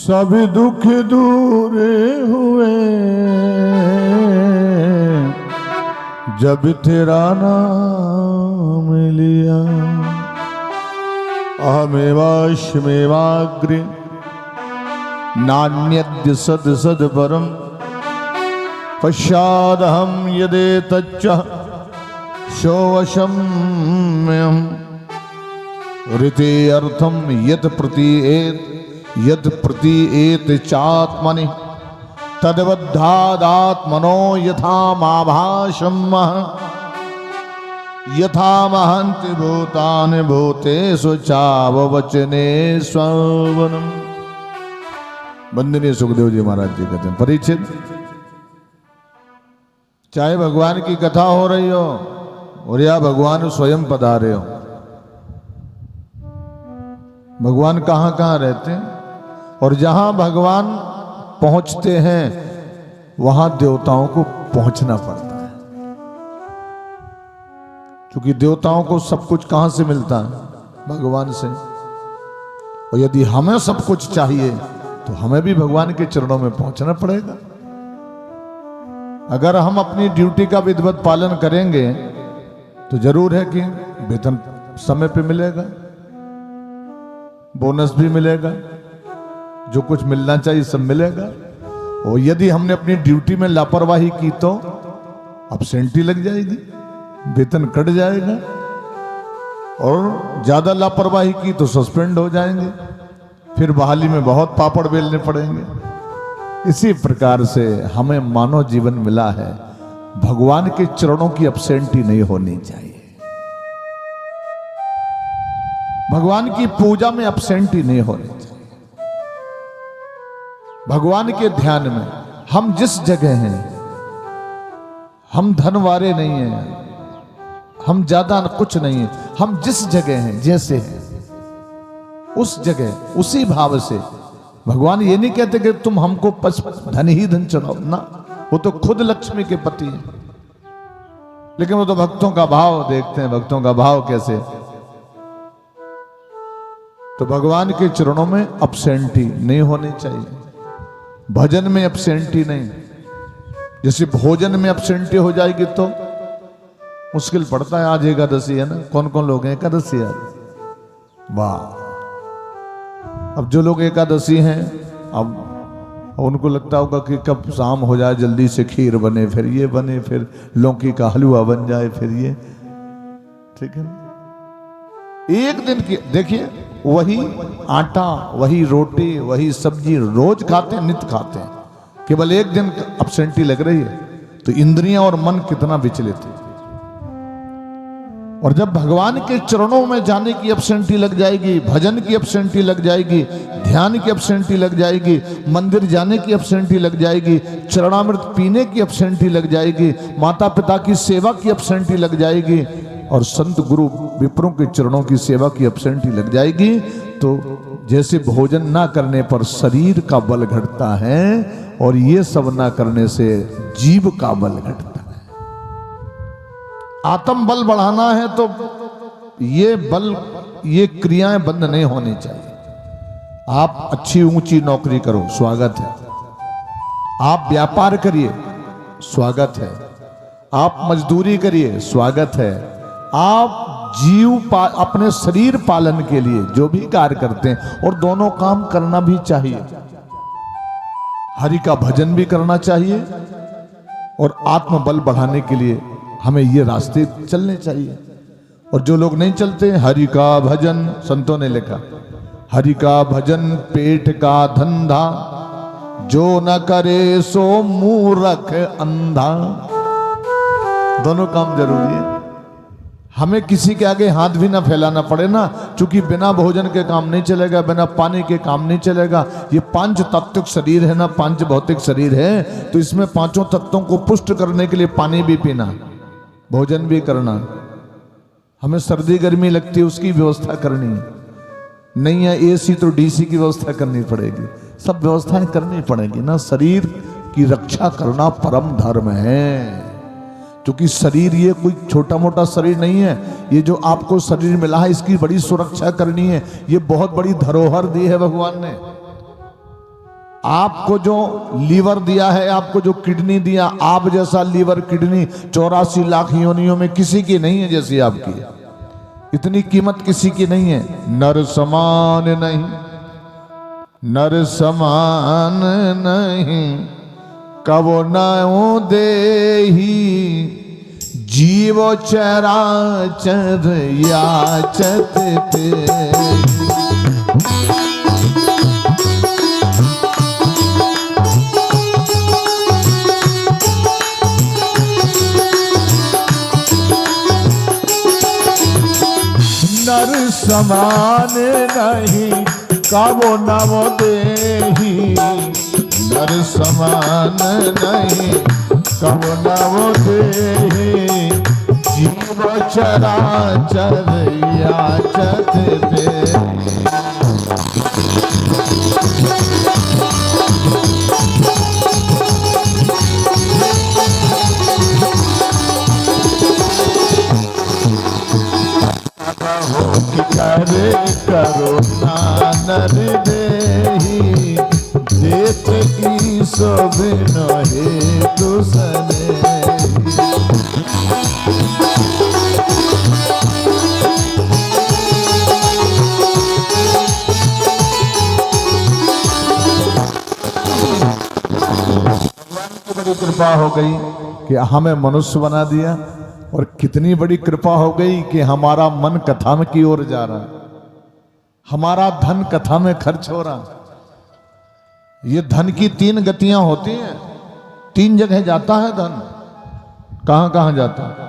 सभी दुख दूर हुए जब तेरा नाम लिया। अहमेवाश्मेवाग्रे नान्यद्य सद सद परम पश्चादहम यदेतच्च शोवशम्यम ऋते अर्थम यद प्रतीयेत चात्मनि तद्बद्धादात्मनो यथा माभाषं यथा महन्ति भूतानि भूतेषु चाववचने स्ववनम। वंदनीय सुखदेव जी महाराज जी कहते हैं, परीक्षित, चाहे भगवान की कथा हो रही हो और या भगवान स्वयं पधारे हो, भगवान कहाँ कहाँ रहते हैं और जहां भगवान पहुंचते हैं वहां देवताओं को पहुंचना पड़ता है, क्योंकि देवताओं को सब कुछ कहां से मिलता है? भगवान से। और यदि हमें सब कुछ चाहिए तो हमें भी भगवान के चरणों में पहुंचना पड़ेगा। अगर हम अपनी ड्यूटी का विधिवत पालन करेंगे तो जरूर है कि वेतन समय पे मिलेगा, बोनस भी मिलेगा, जो कुछ मिलना चाहिए सब मिलेगा। और यदि हमने अपनी ड्यूटी में लापरवाही की तो अब्सेंटी लग जाएगी, वेतन कट जाएगा, और ज्यादा लापरवाही की तो सस्पेंड हो जाएंगे, फिर बहाली में बहुत पापड़ बेलने पड़ेंगे। इसी प्रकार से हमें मानव जीवन मिला है, भगवान के चरणों की अब्सेंटी नहीं होनी चाहिए, भगवान की पूजा में अब्सेंटी नहीं होनी चाहिए। भगवान के ध्यान में हम जिस जगह हैं, हम धन वाले नहीं हैं, हम ज्यादा कुछ नहीं है, हम जिस जगह हैं जैसे हैं उस जगह उसी भाव से भगवान ये नहीं कहते कि तुम हमको धन ही धन चढ़ाओ ना, वो तो खुद लक्ष्मी के पति हैं, लेकिन वो तो भक्तों का भाव देखते हैं, भक्तों का भाव कैसे। तो भगवान के चरणों में अब्सेंटी नहीं होनी चाहिए, भजन में अब्सेंटी नहीं। जैसे भोजन में अब्सेंटी हो जाएगी तो मुश्किल पड़ता है। आज एकादशी है ना, कौन कौन लोग हैं एकादशी आज? वाह, अब जो लोग एकादशी हैं अब उनको लगता होगा कि कब शाम हो जाए, जल्दी से खीर बने, फिर ये बने, फिर लौकी का हलवा बन जाए, फिर ये, ठीक है। एक दिन की देखिए, वही आटा, वही रोटी, वही सब्जी रोज खाते हैं, नित्य खाते हैं, केवल एक दिन अब्सेंटी लग रही है तो इंद्रियां और मन कितना विचलित है। और जब भगवान के चरणों में जाने की अब्सेंटी लग जाएगी, भजन की अब्सेंटी लग जाएगी, ध्यान की अब्सेंटी लग जाएगी, मंदिर जाने की अब्सेंटी लग जाएगी, चरणामृत पीने की अब्सेंटी लग जाएगी, माता पिता की सेवा की अब्सेंटी लग जाएगी, और संत गुरु विप्रों के चरणों की सेवा की अब्सेंटी लग जाएगी, तो जैसे भोजन ना करने पर शरीर का बल घटता है और ये सब ना करने से जीव का बल घटता है। आत्म बल बढ़ाना है तो ये बल, ये क्रियाएं बंद नहीं होनी चाहिए। आप अच्छी ऊंची नौकरी करो, स्वागत है। आप व्यापार करिए, स्वागत है। आप मजदूरी करिए, स्वागत है। आप अपने शरीर पालन के लिए जो भी कार्य करते हैं, और दोनों काम करना भी चाहिए, हरि का भजन भी करना चाहिए और आत्मबल बढ़ाने के लिए हमें ये रास्ते चलने चाहिए। और जो लोग नहीं चलते, हरि का भजन, संतों ने लिखा, हरि का भजन पेट का धंधा, जो न करे सो मूर्ख अंधा। दोनों काम जरूरी है। हमें किसी के आगे हाथ भी ना फैलाना पड़े ना, क्योंकि बिना भोजन के काम नहीं चलेगा, बिना पानी के काम नहीं चलेगा। ये पांच तत्विक शरीर है ना, पांच भौतिक शरीर है, तो इसमें पांचों तत्वों को पुष्ट करने के लिए पानी भी पीना, भोजन भी करना। हमें सर्दी गर्मी लगती है, उसकी व्यवस्था करनी नहीं है, एसी तो डीसी की व्यवस्था करनी पड़ेगी, सब व्यवस्थाएं करनी पड़ेगी ना। शरीर की रक्षा करना परम धर्म है, क्योंकि शरीर ये कोई छोटा मोटा शरीर नहीं है। ये जो आपको शरीर मिला है, इसकी बड़ी सुरक्षा करनी है। ये बहुत बड़ी धरोहर दी है भगवान ने। आपको जो लीवर दिया है, आपको जो किडनी दिया, आप जैसा लीवर किडनी 84 लाख योनियों में किसी की नहीं है जैसी आपकी। इतनी कीमत किसी की नहीं है। नर समान नहीं, नर समान नहीं, कबो न देही जीव चराचर याचत ते। नर समान नहीं, कबो नव देही, नर समान नहीं, कबो नव देही, जीव चराचर याचत ते। करे करुणा नर देही, देत की सोबिन हेतु सने। बड़ी कृपा हो गई कि हमें मनुष्य बना दिया, और कितनी बड़ी कृपा हो गई कि हमारा मन कथा में की ओर जा रहा, हमारा धन कथा में खर्च हो रहा। ये धन की तीन गतियां होती हैं, तीन जगह जाता है धन। कहां कहां जाता है?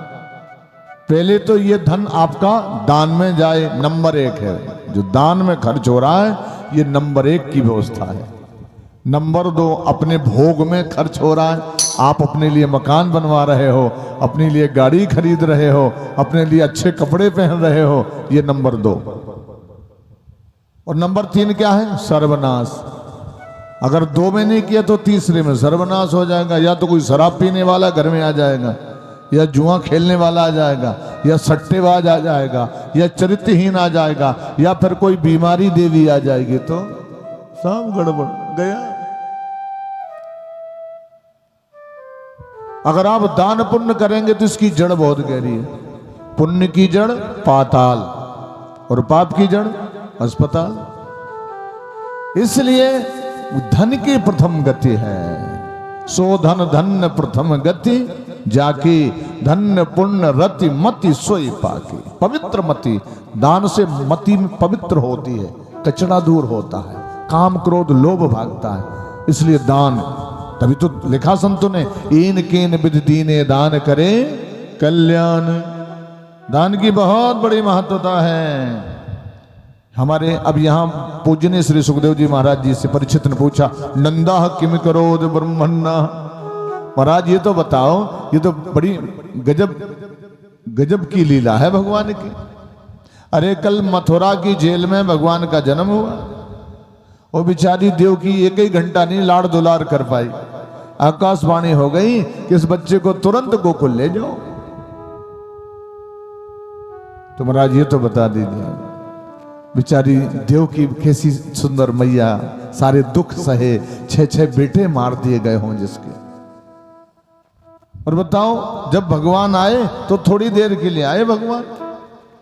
पहले तो ये धन आपका दान में जाए, नंबर 1 है। जो दान में खर्च हो रहा है, ये नंबर 1 की व्यवस्था है। नंबर 2, अपने भोग में खर्च हो रहा है। आप अपने लिए मकान बनवा रहे हो, अपने लिए गाड़ी खरीद रहे हो, अपने लिए अच्छे कपड़े पहन रहे हो, ये नंबर 2। और नंबर 3 क्या है? सर्वनाश। अगर 2 में नहीं किया तो तीसरे में सर्वनाश हो जाएगा। या तो कोई शराब पीने वाला घर में आ जाएगा, या जुआ खेलने वाला आ जाएगा, या सट्टेबाज आ जाएगा, या चरित्रहीन आ जाएगा, या फिर कोई बीमारी देवी आ जाएगी, तो सब गड़बड़ गया। अगर आप दान पुण्य करेंगे तो इसकी जड़ बहुत गहरी है। पुण्य की जड़ पाताल और पाप की जड़ अस्पताल। इसलिए धन की प्रथम गति है। सो धन धन्य प्रथम गति, जाकी धन्य पुण्य रति मति सोई पाकी। पवित्र मति, दान से मति पवित्र होती है, कचरा दूर होता है, काम क्रोध लोभ भागता है। इसलिए दान, तभी तो लिखा संतों ने, इन केन विधि दीने दान करे कल्याण। दान की बहुत बड़ी महत्वता है। हमारे अब यहाँ पूजनीय श्री सुखदेव जी महाराज जी से परीक्षित ने पूछा, नंदा किम करोद ब्रह्मन्ना। महाराज ये तो बताओ, ये तो बड़ी गजब गजब की लीला है भगवान की। अरे कल मथुरा की जेल में भगवान का जन्म हुआ, वो बेचारी देव की 1 ही घंटा नहीं लाड़ दुलार कर पाई। आकाशवाणी हो गई कि इस बच्चे को तुरंत गोकुल ले जाओ। तो महाराज ये तो बता दीजिए, बेचारी देव की कैसी सुंदर मैया, सारे दुख सहे, 6 बेटे मार दिए गए हों जिसके। और बताओ, जब भगवान आए तो थोड़ी देर के लिए आए भगवान,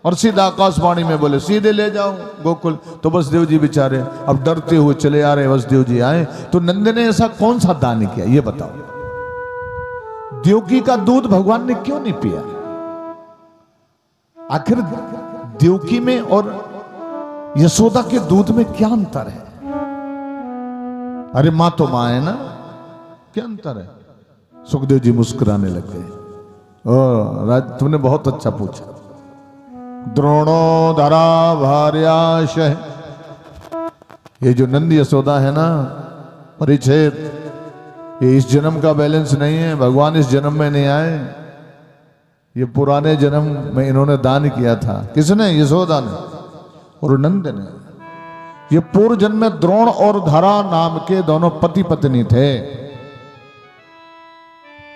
और सीधा आकाशवाणी में बोले सीधे ले जाओ गोकुल। तो वसुदेव जी बेचारे अब डरते हुए चले आ रहे। वसुदेव जी आए तो नंद ने ऐसा कौन सा दान किया, ये बताओ। देवकी का दूध भगवान ने क्यों नहीं पिया? आखिर देवकी में और यशोदा के दूध में क्या अंतर है? अरे माँ तो माँ है ना, क्या अंतर है? सुखदेव जी मुस्कुराने लग गए। तुमने बहुत अच्छा पूछा। द्रोणो धरा भार्याश, ये जो नंद यशोदा है ना, परिच्छेद, ये इस जन्म का बैलेंस नहीं है। भगवान इस जन्म में नहीं आए, ये पुराने जन्म में इन्होंने दान किया था। किसने? यशोदा ने और नंद ने। ये पूर्व जन्म में द्रोण और धरा नाम के दोनों पति पत्नी थे।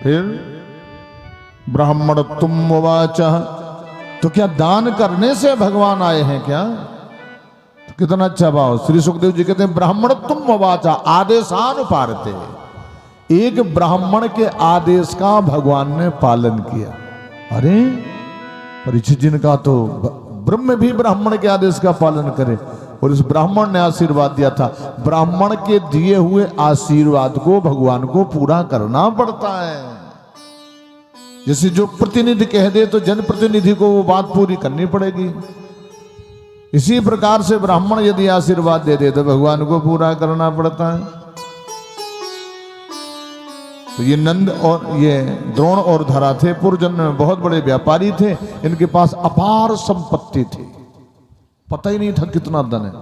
फिर ब्राह्मण तुम वाचा, तो क्या दान करने से भगवान आए हैं क्या? तो कितना अच्छा भाव। श्री सुखदेव जी कहते हैं ब्राह्मण तुम वाचा आदेशानुपारते, एक ब्राह्मण के आदेश का भगवान ने पालन किया। अरे परीक्षित जिनका तो ब्रह्म भी ब्राह्मण के आदेश का पालन करे, और इस ब्राह्मण ने आशीर्वाद दिया था। ब्राह्मण के दिए हुए आशीर्वाद को भगवान को पूरा करना पड़ता है। जैसे जो प्रतिनिधि कह दे तो जनप्रतिनिधि को वो बात पूरी करनी पड़ेगी। इसी प्रकार से ब्राह्मण यदि आशीर्वाद दे दे तो भगवान को पूरा करना पड़ता है। तो ये नंद और ये द्रोण और धरा थे, पूर्व जन्म में बहुत बड़े व्यापारी थे। इनके पास अपार संपत्ति थी, पता ही नहीं था कितना धन है।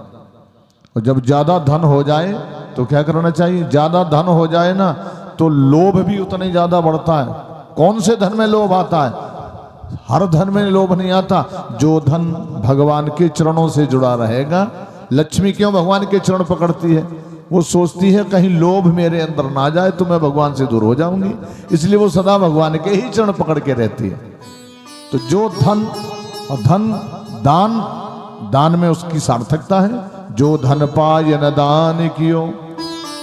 और जब ज्यादा धन हो जाए तो क्या करना चाहिए? ज्यादा धन हो जाए ना तो लोभ भी उतना ही ज्यादा बढ़ता है। कौन से धन में लोभ आता है? हर धन में लोभ नहीं आता। जो धन भगवान के चरणों से जुड़ा रहेगा। लक्ष्मी क्यों भगवान के चरण पकड़ती है? वो सोचती है कहीं लोभ मेरे अंदर ना जाए तो मैं भगवान से दूर हो जाऊंगी, इसलिए वो सदा भगवान के ही चरण पकड़ के रहती है। तो जो धन और धन दान, दान में उसकी सार्थकता है। जो धन पाय न दान कियो,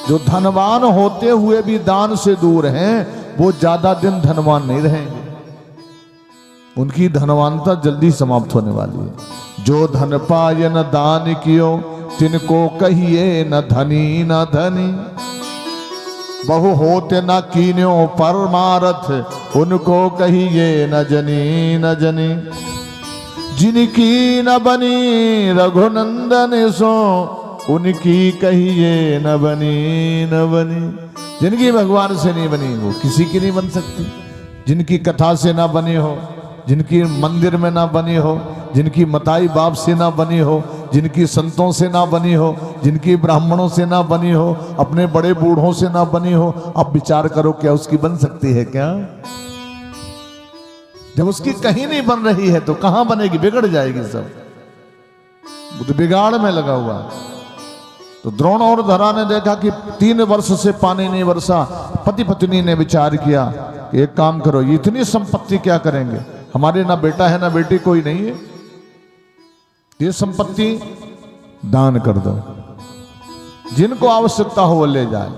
जो धनवान होते हुए भी दान से दूर हैं वो ज्यादा दिन धनवान नहीं रहेंगे, उनकी धनवानता जल्दी समाप्त होने वाली है। जो धन पाय न दान कियो, तिनको कहिए न धनी न धनी। बहु होते न कीन्यो परमारथ, उनको कहिए न जनी न जनी। जिनकी न बनी रघुनंदन सो, उनकी कहिए न बनी न बनी। जिनकी भगवान से नहीं बनी वो किसी की नहीं बन सकती। जिनकी कथा से ना बनी हो, जिनकी मंदिर में ना बनी हो, जिनकी मताई बाप से ना बनी हो, जिनकी संतों से ना बनी हो, जिनकी ब्राह्मणों से ना बनी हो, अपने बड़े बूढ़ों से ना बनी हो, अब विचार करो क्या उसकी बन सकती है क्या? जब उसकी कहीं नहीं बन रही है तो कहां बनेगी? बिगड़ जाएगी सब। वो तो बिगाड़ में लगा हुआ। तो द्रोण और धरा ने देखा कि 3 वर्ष से पानी नहीं बरसा। पति पत्नी ने विचार किया कि एक काम करो, ये इतनी संपत्ति क्या करेंगे? हमारे ना बेटा है ना बेटी कोई नहीं है, ये संपत्ति दान कर दो। जिनको आवश्यकता हो वो ले जाए,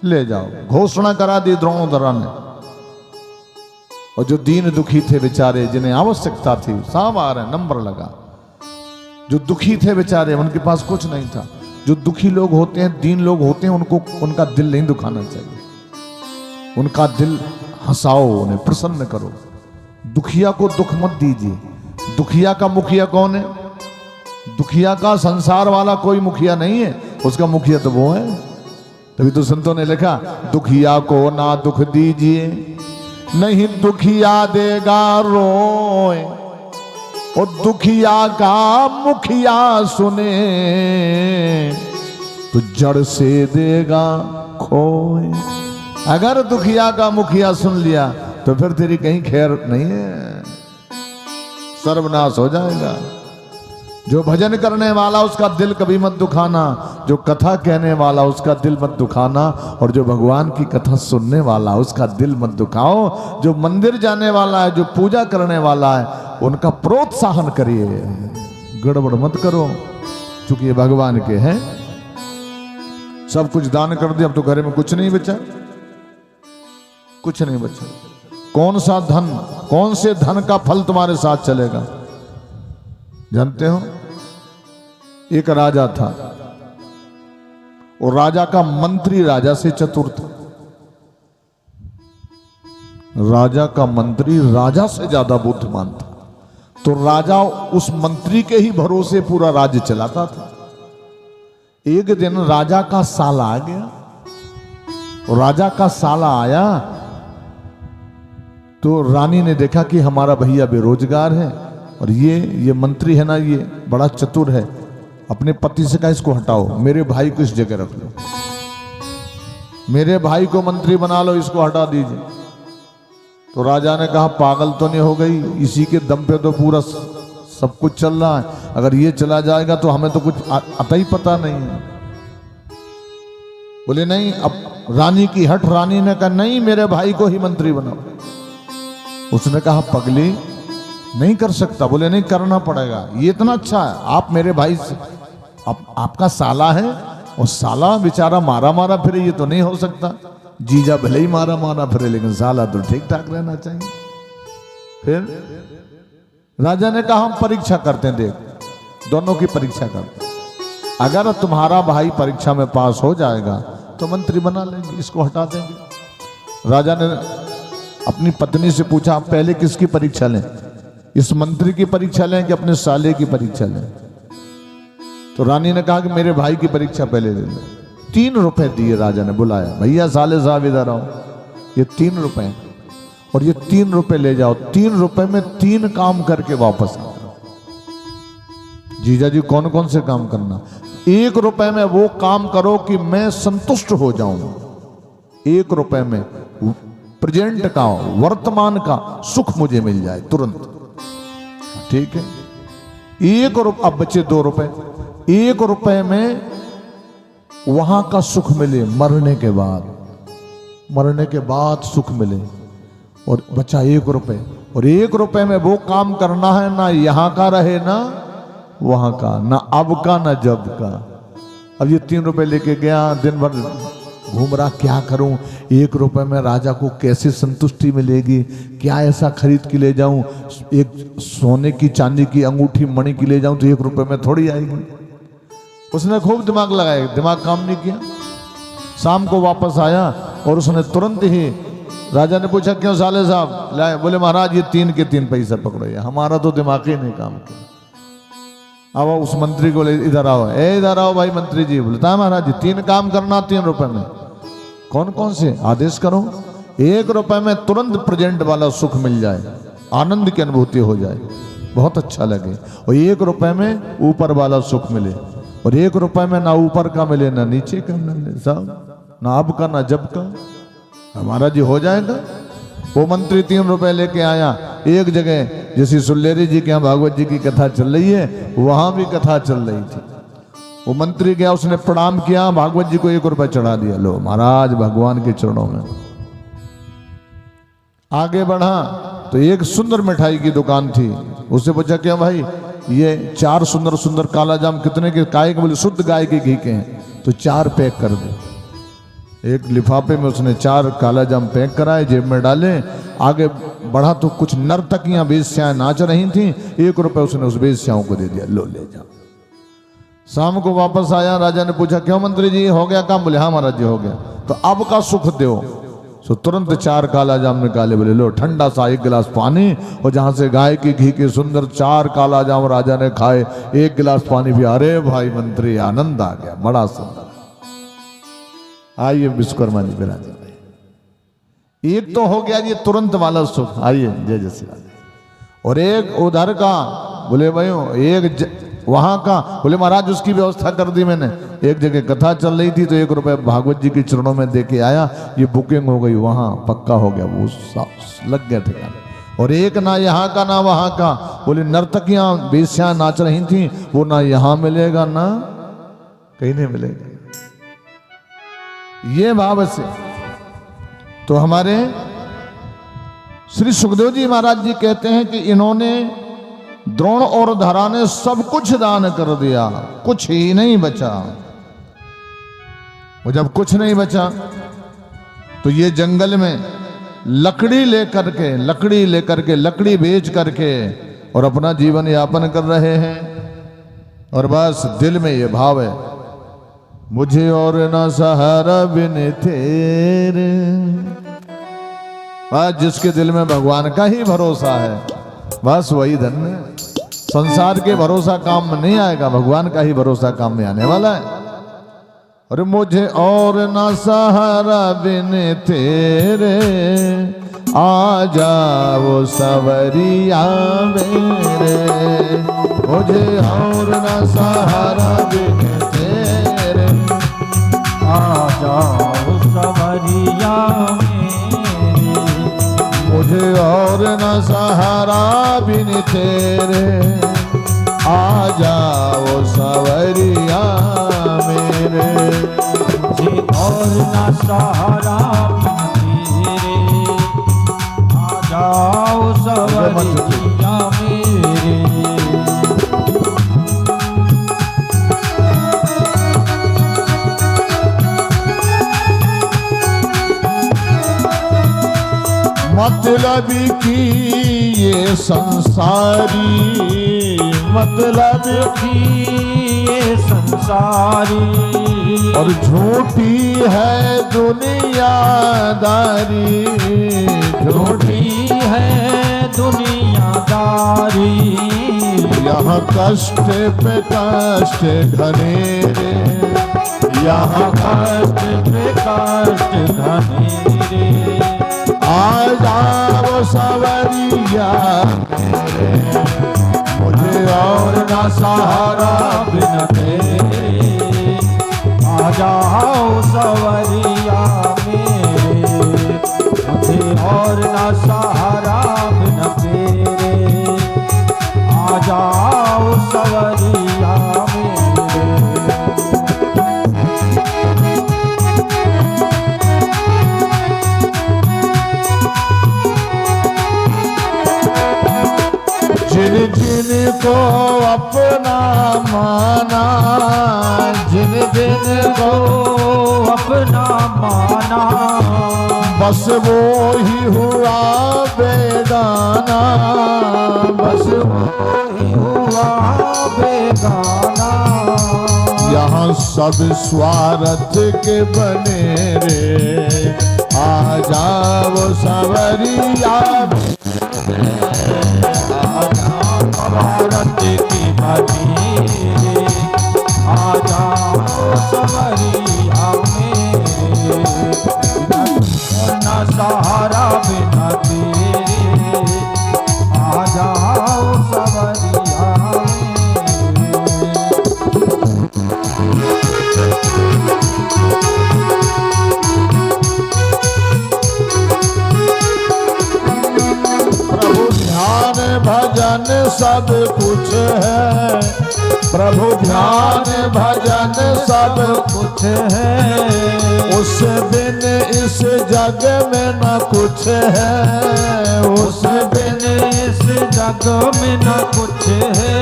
ले जाओ। घोषणा करा दी द्रोण धरा ने। और जो दीन दुखी थे बेचारे, जिन्हें आवश्यकता थी, सब आ रहे नंबर लगा। जो दुखी थे बेचारे, उनके पास कुछ नहीं था। जो दुखी लोग होते हैं, दीन लोग होते हैं, उनको उनका दिल नहीं दुखाना चाहिए। उनका दिल हंसाओ, उन्हें प्रसन्न करो। दुखिया को दुख मत दीजिए। दुखिया का मुखिया कौन है? दुखिया का संसार वाला कोई मुखिया नहीं है, उसका मुखिया तो वो है। तभी तो संतों ने लिखा, दुखिया को ना दुख दीजिए, नहीं दुखिया देगा रोए। और दुखिया का मुखिया सुने, तो जड़ से देगा खोए। अगर दुखिया का मुखिया सुन लिया तो फिर तेरी कहीं खैर नहीं है, सर्वनाश हो जाएगा। जो भजन करने वाला उसका दिल कभी मत दुखाना, जो कथा कहने वाला उसका दिल मत दुखाना, और जो भगवान की कथा सुनने वाला उसका दिल मत दुखाओ। जो मंदिर जाने वाला है, जो पूजा करने वाला है, उनका प्रोत्साहन करिए, गड़बड़ मत करो, क्योंकि ये भगवान के हैं। सब कुछ दान कर दिया, अब तो घर में कुछ नहीं बचा, कुछ नहीं बचा। कौन सा धन, कौन से धन का फल तुम्हारे साथ चलेगा? जानते हो, एक राजा था, और राजा का मंत्री राजा से चतुर था। राजा का मंत्री राजा से ज्यादा बुद्धिमान था। तो राजा उस मंत्री के ही भरोसे पूरा राज्य चलाता था। एक दिन राजा का साला आ गया, और राजा का साला आया तो रानी ने देखा कि हमारा भैया बेरोजगार है और ये मंत्री है ना, ये बड़ा चतुर है, अपने पति से कहा इसको हटाओ, मेरे भाई को इस जगह रख लो, मेरे भाई को मंत्री बना लो, इसको हटा दीजिए। तो राजा ने कहा पागल तो नहीं हो गई, इसी के दम पे तो पूरा सब कुछ चल रहा है, अगर ये चला जाएगा तो हमें तो कुछ आता ही पता नहीं है। बोले नहीं, अब रानी की हट, रानी ने कहा नहीं मेरे भाई को ही मंत्री बनाओ। उसने कहा पगली नहीं कर सकता। बोले नहीं करना पड़ेगा, ये इतना अच्छा है, आप मेरे भाई से, आपका साला है और साला बेचारा मारा मारा फिरे, ये तो नहीं हो सकता। जीजा भले ही मारा मारा फिरे लेकिन साला तो ठीक ठाक रहना चाहिए। फिर राजा ने कहा हम परीक्षा करते हैं, देख दोनों की परीक्षा करते हैं, अगर तुम्हारा भाई परीक्षा में पास हो जाएगा तो मंत्री बना लेंगे, इसको हटा देंगे। राजा ने अपनी पत्नी से पूछा आप पहले किसकी परीक्षा लें, इस मंत्री की परीक्षा लें कि अपने साले की परीक्षा लें? तो रानी ने कहा कि मेरे भाई की परीक्षा पहले ले लो। 3 रुपए दिए, राजा ने बुलाया, भैया साले साहब इधर आओ, ये 3 रुपए और ये 3 रुपए ले जाओ, 3 रुपए में 3 काम करके वापस आओ। जीजा जी कौन कौन से काम करना? 1 रुपए में वो काम करो कि मैं संतुष्ट हो जाऊं, 1 रुपए में प्रेजेंट का, वर्तमान का सुख मुझे मिल जाए तुरंत, ठीक है। 1 रुपए, अब बचे 2 रुपए, 1 रुपए में वहां का सुख मिले, मरने के बाद, मरने के बाद सुख मिले, और बचा 1 रुपए, और 1 रुपए में वो काम करना है ना यहां का रहे ना वहां का, ना अब का ना जब का। अब ये 3 रुपए लेके गया, दिन भर घूम रहा, क्या करूं, 1 रुपए में राजा को कैसे संतुष्टि मिलेगी, क्या ऐसा खरीद के ले जाऊं, एक सोने की चांदी की अंगूठी मणि की ले जाऊं तो 1 रुपए में थोड़ी आएगी। उसने खूब दिमाग लगाया, दिमाग काम नहीं किया। शाम को वापस आया और उसने तुरंत ही, राजा ने पूछा क्यों साले साहब लाए? बोले महाराज ये 3 के 3 पैसा पकड़ो, हमारा तो दिमाग ही नहीं काम किया। अब उस मंत्री को ले, इधर आओ, इधर आओ भाई मंत्री जी। बोलता महाराज जी 3 काम करना 3 रुपए में, कौन कौन से आदेश करो? 1 रुपए में तुरंत प्रेजेंट वाला सुख मिल जाए, आनंद की अनुभूति हो जाए, बहुत अच्छा लगे, और 1 रुपए में ऊपर वाला सुख मिले, और 1 रुपए में ना ऊपर का मिले ना नीचे का मिले, साहब ना अब का ना जब का, हमारा जी हो जाएगा। वो मंत्री 3 रुपए लेके आया, एक जगह जैसी सुल्लेरी जी के यहाँ भागवत जी की कथा चल रही है, वहां भी कथा चल रही थी। वो मंत्री गया, उसने प्रणाम किया, भागवत जी को 1 रुपए चढ़ा दिया, लो महाराज भगवान के चरणों में। आगे बढ़ा तो एक सुंदर मिठाई की दुकान थी, उससे पूछा क्या भाई ये 4 सुंदर सुंदर काला जाम कितने के? काय के? बोले शुद्ध गाय के घी के हैं, तो 4 पैक कर दे। एक लिफाफे में उसने 4 काला जाम पैक कराए, जेब में डाले, आगे बढ़ा तो कुछ नर्तकियां वेश्याएं नाच रही थी, 1 रुपए उसने उस वेश्याओं को दे दिया, लो ले जाओ। शाम को वापस आया, राजा ने पूछा क्यों मंत्री जी हो गया काम? बोले हाँ महाराज जी हो गया। तो अब का सुख दो। तो तुरंत 4 काला जाम निकाले, बोले लो ठंडा सा 1 गिलास पानी, और जहां से गाय की घी के सुंदर 4 काला जाम राजा ने खाए, 1 गिलास पानी भी, अरे भाई मंत्री आनंद आ गया, बड़ा सुंदर। आइए विश्वकर्मा जी विराजे भाई, एक तो हो गया ये तुरंत वाला सुख, आइए जय जय श्री राम। और एक उधर का, बोले भाई एक वहां का, बोले महाराज उसकी व्यवस्था कर दी मैंने। एक जगह कथा चल रही थी तो 1 रुपए भागवत जी के चरणों में दे के आया, ये बुकिंग हो गई, वहां पक्का हो गया, वो लग गया ठिकाना। और एक ना यहाँ का ना वहां का, बोले नर्तकियां वेश्याएं नाच रही थी, वो ना यहाँ मिलेगा ना कहीं नहीं मिलेगा। ये भाव से तो हमारे श्री सुखदेव जी महाराज जी कहते हैं कि इन्होंने द्रोण और धरा ने सब कुछ दान कर दिया, कुछ ही नहीं बचा। वो जब कुछ नहीं बचा तो ये जंगल में लकड़ी लेकर के लकड़ी बेच करके और अपना जीवन यापन कर रहे हैं। और बस दिल में ये भाव है, मुझे और ना सहारा बिन तेरे। बस जिसके दिल में भगवान का ही भरोसा है, बस वही धन्य। संसार के भरोसा काम में नहीं आएगा, भगवान का ही भरोसा काम में आने वाला है। और मुझे और ना सहारा बिन तेरे, आ जाओ सवरिया मेरे। मुझे और ना सहारा बिन तेरे, आ जाओ सवरिया मेरे। मुझे और न सहारा बिन तेरे, आ जाओ सवरिया मेरे। मुझे और न सहारा बिन तेरे, आ जाओ सवरिया मेरे। मतलब की ये संसारी, मतलब की ये संसारी, और झूठी है दुनियादारी, झूठी है दुनियादारी। यहाँ कष्ट पे कष्ट घनेरे, यहाँ कष्ट पे कष्ट घनेरे। आ जाओ सवरिया मेरे, मुझे और ना सहारा बिन तेरे, आ जाओ सवरिया मेरे। मुझे और ना सहारा बिन तेरे, आ जाओ सवरिया मेरे। जिन जिन को अपना माना, जिन जिन को अपना माना, बस वो ही हुआ बेगाना, बस वो ही हुआ बेगाना। यहाँ सब स्वार्थ के बने रे, आ जाओ सवरिया भारत की बनी, आ जाओ सवरिया मेरे। न सहारा बिना तेरे, आ जाओ सवरिया भजन सब कुछ है, प्रभु ध्यान भजन सब कुछ है। उस बिन इस जग में न कुछ है, उस बिन इस जग में न कुछ है।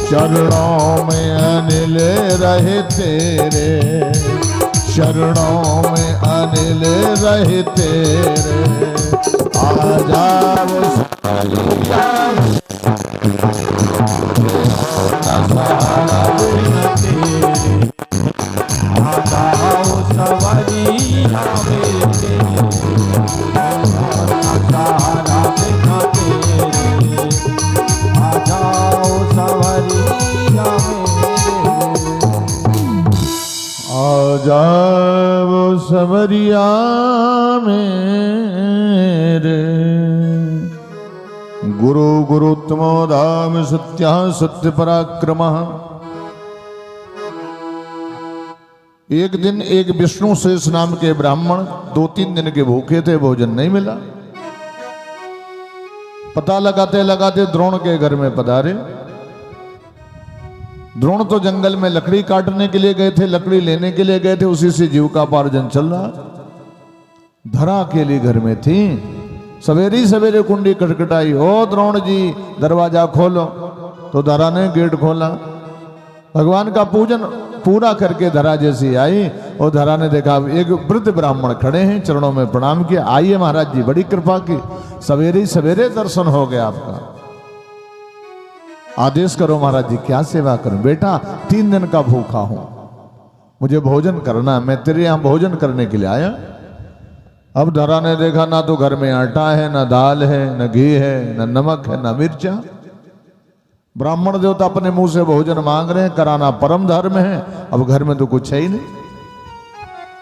चरणों में अनिल रहे तेरे, चरणों में अनिल रहे तेरे, आ जाओ सवरिया सहारा बिन तेरे, आ जाओ सवरिया मेरे। सहारा बिन तेरे, आ जाओ सवरिया मेरे। आ जाओ सवरिया मेरे। गुरु गुरुत्तमो धाम सत्या सत्य पराक्रमः। एक दिन एक विष्णु शेष नाम के ब्राह्मण 2-3 दिन के भूखे थे, भोजन नहीं मिला। पता लगाते लगाते द्रोण के घर में पधारे। द्रोण तो जंगल में लकड़ी काटने के लिए गए थे, लकड़ी लेने के लिए गए थे, उसी से जीविकापार्जन चल रहा। धरा अकेली घर में थी। सवेरे सवेरे कुंडी खटखटाई, ओ द्रोण जी दरवाजा खोलो। तो धरा ने गेट खोला। भगवान का पूजन पूरा करके धरा जैसी आई और धरा ने देखा एक वृद्ध ब्राह्मण खड़े हैं, चरणों में प्रणाम किया। आइए महाराज जी, बड़ी कृपा की, सवेरे सवेरे दर्शन हो गया आपका, आदेश करो महाराज जी, क्या सेवा करूं? बेटा 3 दिन का भूखा हूं, मुझे भोजन करना, मैं तेरे यहां भोजन करने के लिए आया। अब धरा ने देखा ना तो घर में आटा है, ना दाल है, न घी है, न नमक है, न मिर्चा। ब्राह्मण देवता अपने मुंह से भोजन मांग रहे हैं, कराना परम धर्म है, अब घर में तो कुछ है ही नहीं।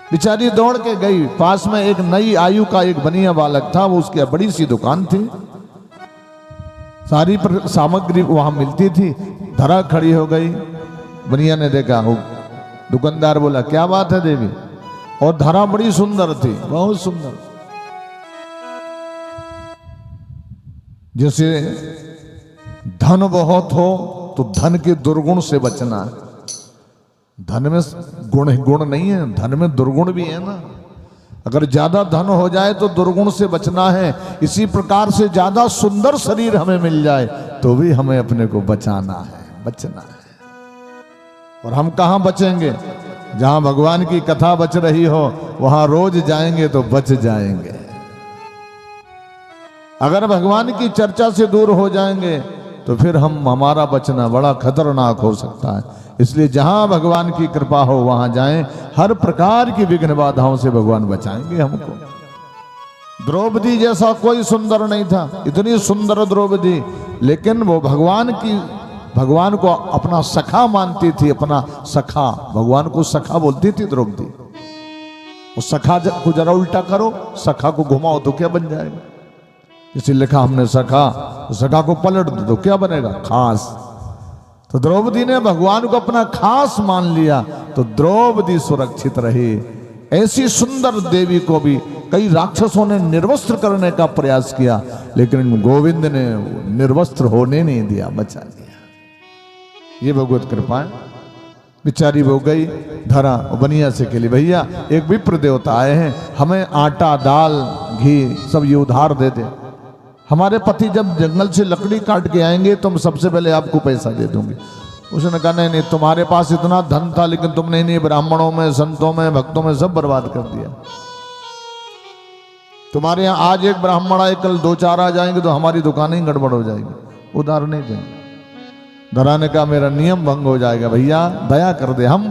बेचारी दौड़ के गई, पास में एक नई आयु का एक बनिया बालक था, वो उसकी बड़ी सी दुकान थी, सारी सामग्री वहां मिलती थी। धरा खड़ी हो गई, बनिया ने देखा, वो दुकानदार बोला क्या बात है देवी, और धरा बड़ी सुंदर थी, बहुत सुंदर। जैसे धन बहुत हो तो धन के दुर्गुण से बचना है। धन में गुण नहीं है, धन में दुर्गुण भी है ना। अगर ज्यादा धन हो जाए तो दुर्गुण से बचना है। इसी प्रकार से ज्यादा सुंदर शरीर हमें मिल जाए तो भी हमें अपने को बचाना है, बचना है। और हम कहां बचेंगे? जहां भगवान की कथा बच रही हो वहां रोज जाएंगे तो बच जाएंगे। अगर भगवान की चर्चा से दूर हो जाएंगे तो फिर हमारा बचना बड़ा खतरनाक हो सकता है। इसलिए जहां भगवान की कृपा हो वहां जाएं। हर प्रकार की विघ्न बाधाओं से भगवान बचाएंगे हमको। द्रौपदी जैसा कोई सुंदर नहीं था, इतनी सुंदर द्रौपदी, लेकिन वो भगवान को अपना सखा मानती थी, अपना सखा, भगवान को सखा बोलती थी द्रौपदी। उस सखा को जरा उल्टा करो, सखा को घुमाओ तो क्या बन जाएगा? जैसे लिखा हमने सखा, तो सखा को पलट दो तो क्या बनेगा? खास। तो द्रौपदी ने भगवान को अपना खास मान लिया तो द्रौपदी सुरक्षित रही। ऐसी सुंदर देवी को भी कई राक्षसों ने निर्वस्त्र करने का प्रयास किया, लेकिन गोविंद ने निर्वस्त्र होने नहीं दिया, बचा दिया। ये भगवत कृपा है। बेचारी वो गई, धरा बनिया से के लिए, भैया एक विप्र देवता आए हैं, हमें आटा दाल घी सब ये उधार दे दे। हमारे पति जब जंगल से लकड़ी काट के आएंगे तो हम सबसे पहले आपको पैसा दे दूंगी। उसने कहा नहीं, तुम्हारे पास इतना धन था लेकिन तुमने इन्हीं ब्राह्मणों में, संतों में, भक्तों में सब बर्बाद कर दिया। तुम्हारे यहाँ आज एक ब्राह्मण आए, कल दो चार आ जाएंगे तो हमारी दुकानें गड़बड़ हो जाएगी, उधार नहीं देंगे। धरा ने कहा मेरा नियम भंग हो जाएगा, भैया दया कर दे, हम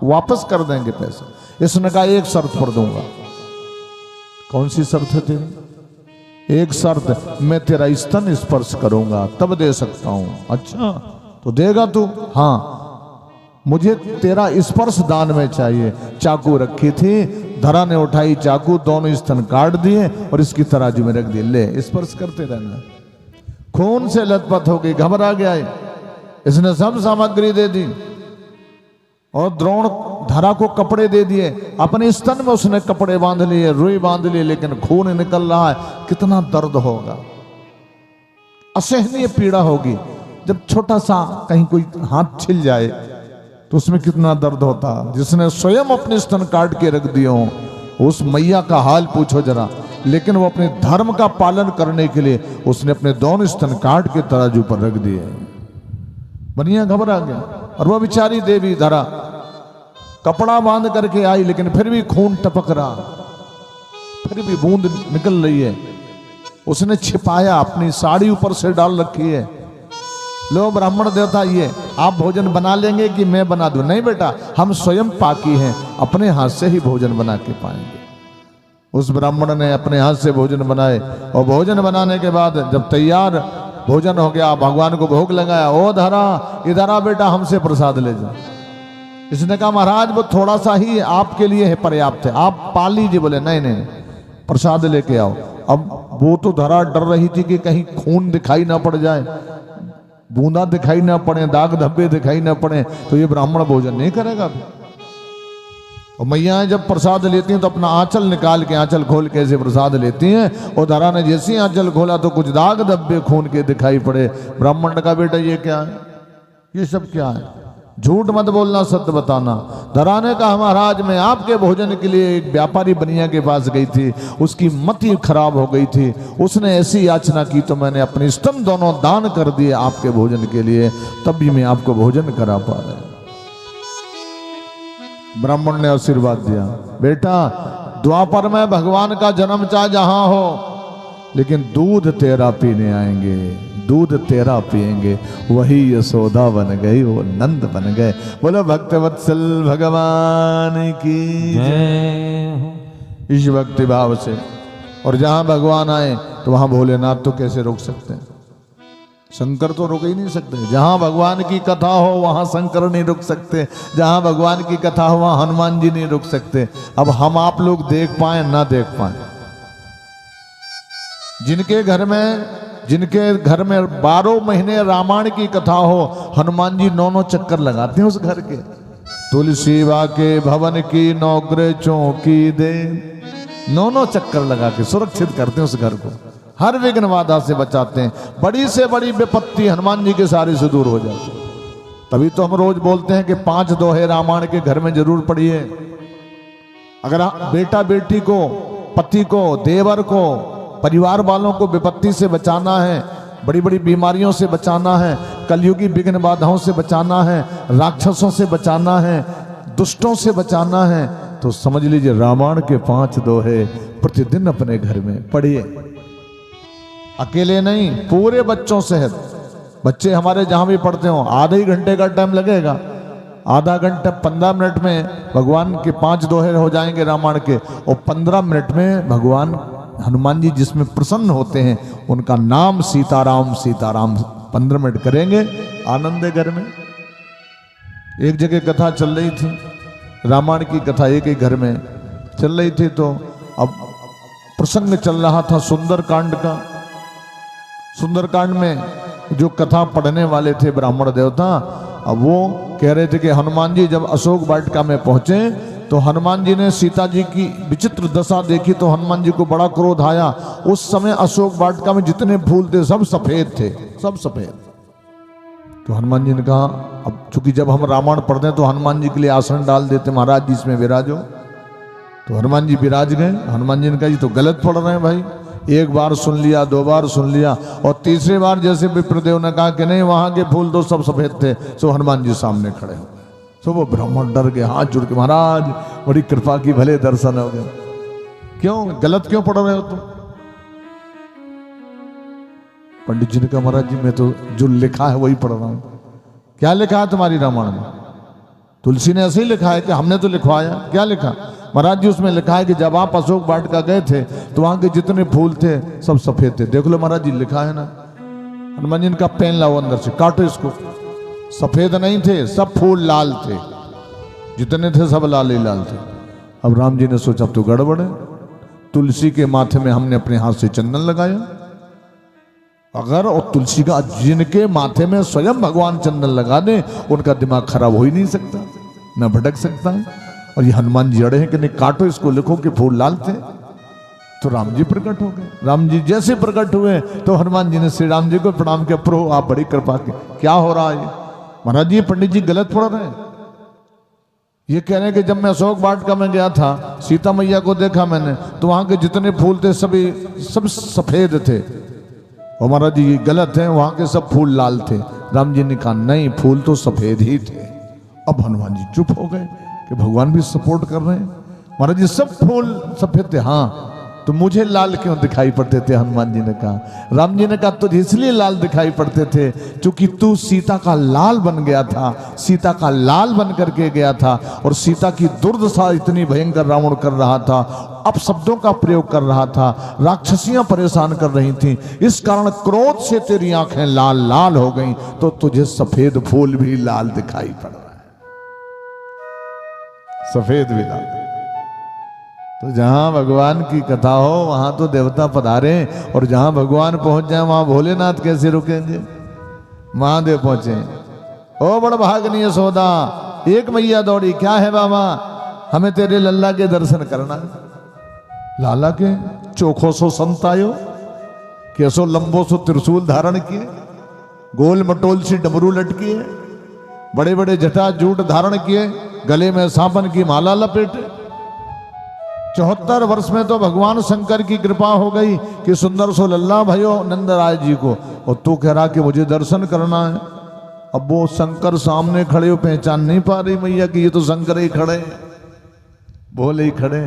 वापस कर देंगे पैसा। इसने कहा एक शर्त पर दूंगा। कौन सी शर्त है तेरी? एक शर्त, मैं तेरा स्तन स्पर्श करूंगा तब दे सकता हूं। अच्छा तो देगा तू? हाँ, मुझे तेरा स्पर्श दान में चाहिए। चाकू रखी थी, धरा ने उठाई चाकू, दोनों स्तन काट दिए और इसकी तराजू में रख दिए, ले स्पर्श करते रहना। खून से लथपथ हो गई, घबरा गया। इसने सब सामग्री दे दी और द्रोण धरा को कपड़े दे दिए, अपने स्तन में उसने कपड़े बांध लिए, रुई बांध लिए, लेकिन खून निकल रहा है। कितना दर्द होगा, असहनीय पीड़ा होगी। जब छोटा सा कहीं कोई हाथ छिल जाए तो उसमें कितना दर्द होता। जिसने स्वयं अपने स्तन काट के रख दिए हो, उस मैया का हाल पूछो जरा। लेकिन वो अपने धर्म का पालन करने के लिए उसने अपने दोनों स्तन काट के तराजू पर रख दिए। बनिया घबरा गया और वह बेचारी देवी धरा कपड़ा बांध करके आई, लेकिन फिर भी खून टपक रहा, फिर भी बूंद निकल रही है। उसने छिपाया, अपनी साड़ी ऊपर से डाल रखी है। लो ब्राह्मण देवता, ये आप भोजन बना लेंगे कि मैं बना दूं? नहीं बेटा, हम स्वयं पाकी हैं, अपने हाथ से ही भोजन बना के पाएंगे। उस ब्राह्मण ने अपने हाथ से भोजन बनाए और भोजन बनाने के बाद जब तैयार भोजन हो गया, भगवान को भोग लगाया। ओ धरा, इधर आ बेटा, हमसे प्रसाद ले जाओ। इसने कहा महाराज वो थोड़ा सा ही आपके लिए है, पर्याप्त है, आप पा लीजिए। बोले नहीं नहीं, प्रसाद लेके आओ। अब वो तो धरा डर रही थी कि कहीं खून दिखाई ना पड़ जाए, बूंदा दिखाई ना पड़े, दाग धब्बे दिखाई ना पड़े, तो ये ब्राह्मण भोजन नहीं करेगा। और मैया जब प्रसाद लेती हैं तो अपना आंचल निकाल के, आंचल खोल के ऐसे प्रसाद लेती हैं। और धरा ने जैसे ही आंचल खोला तो कुछ दाग धब्बे खून के दिखाई पड़े। ब्राह्मण का बेटा ये क्या है, ये सब क्या है? झूठ मत बोलना, सत्य बताना। धरा ने कहा महाराज मैं आपके भोजन के लिए एक व्यापारी बनिया के पास गई थी, उसकी मति खराब हो गई थी, उसने ऐसी याचना की तो मैंने अपने स्तन दोनों दान कर दिए आपके भोजन के लिए, तब भी मैं आपको भोजन करा पा रहा। ब्राह्मण ने आशीर्वाद दिया, बेटा द्वापर में भगवान का जन्म चाहे जहां हो, लेकिन दूध तेरा पीने आएंगे, दूध तेरा पिएंगे। वही यशोदा बन गई, वो नंद बन गए। बोलो भक्तवत्सल भगवान की जय। इस भक्ति भाव से, और जहां भगवान आए तो वहां भोलेनाथ तो कैसे रोक सकते हैं? शंकर तो रुक ही नहीं सकते। जहां भगवान की कथा हो वहां शंकर नहीं रुक सकते, जहां भगवान की कथा हो वहां हनुमान जी नहीं रुक सकते। अब हम आप लोग देख पाए ना देख पाए, जिनके घर में 12 महीने रामायण की कथा हो, हनुमान जी 9 चक्कर लगाते हैं उस घर के। तुलसी के भवन की नौग्रे चौकी दे, 9 चक्कर लगा के सुरक्षित करते हैं उस घर को, हर विघ्न बाधा से बचाते हैं। बड़ी से बड़ी विपत्ति हनुमान जी के सारे से दूर हो जाती है। तभी तो हम रोज बोलते हैं कि 5 दोहे रामायण के घर में जरूर पढ़िए। अगर बेटा बेटी को, पति को, देवर को, परिवार वालों को विपत्ति से बचाना है, बड़ी बड़ी बीमारियों से बचाना है, कलयुगी विघ्न बाधाओं से बचाना है, राक्षसों से बचाना है, दुष्टों से बचाना है, तो समझ लीजिए रामायण के 5 दोहे प्रतिदिन अपने घर में पढ़िए। अकेले नहीं, पूरे बच्चों सहित। बच्चे हमारे जहां भी पढ़ते हो, आधे ही घंटे का टाइम लगेगा, आधा घंटा 15 मिनट में भगवान के 5 दोहे हो जाएंगे रामायण के, और 15 मिनट में भगवान हनुमान जी जिसमें प्रसन्न होते हैं उनका नाम सीताराम सीताराम 15 मिनट करेंगे, आनंद है घर में। एक जगह कथा चल रही थी, रामायण की कथा एक ही घर में चल रही थी, तो अब प्रसंग चल रहा था सुंदरकांड का। सुंदरकांड में जो कथा पढ़ने वाले थे ब्राह्मण देवता, अब वो कह रहे थे कि हनुमान जी जब अशोक वाटिका में पहुंचे तो हनुमान जी ने सीता जी की विचित्र दशा देखी, तो हनुमान जी को बड़ा क्रोध आया। उस समय अशोक वाटिका में जितने फूल थे सब सफेद थे, सब सफेद। तो हनुमान जी ने कहा, अब चूंकि जब हम रामायण पढ़ते हैं तो हनुमान जी के लिए आसन डाल देते, महाराज जी इसमें विराजो। तो हनुमान जी विराज गए। हनुमान जी ने कहा, जी तो गलत पढ़ रहे हैं भाई, एक बार सुन लिया, 2 बार सुन लिया, और तीसरी बार जैसे विप्रदेव ने कहा कि नहीं वहां के फूल तो सब सफेद थे, तो हनुमान जी सामने खड़े हो गए। तो वो ब्राह्मण डर के हाथ जुड़ के, महाराज बड़ी कृपा की, भले दर्शन हो गए। क्यों गलत क्यों पढ़ रहे हो तुम? पंडित जी ने कहा, महाराज जी मैं तो जो लिखा है वही पढ़ रहा हूं। क्या लिखा है तुम्हारी रामायण में? तुलसी ने ऐसे ही लिखा है कि हमने तो लिखवाया। क्या लिखा? महाराज जी उसमें लिखा है कि जब आप अशोक वाटिका गए थे तो वहां के जितने फूल थे सब सफेद थे। देख लो महाराज जी, लिखा है ना। हनुमान जी का पेन लाओ, अंदर से काटो इसको। सफेद नहीं थे, सब फूल लाल थे, जितने थे सब लाल ही लाल थे। अब राम जी ने सोचा अब तो गड़बड़ है, तुलसी के माथे में हमने अपने हाथ से चंदन लगाया, अगर और तुलसी का, जिनके माथे में स्वयं भगवान चंदन लगा दे उनका दिमाग खराब हो ही नहीं सकता, न भटक सकता है। और ये हनुमान जी अड़े हैं कि नहीं, काटो इसको, लिखो कि फूल लाल थे। तो राम जी प्रकट हो गए। राम जी जैसे प्रकट हुए तो हनुमान जी ने श्री राम जी को प्रणाम किया, प्रभु आप बड़ी कृपा की, क्या हो रहा है? महाराज जी पंडित जी गलत पढ़ रहे हैं। ये कह रहे हैं कि जब मैं अशोक वाटिका में गया था, सीता मैया को देखा मैंने, तो वहां के जितने फूल थे सब सफेद थे। और महाराज जी ये गलत है, वहां के सब फूल लाल थे। राम जी ने कहा नहीं, फूल तो सफेद ही थे। अब हनुमान जी चुप हो गए कि भगवान भी सपोर्ट कर रहे हैं। महाराज जी सब फूल सफेद थे। हाँ, तो मुझे लाल क्यों दिखाई पड़ते थे? हनुमान जी ने कहा। राम जी ने कहा तुझे इसलिए लाल दिखाई पड़ते थे क्योंकि तू सीता का लाल बन गया था, सीता का लाल बन करके गया था, और सीता की दुर्दशा इतनी भयंकर रावण कर रहा था, अपशब्दों का प्रयोग कर रहा था, राक्षसियां परेशान कर रही थी, इस कारण क्रोध से तेरी आंखें लाल लाल हो गई, तो तुझे सफेद फूल भी लाल दिखाई पड़ रहा है, सफेद भी लाल। तो जहां भगवान की कथा हो वहां तो देवता पधारे, और जहां भगवान पहुंच जाए वहां भोलेनाथ कैसे रुकेंगे? महादेव पहुंचे। ओ बड़ भागनी यशोदा, एक मैया दौड़ी, क्या है बाबा? हमें तेरे लल्ला के दर्शन करना। लाला के चोखो सो संत आयो, कैसो लंबो सो त्रिशूल धारण किए, गोल मटोल सी डमरू लटकी है, बड़े बड़े जटा जूट धारण किए, गले में सांपन की माला लपेटे। 74 वर्ष में तो भगवान शंकर की कृपा हो गई कि सुंदर सो लल्ला भयो नंदराय जी को, और तू कह रहा कि मुझे दर्शन करना है। अब वो शंकर सामने खड़े हो, पहचान नहीं पा रही मैया कि ये तो शंकर ही खड़े, भोले ही खड़े।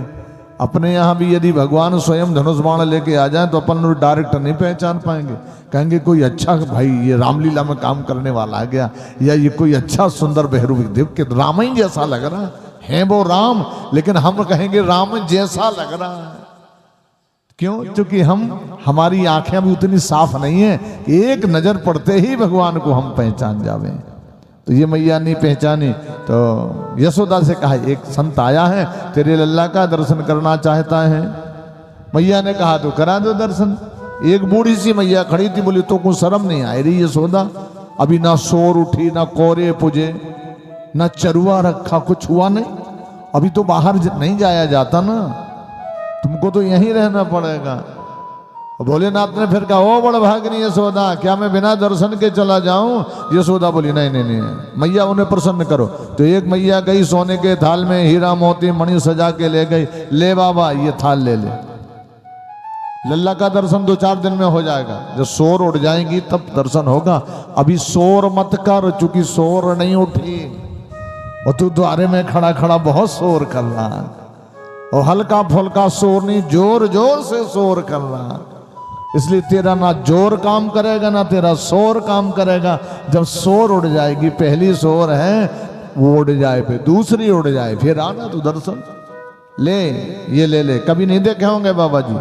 अपने यहाँ भी यदि भगवान स्वयं धनुष बाण लेके आ जाए तो अपन लोग डायरेक्ट नहीं पहचान पाएंगे, कहेंगे कोई अच्छा भाई ये रामलीला में काम करने वाला आ गया, या ये कोई अच्छा सुंदर बहरू देव के राम ही जैसा लग रहा है वो राम, लेकिन हम कहेंगे राम जैसा लग रहा है। क्यों? क्योंकि हमारी आंखें भी उतनी साफ नहीं है कि एक नजर पड़ते ही भगवान को हम पहचान जावे। तो ये मैया नहीं पहचानी तो यशोदा से कहा एक संत आया है तेरे लल्ला का दर्शन करना चाहता है। मैया ने कहा तो करा दो दर्शन। एक बूढ़ी सी मैया खड़ी थी, बोली तो कुछ शर्म नहीं आई रही यशोदा? अभी ना शोर उठी, ना कोरे पुजे, ना चरुआ रखा, कुछ हुआ नहीं। अभी तो बाहर नहीं जाया जाता ना, तुमको तो यहीं रहना पड़ेगा। भोलेनाथ ने फिर कहा ओ बड़ भागनी यशोदा, क्या मैं बिना दर्शन के चला जाऊं? यशोदा बोली नहीं नहीं नहीं मैया उन्हें प्रसन्न करो। तो एक मैया गई सोने के थाल में हीरा मोती मणि सजा के ले गई, ले बाबा ये थाल ले ले, लल्ला का दर्शन 2-4 दिन में हो जाएगा। जब शोर उठ जाएंगी तब दर्शन होगा, अभी शोर मत कर, चूंकि शोर नहीं उठी और तू द्वारे में खड़ा खड़ा बहुत शोर कर रहा, और हल्का फुल्का शोर नहीं, जोर जोर से शोर कर रहा। इसलिए तेरा ना जोर काम करेगा ना तेरा शोर काम करेगा। जब शोर उड़ जाएगी, पहली शोर है वो उड़ जाए, फिर दूसरी उड़ जाए, फिर आना तू दर्शन ले, ये ले ले। कभी नहीं देखे होंगे बाबा जी।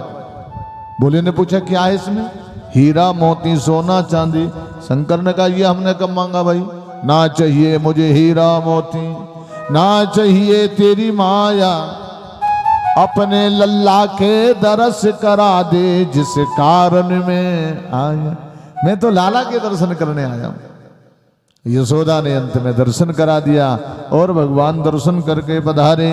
बोले ने पूछा क्या है इसमें? हीरा मोती सोना चांदी। शंकर ने कहा ये हमने कब मांगा भाई? ना चाहिए मुझे हीरा मोती, ना चाहिए तेरी माया, अपने लल्ला के दरस करा दे जिस कारण में आया। मैं तो लाला के दर्शन करने आया हूं। यशोदा ने अंत में दर्शन करा दिया और भगवान दर्शन करके पधारे,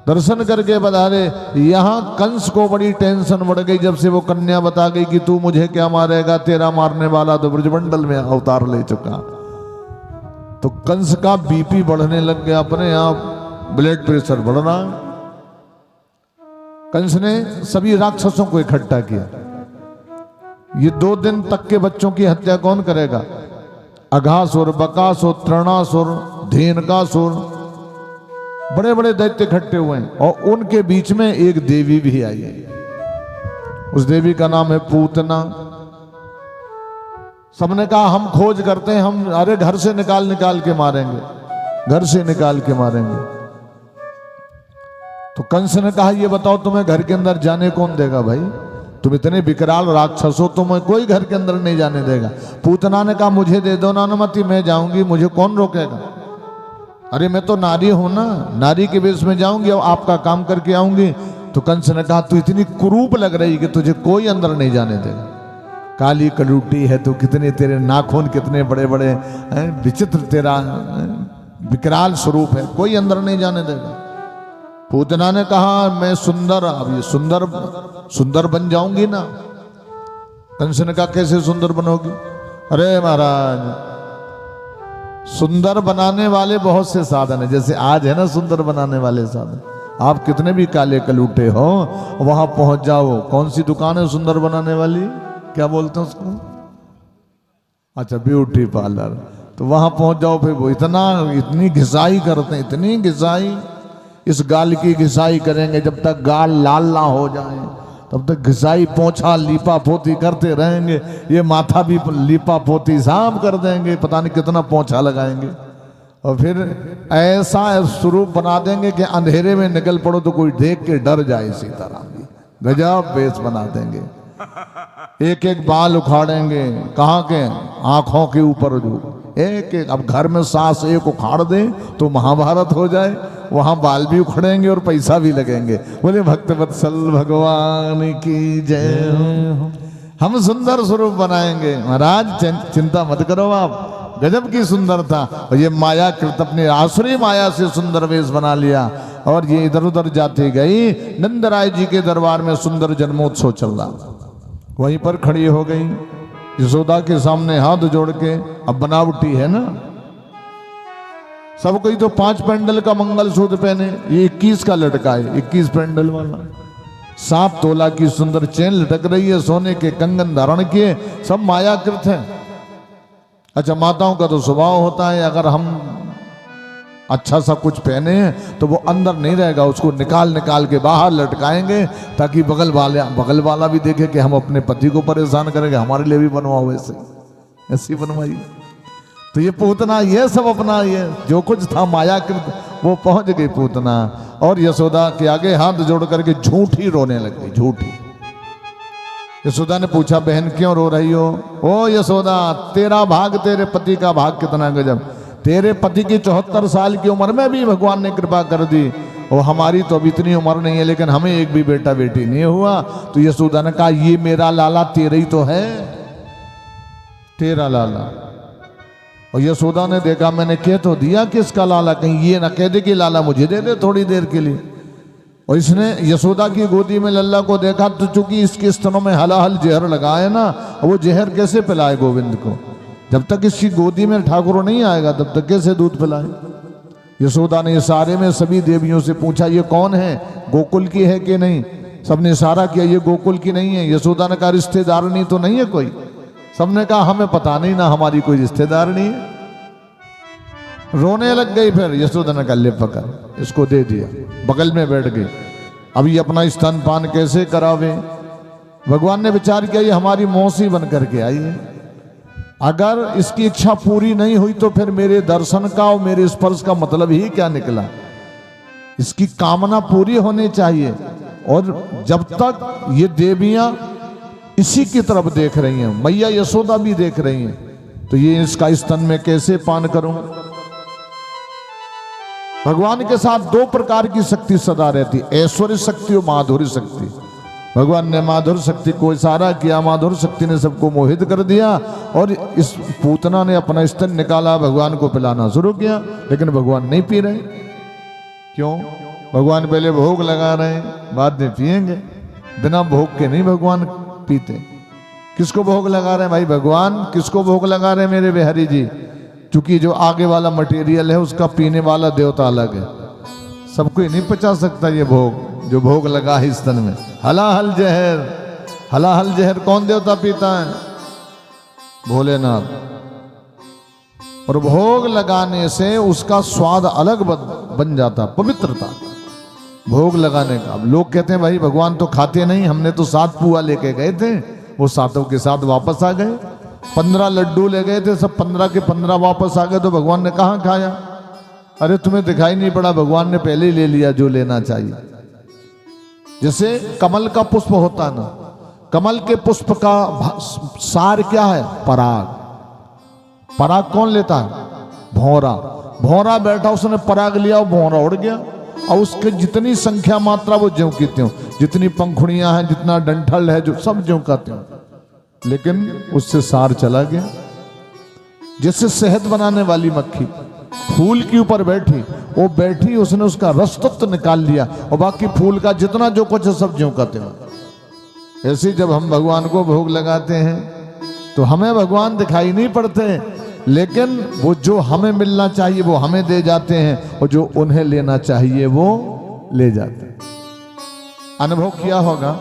दर्शन करके पधारे। यहां कंस को बड़ी टेंशन बढ़ गई जब से वो कन्या बता गई कि तू मुझे क्या मारेगा, तेरा मारने वाला तो ब्रजमंडल में अवतार ले चुका। तो कंस का बीपी बढ़ने लग गया, अपने आप ब्लड प्रेशर बढ़ रहा। कंस ने सभी राक्षसों को इकट्ठा किया। ये 2 दिन तक के बच्चों की हत्या कौन करेगा? अघासुर, बकासुर, तृणासुर, धेनुकासुर, बड़े बड़े दैत्य इकट्ठे हुए हैं। और उनके बीच में एक देवी भी आई है, उस देवी का नाम है पूतना। सबने कहा हम खोज करते हैं, हम अरे घर से निकाल निकाल के मारेंगे, घर से निकाल के मारेंगे। तो कंस ने कहा ये बताओ तुम्हें घर के अंदर जाने कौन देगा भाई? तुम इतने विकराल राक्षस हो, तुम्हें कोई घर के अंदर नहीं जाने देगा। पूतना ने कहा मुझे दे दो ना अनुमति, मैं जाऊंगी, मुझे कौन रोकेगा? अरे मैं तो नारी हूं ना, नारी के वेश में जाऊंगी और आपका काम करके आऊंगी। तो कंस ने कहा तू इतनी कुरूप लग रही कि तुझे कोई अंदर नहीं जाने देगा। काली कलूटी है तू, कितने तेरे नाखून कितने बड़े बड़े, विचित्र तेरा विकराल स्वरूप है, कोई अंदर नहीं जाने देगा। पूतना ने कहा मैं सुंदर, अब ये सुंदर बन जाऊंगी ना। कंस ने कहा कैसे सुंदर बनोगी? अरे महाराज सुंदर बनाने वाले बहुत से साधन है, जैसे आज है ना सुंदर बनाने वाले साधन। आप कितने भी काले कलूटे हो वहां पहुंच जाओ, कौन सी दुकान है सुंदर बनाने वाली, क्या बोलते हैं उसको? अच्छा ब्यूटी पार्लर। तो वहां पहुंच जाओ, फिर वो इतनी घिसाई करते हैं, इतनी घिसाई, इस गाल की घिसाई करेंगे जब तक गाल लाल ना हो जाए, तब तक घिसाई पोंछा लीपा पोती करते रहेंगे। ये माथा भी लीपा पोती साफ कर देंगे, पता नहीं कितना पोंछा लगाएंगे। और फिर ऐसा स्वरूप बना देंगे कि अंधेरे में निकल पड़ो तो कोई देख के डर जाए। सीताराम जी गजब बेस बना देंगे। एक एक बाल उखाड़ेंगे, कहाँ के? आंखों के ऊपर जो एक एक। अब घर में सास एक उखाड़ दे तो महाभारत हो जाए, वहां बाल भी उखड़ेंगे और पैसा भी लगेंगे। बोले भक्त वत्सल भगवान की जय हो। हम सुंदर स्वरूप बनाएंगे महाराज, चिंता मत करो आप। गजब की सुंदरता। और ये माया कृत अपने आसुरी माया से सुंदर वेश बना लिया और ये इधर उधर जाती गई। नंदराय जी के दरबार में सुंदर जन्मोत्सव चल रहा, वहीं पर खड़ी हो गई यशोदा के सामने हाथ जोड़ के। अब बनावटी है ना, सब कोई तो 5 पेंडल का मंगलसूत्र पहने, ये 21 का लटका है, 21 पेंडल वाला। 7 तोला की सुंदर चेन लटक रही है, सोने के कंगन धारण किए, सब मायाकृत है। अच्छा माताओं का तो स्वभाव होता है, अगर हम अच्छा सा कुछ पहने हैं तो वो अंदर नहीं रहेगा, उसको निकाल निकाल के बाहर लटकाएंगे ताकि बगल वाला भी देखे कि हम अपने पति को परेशान करेंगे, हमारे लिए भी बनवाओ वैसे, ऐसी बनवाई। तो ये पूतना ये सब अपना ये जो कुछ था मायाकृत वो पहुंच गई पूतना। और यशोदा के आगे हाथ जोड़ करके झूठी रोने लग गई, झूठी। यशोदा ने पूछा, बहन क्यों रो रही हो? ओ यशोदा, तेरा भाग, तेरे पति का भाग कितना गजब। तेरे पति की 74 साल की उम्र में भी भगवान ने कृपा कर दी, और हमारी तो अभी इतनी उम्र नहीं है, लेकिन हमें एक भी बेटा बेटी नहीं हुआ। तो यशोदा ने कहा, ये मेरा लाला तेरा ही तो है, तेरा लाला। और यशोदा ने देखा, मैंने कह तो दिया किसका लाला, कहीं ये ना कह दे कि लाला मुझे दे दे थोड़ी देर के लिए। और इसने यशोदा की गोदी में लल्ला को देखा, तो चूंकि इसके स्तनों में हलाहल जहर लगा है ना, वो जहर कैसे पिलाए गोविंद को? जब तक इसकी गोदी में ठाकुर नहीं आएगा तब तक कैसे दूध पिलाए? यशोदा ने इशारे में सभी देवियों से पूछा, ये कौन है, गोकुल की है कि नहीं? सबने इशारा किया, ये गोकुल की नहीं है। यशोदा ने कहा, रिश्तेदारनी तो नहीं है कोई? सबने कहा, हमें पता नहीं ना, हमारी कोई रिश्तेदारनी है। रोने लग गई। फिर यशोदा ने कहा, ले पकड़, इसको दे दिया, बगल में बैठ गई। अब ये अपना स्तनपान कैसे करावे? भगवान ने विचार किया, ये हमारी मौसी बन करके आई है, अगर इसकी इच्छा पूरी नहीं हुई तो फिर मेरे दर्शन का और मेरे स्पर्श का मतलब ही क्या निकला? इसकी कामना पूरी होनी चाहिए। और जब तक ये देवियां इसी की तरफ देख रही हैं, मैया यशोदा भी देख रही हैं, तो ये इसका स्तन में कैसे पान करूं? भगवान के साथ दो प्रकार की शक्ति सदा रहती, ऐश्वर्य शक्ति और माधुर्य शक्ति। भगवान ने माधुर्य शक्ति को इशारा किया, माधुर्य शक्ति ने सबको मोहित कर दिया, और इस पूतना ने अपना स्तन निकाला, भगवान को पिलाना शुरू किया। लेकिन भगवान नहीं पी रहे। क्यों? भगवान पहले भोग लगा रहे हैं, बाद में पिएंगे। बिना भोग के नहीं भगवान पीते। किसको भोग लगा रहे हैं भाई? भगवान किसको भोग लगा रहे हैं मेरे बिहारी जी? क्योंकि जो आगे वाला मटेरियल है उसका पीने वाला देवता अलग है, सबको नहीं पचा सकता ये भोग जो भोग लगा है स्तन में। हलाहल जहर, हलाहल जहर कौन देवता पीता है? भोलेनाथ। और भोग लगाने से उसका स्वाद अलग बन जाता, पवित्रता भोग लगाने का। अब लोग कहते हैं भाई भगवान तो खाते नहीं, हमने तो 7 पुआ लेके गए थे, वो 7 के साथ वापस आ गए। 15 लड्डू ले गए थे, सब 15 के 15 वापस आ गए, तो भगवान ने कहाँ खाया? अरे तुम्हें दिखाई नहीं पड़ा, भगवान ने पहले ही ले लिया जो लेना चाहिए। जैसे कमल का पुष्प होता ना, कमल के पुष्प का सार क्या है? पराग। पराग कौन लेता है? भौरा। भौरा बैठा, उसने पराग लिया, भौरा उड़ गया, और उसके जितनी संख्या मात्रा वो ज्यों की त्यों, जितनी पंखुड़ियां हैं, जितना डंठल है, जो सब ज्यों का त्यों, लेकिन उससे सार चला गया। जैसे शहद बनाने वाली मक्खी फूल के ऊपर बैठी, वो बैठी, उसने उसका रस तत्व निकाल लिया, और बाकी फूल का जितना जो कुछ है सब ज्यों का त्यों। ऐसे जब हम भगवान को भोग लगाते हैं तो हमें भगवान दिखाई नहीं पड़ते, लेकिन वो जो हमें मिलना चाहिए वो हमें दे जाते हैं, और जो उन्हें लेना चाहिए वो ले जाते हैं। अनुभव किया होगा,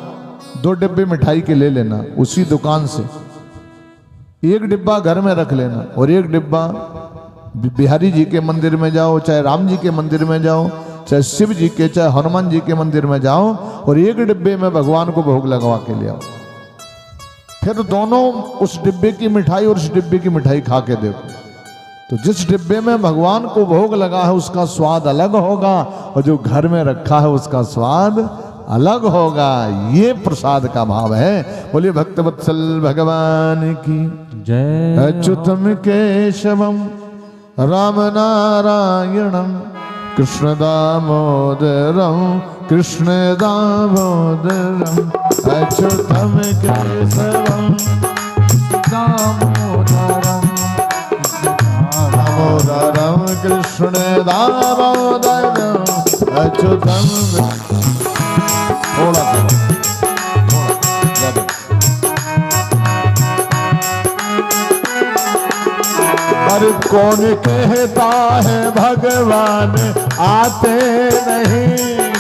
2 डिब्बे मिठाई के ले लेना उसी दुकान से, 1 डिब्बा घर में रख लेना, और 1 डिब्बा बिहारी जी के मंदिर में जाओ, चाहे राम जी के मंदिर में जाओ, चाहे शिव जी के, चाहे हनुमान जी के मंदिर में जाओ, और 1 डिब्बे में भगवान को भोग लगवा के ले आओ। फिर दोनों उस डिब्बे की मिठाई और उस डिब्बे की मिठाई खा के देखो, तो जिस डिब्बे में भगवान को भोग लगा है उसका स्वाद अलग होगा, और जो घर में रखा है उसका स्वाद अलग होगा। ये प्रसाद का भाव है। बोलिए भक्तवत्सल भगवान की जय। अच्युतम केशवम राम नारायणम कृष्ण दामोदरम कृष्ण दामोदरम अच्युतम केशवम दामोदरम दामोदरम कृष्ण दामोदरम अच्युतम। थोड़ा अरे कौन कहता है भगवान आते नहीं?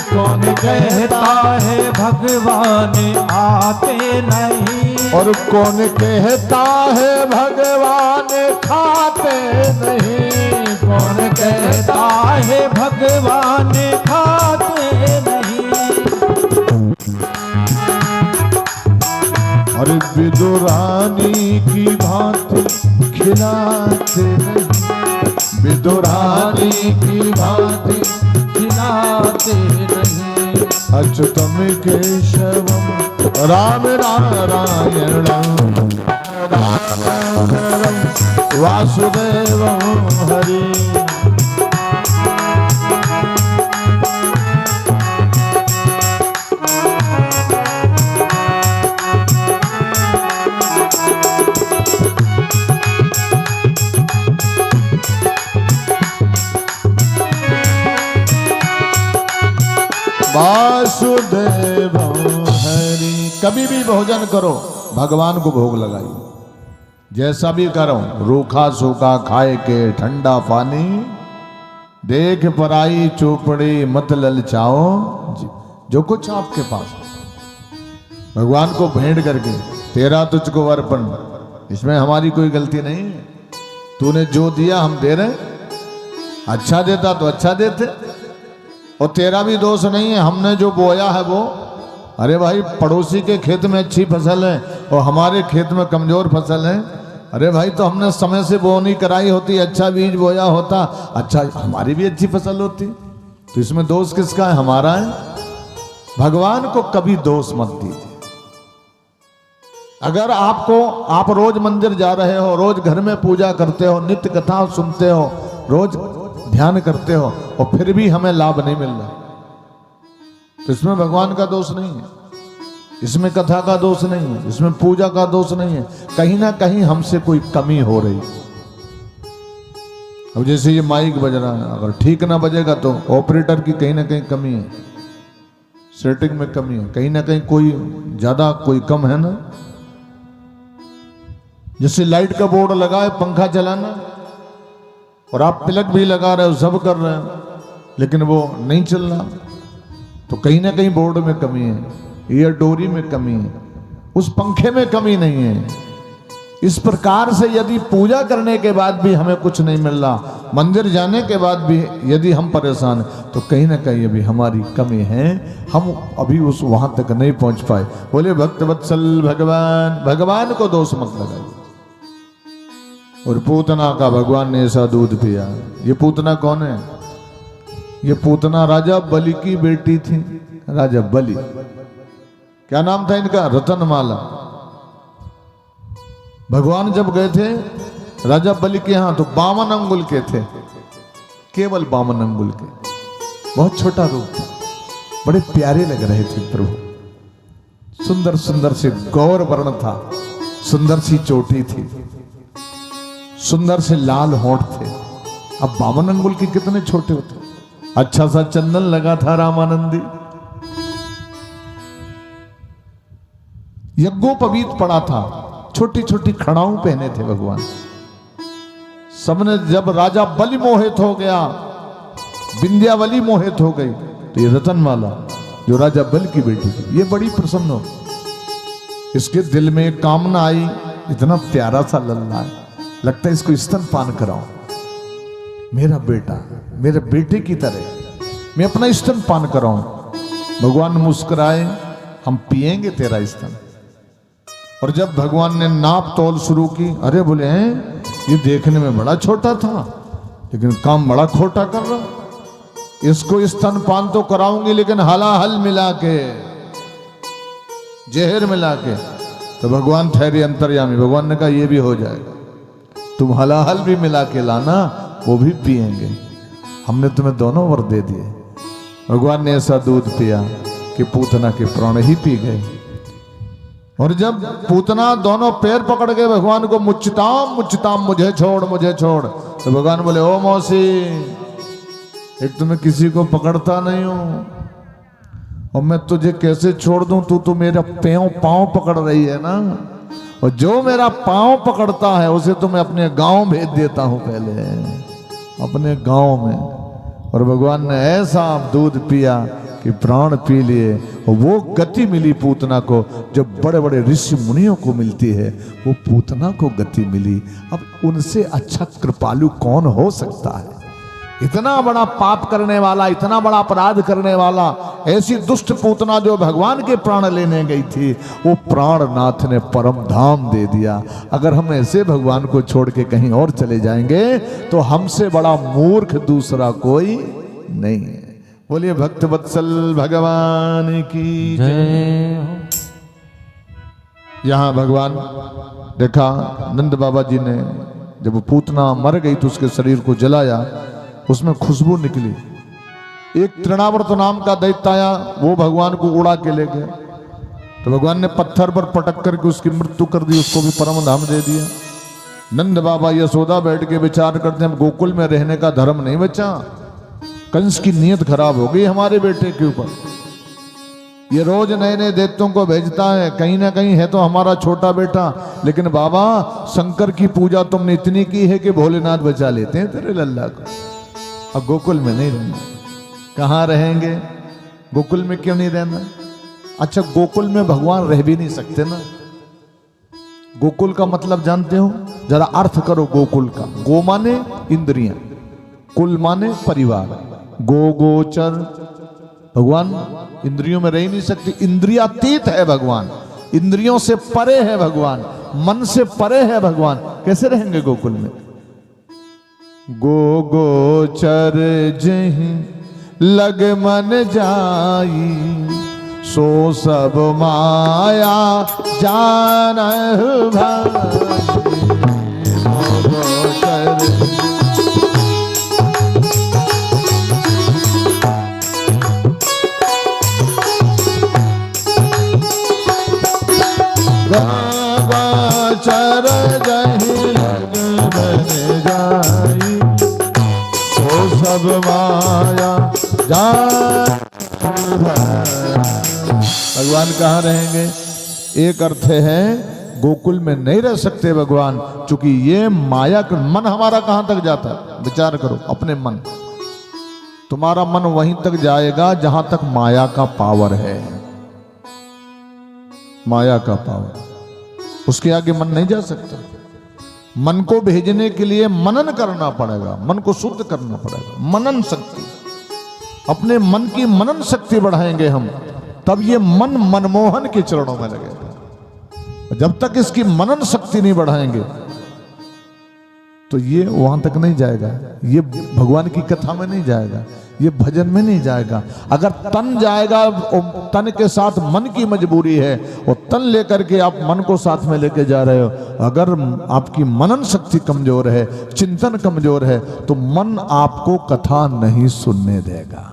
कौन कहता है भगवान आते नहीं? और कौन कहता है भगवान खाते नहीं? कौन कहता है भगवान खाते नहीं? और विदुरानी की भांति खिलाते नहीं, विदुरानी की भांति खिलाते जाते नहीं। अच्युतम केशवम राम नारायणम वासुदेवम हरि। वासुदेव हरि। कभी भी भोजन करो भगवान को भोग लगाइए, जैसा भी करो, रूखा सूखा खाए के ठंडा पानी, देख पराई चोपड़ी मत ललचाओ, जो कुछ आपके पास भगवान को भेंट करके तेरा तुझको अर्पण, इसमें हमारी कोई गलती नहीं है। तूने जो दिया हम दे रहे, अच्छा देता तो अच्छा देते, और तेरा भी दोष नहीं है। हमने जो बोया है वो, अरे भाई पड़ोसी के खेत में अच्छी फसल है और हमारे खेत में कमजोर फसल है, अरे भाई तो हमने समय से बोनी कराई होती, अच्छा बीज बोया होता, अच्छा हमारी भी अच्छी फसल होती। तो इसमें दोष किसका है? हमारा है। भगवान को कभी दोष मत दीजिए। अगर आप रोज मंदिर जा रहे हो, रोज घर में पूजा करते हो, नित्य कथा सुनते हो, रोज ध्यान करते हो, और फिर भी हमें लाभ नहीं मिल रहा, तो इसमें भगवान का दोष नहीं है, इसमें कथा का दोष नहीं है, इसमें पूजा का दोष नहीं है। कहीं ना कहीं हमसे कोई कमी हो रही। अब जैसे ये माइक बज रहा है, अगर ठीक ना बजेगा तो ऑपरेटर की कहीं ना कहीं कमी है, सेटिंग में कमी है, कहीं ना कहीं कोई ज्यादा कोई कम है ना। जैसे लाइट का बोर्ड लगा है, पंखा चलाना, और आप प्लग भी लगा रहे हो, सब कर रहे हो, लेकिन वो नहीं चल रहा, तो कहीं ना कहीं बोर्ड में कमी है, ईयर डोरी में कमी है, उस पंखे में कमी नहीं है। इस प्रकार से यदि पूजा करने के बाद भी हमें कुछ नहीं मिल रहा, मंदिर जाने के बाद भी यदि हम परेशान हैं, तो कहीं ना कहीं अभी हमारी कमी है, हम अभी उस वहां तक नहीं पहुंच पाए। बोले भक्त वत्सल भगवान, भगवान को दोष मत लगाइए। और पूतना का भगवान ने ऐसा दूध पिया। ये पूतना कौन है? ये पूतना राजा बलि की बेटी थी। राजा बलि, क्या नाम था इनका? रतनमाला। भगवान जब गए थे राजा बलि के यहां, तो 52 अंगुल के थे, केवल 52 अंगुल के, बहुत छोटा रूप था, बड़े प्यारे लग रहे थे प्रभु। सुंदर सुंदर से गौर वर्ण था, सुंदर सी चोटी थी, सुंदर से लाल होंठ थे। अब 52 अंगुल के कितने छोटे होते। अच्छा सा चंदन लगा था रामानंदी, यज्ञोपवीत पड़ा था, छोटी छोटी खड़ाऊ पहने थे भगवान। सबने, जब राजा बलि मोहित हो गया, विंध्यावली मोहित हो गई, तो ये रतनमाला जो राजा बलि की बेटी थी, ये बड़ी प्रसन्न हो। इसके दिल में एक कामना आई, इतना प्यारा सा लल्ला है, लगता है इसको स्तनपान कराओ, मेरा बेटा मेरे बेटे की तरह मैं अपना स्तनपान कराऊं। भगवान मुस्कुराए, हम पिएंगे तेरा स्तन। और जब भगवान ने नाप तोल शुरू की, अरे बोले हैं ये देखने में बड़ा छोटा था, लेकिन काम बड़ा खोटा कर रहा, इसको स्तनपान तो कराऊंगी, लेकिन हलाहल मिला के, जहर मिला के। तो भगवान ठहरे अंतर्यामी, भगवान ने कहा ये भी हो जाएगा, तुम हलाहल भी मिला के लाना, वो भी पिएंगे, हमने तुम्हें दोनों वर दे दिए। भगवान ने ऐसा दूध पिया कि पूतना के प्राण ही पी गए। और जब पूतना दोनों पैर पकड़ के भगवान को मुच्चिताम मुच्चिताम, मुझे छोड़ मुझे छोड़, तो भगवान बोले ओ मौसी, एक तो मैं किसी को पकड़ता नहीं हूं, और मैं तुझे कैसे छोड़ दूं, तू तो मेरा पांव पकड़ रही है ना, और जो मेरा पांव पकड़ता है उसे तो मैं अपने गांव भेज देता हूं, पहले अपने गांव में। और भगवान ने ऐसा दूध पिया कि प्राण पी लिए, और वो गति मिली पूतना को जो बड़े बड़े ऋषि मुनियों को मिलती है, वो पूतना को गति मिली। अब उनसे अच्छा कृपालु कौन हो सकता है? इतना बड़ा पाप करने वाला, इतना बड़ा अपराध करने वाला, ऐसी दुष्ट पूतना जो भगवान के प्राण लेने गई थी, वो प्राणनाथ ने परम धाम दे दिया। अगर हम ऐसे भगवान को छोड़ के कहीं और चले जाएंगे तो हमसे बड़ा मूर्ख दूसरा कोई नहीं है। बोलिए भक्त वत्सल भगवान की जय। जय हो। यहाँ भगवान देखा नंद बाबा जी ने जब वो पूतना मर गई तो उसके शरीर को जलाया, उसमें खुशबू निकली। एक तृणावर्त नाम का दैत्य आया, वो भगवान को उड़ा के ले गया। तो भगवान ने पत्थर पर पटक करके उसकी मृत्यु कर दी, उसको भी परम धाम दे दिया। नंद बाबा यशोदा बैठ के विचार करते हैं, गोकुल में रहने का धर्म नहीं बचा, कंस की नीयत खराब हो गई हमारे बेटे के ऊपर। ये रोज नए नए दैत्यों को भेजता है, कहीं ना कहीं है तो हमारा छोटा बेटा। लेकिन बाबा शंकर की पूजा तुमने इतनी की है कि भोलेनाथ बचा लेते हैं तेरे लल्ला को। अब गोकुल में नहीं रहना, कहाँ रहेंगे? गोकुल में क्यों नहीं रहना? अच्छा, गोकुल में भगवान रह भी नहीं सकते ना। गोकुल का मतलब जानते हो? जरा अर्थ करो गोकुल का। गो माने इंद्रियां, कुल माने परिवार। गो गोचर, भगवान इंद्रियों में रह ही नहीं सकती। इंद्रियातीत है भगवान, इंद्रियों से परे है भगवान, मन से परे है भगवान। कैसे रहेंगे गोकुल में? गो गोचर जहीं लग मन जाई, सो सब माया जानहु भाई। गो गोचर चर जहीं लग बन जाई, वो सब माया जान। भगवान कहाँ रहेंगे? एक अर्थ है गोकुल में नहीं रह सकते भगवान, क्योंकि ये माया का मन हमारा कहाँ तक जाता है? विचार करो अपने मन। तुम्हारा मन वहीं तक जाएगा जहां तक माया का पावर है, माया का पावर। उसके आगे मन नहीं जा सकता। मन को भेजने के लिए मनन करना पड़ेगा, मन को शुद्ध करना पड़ेगा। मनन शक्ति, अपने मन की मनन शक्ति बढ़ाएंगे हम, तब ये मन मनमोहन के चरणों में लगेगा। जब तक इसकी मनन शक्ति नहीं बढ़ाएंगे तो ये वहां तक नहीं जाएगा, ये भगवान की कथा में नहीं जाएगा, ये भजन में नहीं जाएगा। अगर तन जाएगा, तन के साथ मन की मजबूरी है, और तन लेकर के आप मन को साथ में लेके जा रहे हो। अगर आपकी मनन शक्ति कमजोर है, चिंतन कमजोर है, तो मन आपको कथा नहीं सुनने देगा,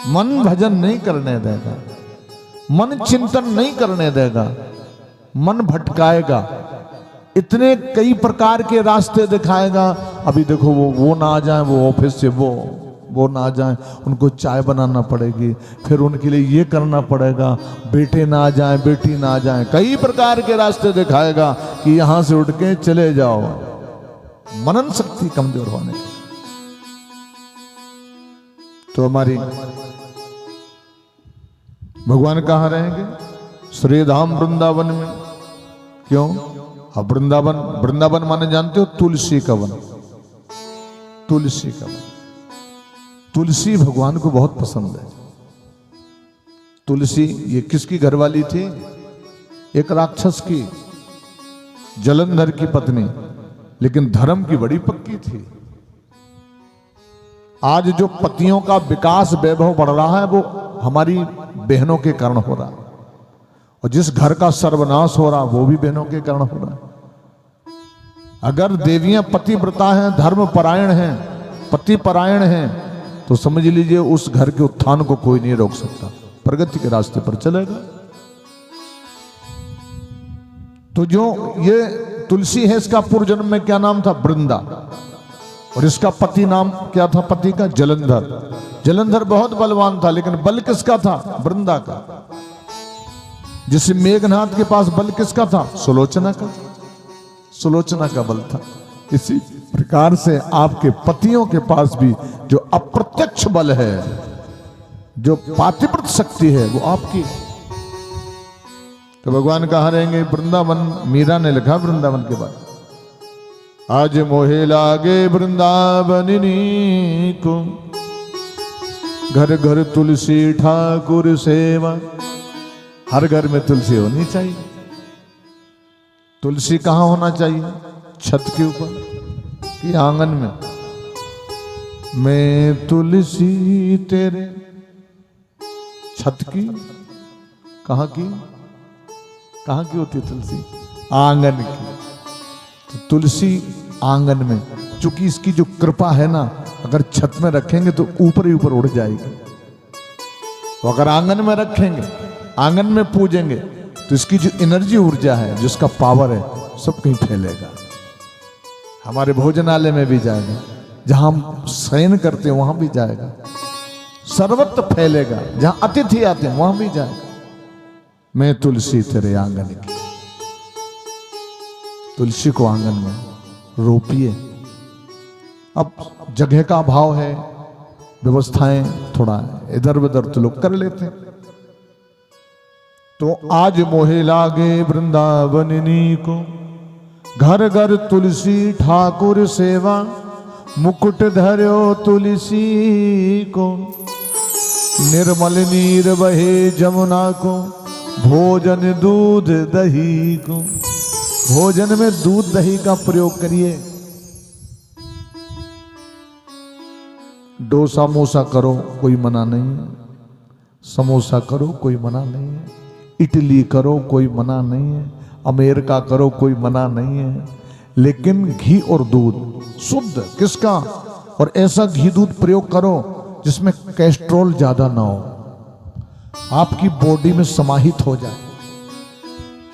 मन भजन नहीं करने देगा, मन चिंतन नहीं करने देगा, मन भटकाएगा, इतने कई प्रकार के रास्ते दिखाएगा। अभी देखो वो ना आ जाए, वो ऑफिस से वो ना आ जाए, उनको चाय बनाना पड़ेगी, फिर उनके लिए ये करना पड़ेगा, बेटे ना आ जाए, बेटी ना आ जाए, कई प्रकार के रास्ते दिखाएगा कि यहां से उठ के चले जाओ। मनन शक्ति कमजोर होने की। तो हमारी भगवान कहाँ रहेंगे? श्रीधाम वृंदावन में। क्यों? अब वृंदावन, वृंदावन माने जानते हो? तुलसी का वन, तुलसी का वन। तुलसी भगवान को बहुत पसंद है। तुलसी ये किसकी घरवाली थी? एक राक्षस की, जलंधर की पत्नी, लेकिन धर्म की बड़ी पक्की थी। आज जो पतियों का विकास वैभव बढ़ रहा है वो हमारी बहनों के कारण हो रहा है, और जिस घर का सर्वनाश हो रहा वो भी बहनों के कारण हो रहा है। अगर देवियां पतिव्रता हैं, धर्म परायण हैं, पति परायण हैं, तो समझ लीजिए उस घर के उत्थान को कोई नहीं रोक सकता, प्रगति के रास्ते पर चलेगा। तो जो ये तुलसी है, इसका पूर्व जन्म में क्या नाम था? वृंदा। और इसका पति नाम क्या था? पति का जलंधर। जलंधर बहुत बलवान था, लेकिन बल किसका था? वृंदा का। जिस मेघनाथ के पास बल किसका था? सुलोचना का। सुलोचना का बल था। इसी प्रकार से आपके पतियों के पास भी जो अप्रत्यक्ष बल है, जो पातिव्रत शक्ति है, वो आपकी। तो भगवान कहाँ रहेंगे? वृंदावन। मीरा ने लिखा वृंदावन के बाद, आज मोहे लागे वृंदावनिनी को, घर घर तुलसी ठाकुर सेवा। हर घर में तुलसी होनी चाहिए। तुलसी कहाँ होना चाहिए? छत के ऊपर कि आंगन में? मैं तुलसी तेरे छत की, कहाँ की होती है तुलसी? आंगन की। तो तुलसी आंगन में, चूंकि इसकी जो कृपा है ना, अगर छत में रखेंगे तो ऊपर ही ऊपर उड़ जाएगी। तो अगर आंगन में रखेंगे, आंगन में पूजेंगे, तो इसकी जो एनर्जी, ऊर्जा है, जिसका पावर है, सब कहीं फैलेगा। हमारे भोजनालय में भी जाएगा, जहां हम शयन करते हैं वहां भी जाएगा, सर्वत्र फैलेगा। जहां अतिथि आते हैं वहां भी जाएगा। मैं तुलसी तेरे आंगन की। तुलसी को आंगन में रोपिए। अब जगह का अभाव है, व्यवस्थाएं थोड़ा इधर उधर तो लोग कर लेते हैं। तो आज मोहे लागे वृंदावननी को, घर घर तुलसी ठाकुर सेवा, मुकुट धर्यो तुलसी को, निर्मल नीर बहे जमुना को, भोजन दूध दही को। भोजन में दूध दही का प्रयोग करिए। डोसा मोसा करो, कोई मना नहीं है। समोसा करो, कोई मना नहीं है। इडली करो, कोई मना नहीं है। अमेरिका करो, कोई मना नहीं है। लेकिन घी और दूध शुद्ध, किसका? और ऐसा घी दूध प्रयोग करो जिसमें कोलेस्ट्रॉल ज्यादा ना हो, आपकी बॉडी में समाहित हो जाए,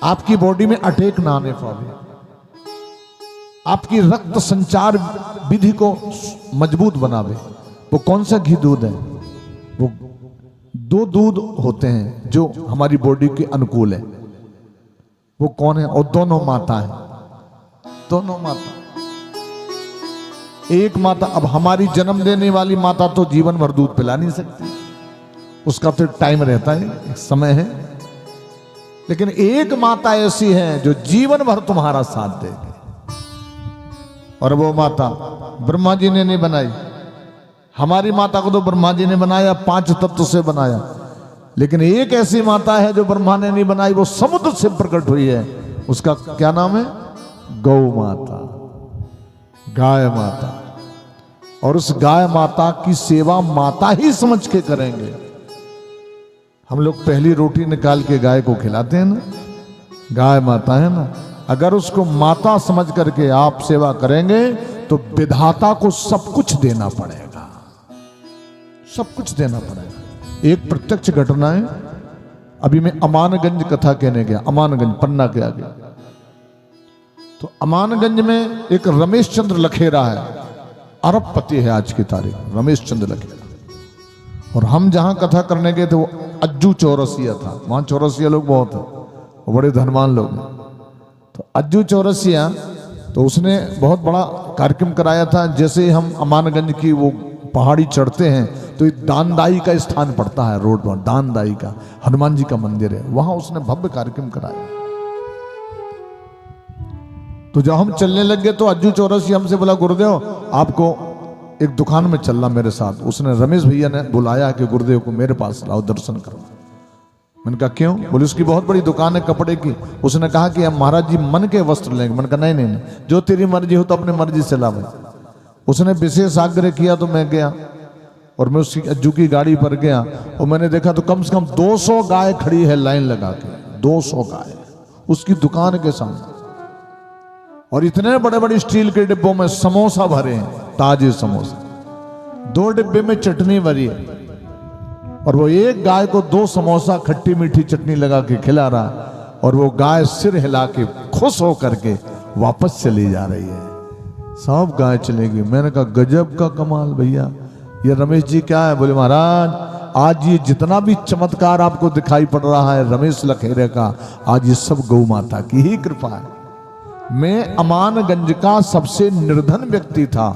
आपकी बॉडी में अटैक ना आने पावे, आपकी रक्त संचार विधि को मजबूत बनावे। वो कौन सा घी दूध है? वो दो दूध होते हैं जो हमारी बॉडी के अनुकूल है। वो कौन है? और दोनों माता है, दोनों माता। एक माता, अब हमारी जन्म देने वाली माता तो जीवन भर दूध पिला नहीं सकती, उसका तो टाइम रहता है, एक समय है। लेकिन एक माता ऐसी है जो जीवन भर तुम्हारा साथ देगी, और वो माता ब्रह्मा जी ने नहीं बनाई। हमारी माता को तो ब्रह्मा जी ने बनाया, 5 तत्व से बनाया। लेकिन एक ऐसी माता है जो ब्रह्मा ने नहीं बनाई, वो समुद्र से प्रकट हुई है। उसका क्या नाम है? गौ माता, गाय माता। और उस गाय माता की सेवा माता ही समझ के करेंगे। हम लोग पहली रोटी निकाल के गाय को खिलाते हैं ना, गाय माता है ना। अगर उसको माता समझ करके आप सेवा करेंगे तो विधाता को सब कुछ देना पड़ेगा, सब कुछ देना पड़ेगा। एक प्रत्यक्ष घटना है, अभी मैं अमानगंज कथा कहने गया, अमानगंज पन्ना के आगे। तो अमानगंज में एक रमेश चंद्र लखेरा है, अरबपति है आज की तारीख, रमेश चंद्र लखेरा। और हम जहां कथा करने गए थे वो अज्जू चौरसिया था। वहां चौरसिया लोग बहुत हैं, वो बड़े धनवान लोग हैं। तो अज्जू चौरसिया, तो उसने बहुत बड़ा कार्यक्रम कराया था। जैसे ही हम अमानगंज की वो पहाड़ी चढ़ते हैं तो एक दानदाई का स्थान पड़ता है रोड पर, दानदाई का हनुमान जी का मंदिर है, वहां उसने भव्य कार्यक्रम कराया। तो जब हम चलने लग गए तो अज्जू चौरसिया हमसे बोला, गुरुदेव आपको एक दुकान में चलना मेरे साथ। उसने रमेश भैया ने बुलाया कि गुरुदेव को मेरे पास लाओ, दर्शन करो। मैंने कहा क्यों? बोले उसकी बहुत बड़ी दुकान है कपड़े की। उसने कहा कि हम महाराज जी मन के वस्त्र लेंगे। मैंने कहा नहीं नहीं नहीं, जो तेरी मर्जी हो तो अपनी मर्जी से ला भाई। उसने विशेष आग्रह किया तो मैं गया, और मैं उसकी अज्जू की गाड़ी पर गया, और मैंने देखा तो कम से कम 200 गाय खड़ी है लाइन लगा के, 200 गाय उसकी दुकान के सामने। और इतने बड़े बड़े स्टील के डिब्बों में समोसा भरे हैं, ताजे समोसा। 2 डिब्बे में चटनी भरी है, और वो एक गाय को 2 समोसा खट्टी मीठी चटनी लगा के खिला रहा, और वो गाय सिर हिला के खुश होकर के वापस चली जा रही है। सब गाय चलेगी। मैंने कहा गजब का कमाल भैया, ये रमेश जी क्या है? बोले महाराज आज ये जितना भी चमत्कार आपको दिखाई पड़ रहा है रमेश लखेरे का, आज ये सब गौ माता की ही कृपा है। मैं अमानगंज का सबसे निर्धन व्यक्ति था,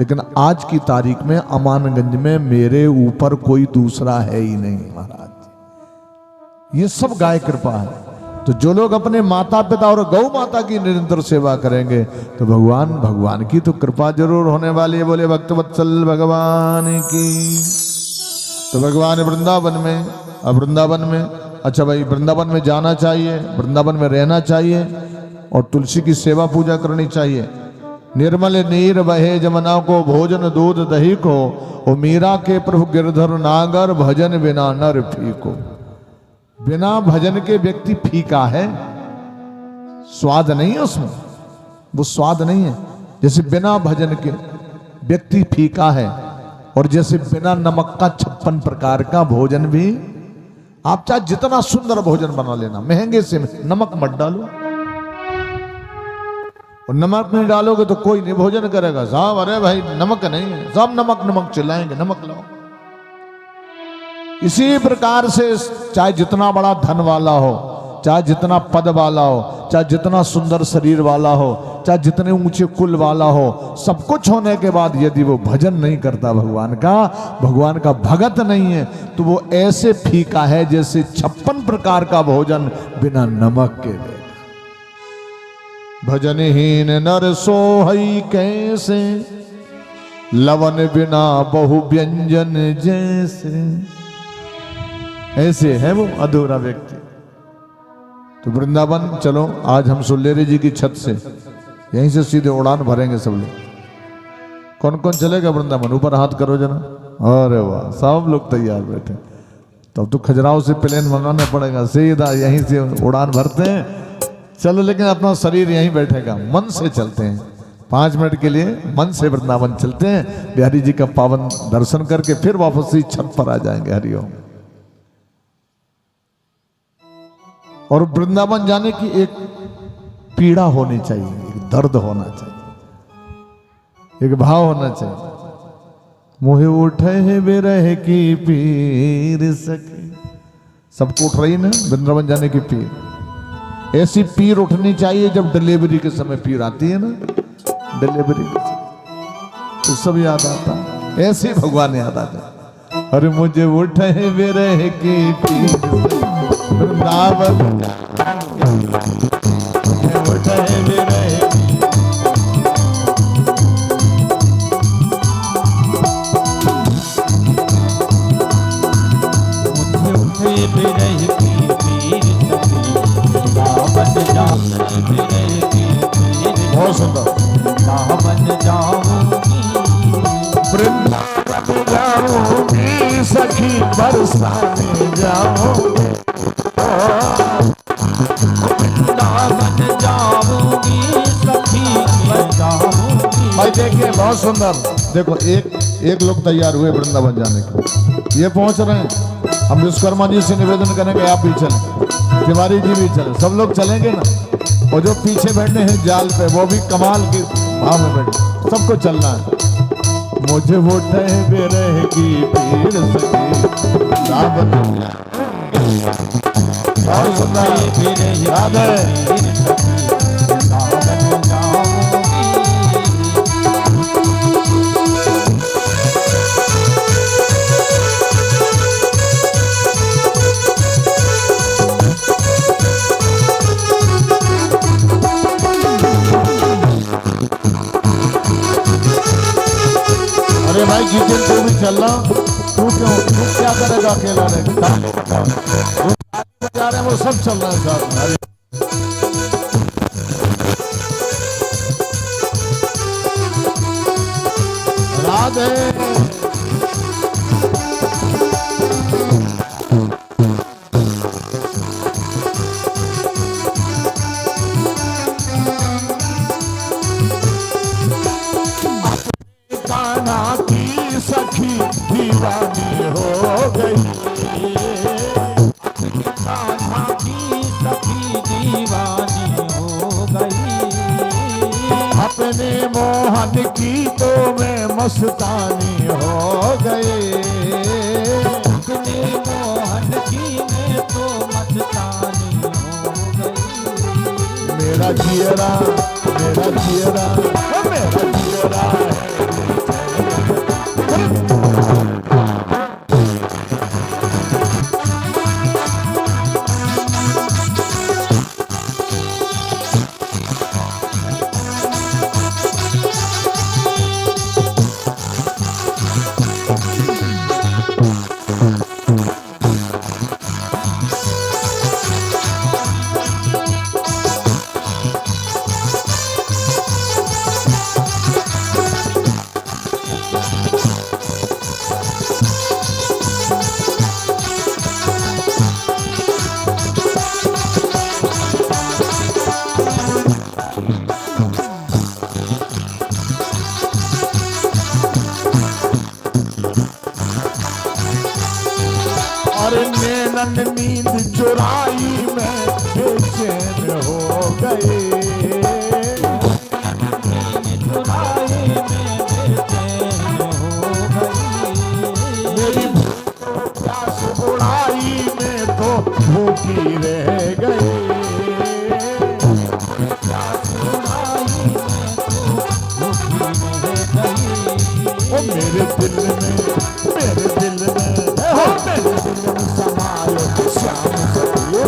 लेकिन आज की तारीख में अमानगंज में मेरे ऊपर कोई दूसरा है ही नहीं महाराज। ये सब गाय कृपा है। तो जो लोग अपने माता पिता और गौ माता की निरंतर सेवा करेंगे तो भगवान की तो कृपा जरूर होने वाली है। बोले भक्तवत्सल भगवान की। तो भगवान वृंदावन में, अब वृंदावन में, अच्छा भाई वृंदावन में जाना चाहिए, वृंदावन में रहना चाहिए, और तुलसी की सेवा पूजा करनी चाहिए। निर्मल नीर बहे जमुना को, भोजन दूध दही को। ओ मीरा के प्रभु गिरधर नागर, भजन बिना नर फीको। बिना भजन के व्यक्ति फीका है, स्वाद नहीं है उसमें, वो स्वाद नहीं है। जैसे बिना भजन के व्यक्ति फीका है, और जैसे बिना नमक का 56 प्रकार का भोजन भी, आप चाहे जितना सुंदर भोजन बना लेना, महंगे से नमक मत डालो, और नमक नहीं डालोगे तो कोई नहीं भोजन करेगा। साहब अरे भाई नमक नहीं है, सब नमक नमक चिल्लाएंगे, नमक लाओ। इसी प्रकार से चाहे जितना बड़ा धन वाला हो, चाहे जितना पद वाला हो, चाहे जितना सुंदर शरीर वाला हो, चाहे जितने ऊंचे कुल वाला हो, सब कुछ होने के बाद यदि वो भजन नहीं करता भगवान का भगत नहीं है, तो वो ऐसे फीका है जैसे 56 प्रकार का भोजन बिना नमक के देगा। भजनहीन नर सोहई कैसे, लवन बिना बहु व्यंजन जैसे। ऐसे है वो अधूरा व्यक्ति। तो वृंदावन चलो, आज हम सुल्लेरी जी की छत से यहीं से सीधे उड़ान भरेंगे सब लोग। कौन कौन चलेगा वृंदावन? ऊपर हाथ करो जना। अरे वाह, सब लोग तैयार बैठे। तब तो खजुराहो से प्लेन मंगाना पड़ेगा, सीधा यहीं से उड़ान भरते हैं। चलो, लेकिन अपना शरीर यहीं बैठेगा, मन से चलते हैं। 5 मिनट के लिए मन से वृंदावन चलते हैं, बिहारी जी का पावन दर्शन करके फिर वापस ही छत पर आ जाएंगे। हरिओम। और वृंदावन जाने की एक पीड़ा होनी चाहिए, एक दर्द होना चाहिए, एक भाव होना चाहिए। मोहे उठे विरह की पीर सके। सबको उठ रही ना वृंदावन जाने की पीर। ऐसी पीर उठनी चाहिए जब डिलीवरी के समय पीर आती है ना, डिलीवरी के समय तो सब याद आता है, ऐसे भगवान याद आता है। अरे मुझे उठे विरह की पीर वृंदावन उठे विरह की। मुझे उठे विरह की पीर सखी, वृंदावन जाऊंगी विरह की पीर। बहुत सुंदर। वृंदावन जाऊंगी, वृंदावन जाऊंगी सखी, बरसाने जाऊंगी। वृंदावन जाऊंगी सखी, बरसाऊंगी। भाई देखिए, बहुत सुंदर। देखो, एक लोग तैयार हुए वृंदावन जाने के, ये पहुंच रहे हैं। हम विश्वकर्मा जी से निवेदन करेंगे आप भी चलें, तिवारी जी भी चलें, सब लोग चलेंगे ना। और जो पीछे बैठे हैं जाल पे, वो भी कमाल के भाव में बैठे, सबको चलना है। मुझे वो विरह की पीर सखी, बहुत सुंदर याद है। अरे भाई जितेन, तू भी चलना। तू क्या करेगा अकेला रह? जा रहे हैं वो सब चल रहे हैं साथ में। राधे सखी दीवानी हो गई, कान्हा की सखी दीवानी हो गई। अपने मोहन की तो मैं मस्तानी हो गई। अपने मोहन की मैं तो मस्तानी हो गई। मेरा जियरा, मेरा जियरा, मेरा जियरा है। पूरन नींद चुराई में बेचैन हो गए। चुराए में बेचैन हो गई। मेरी प्यास बुढ़ाई में तो भूखी रह गए। प्यास बुढ़ाई में तो भूखी रह गई। ओ मेरे दिल में समायो श्याम सखिए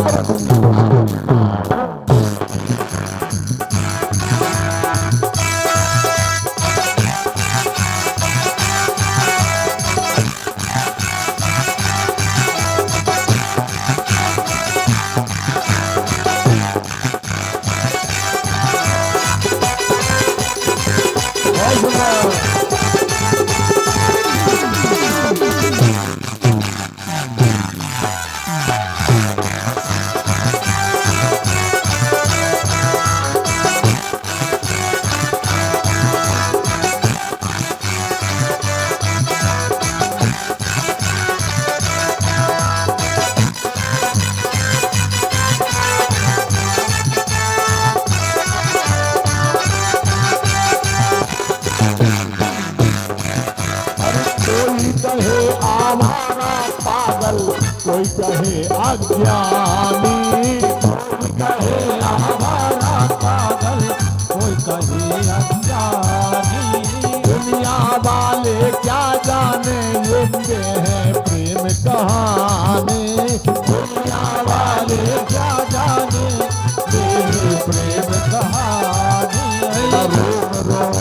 कोई कहे अज्ञानी, कोई कहे आवारा पागल, कोई कहे अज्ञानी। दुनिया वाले क्या जाने ये हैं प्रेम कहानी। दुनिया वाले क्या जाने मेरी प्रेम कहानी। रोम रोम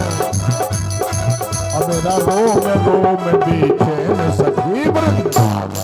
अब मेरा रोम रोम बेचैन सखी वृंदावन।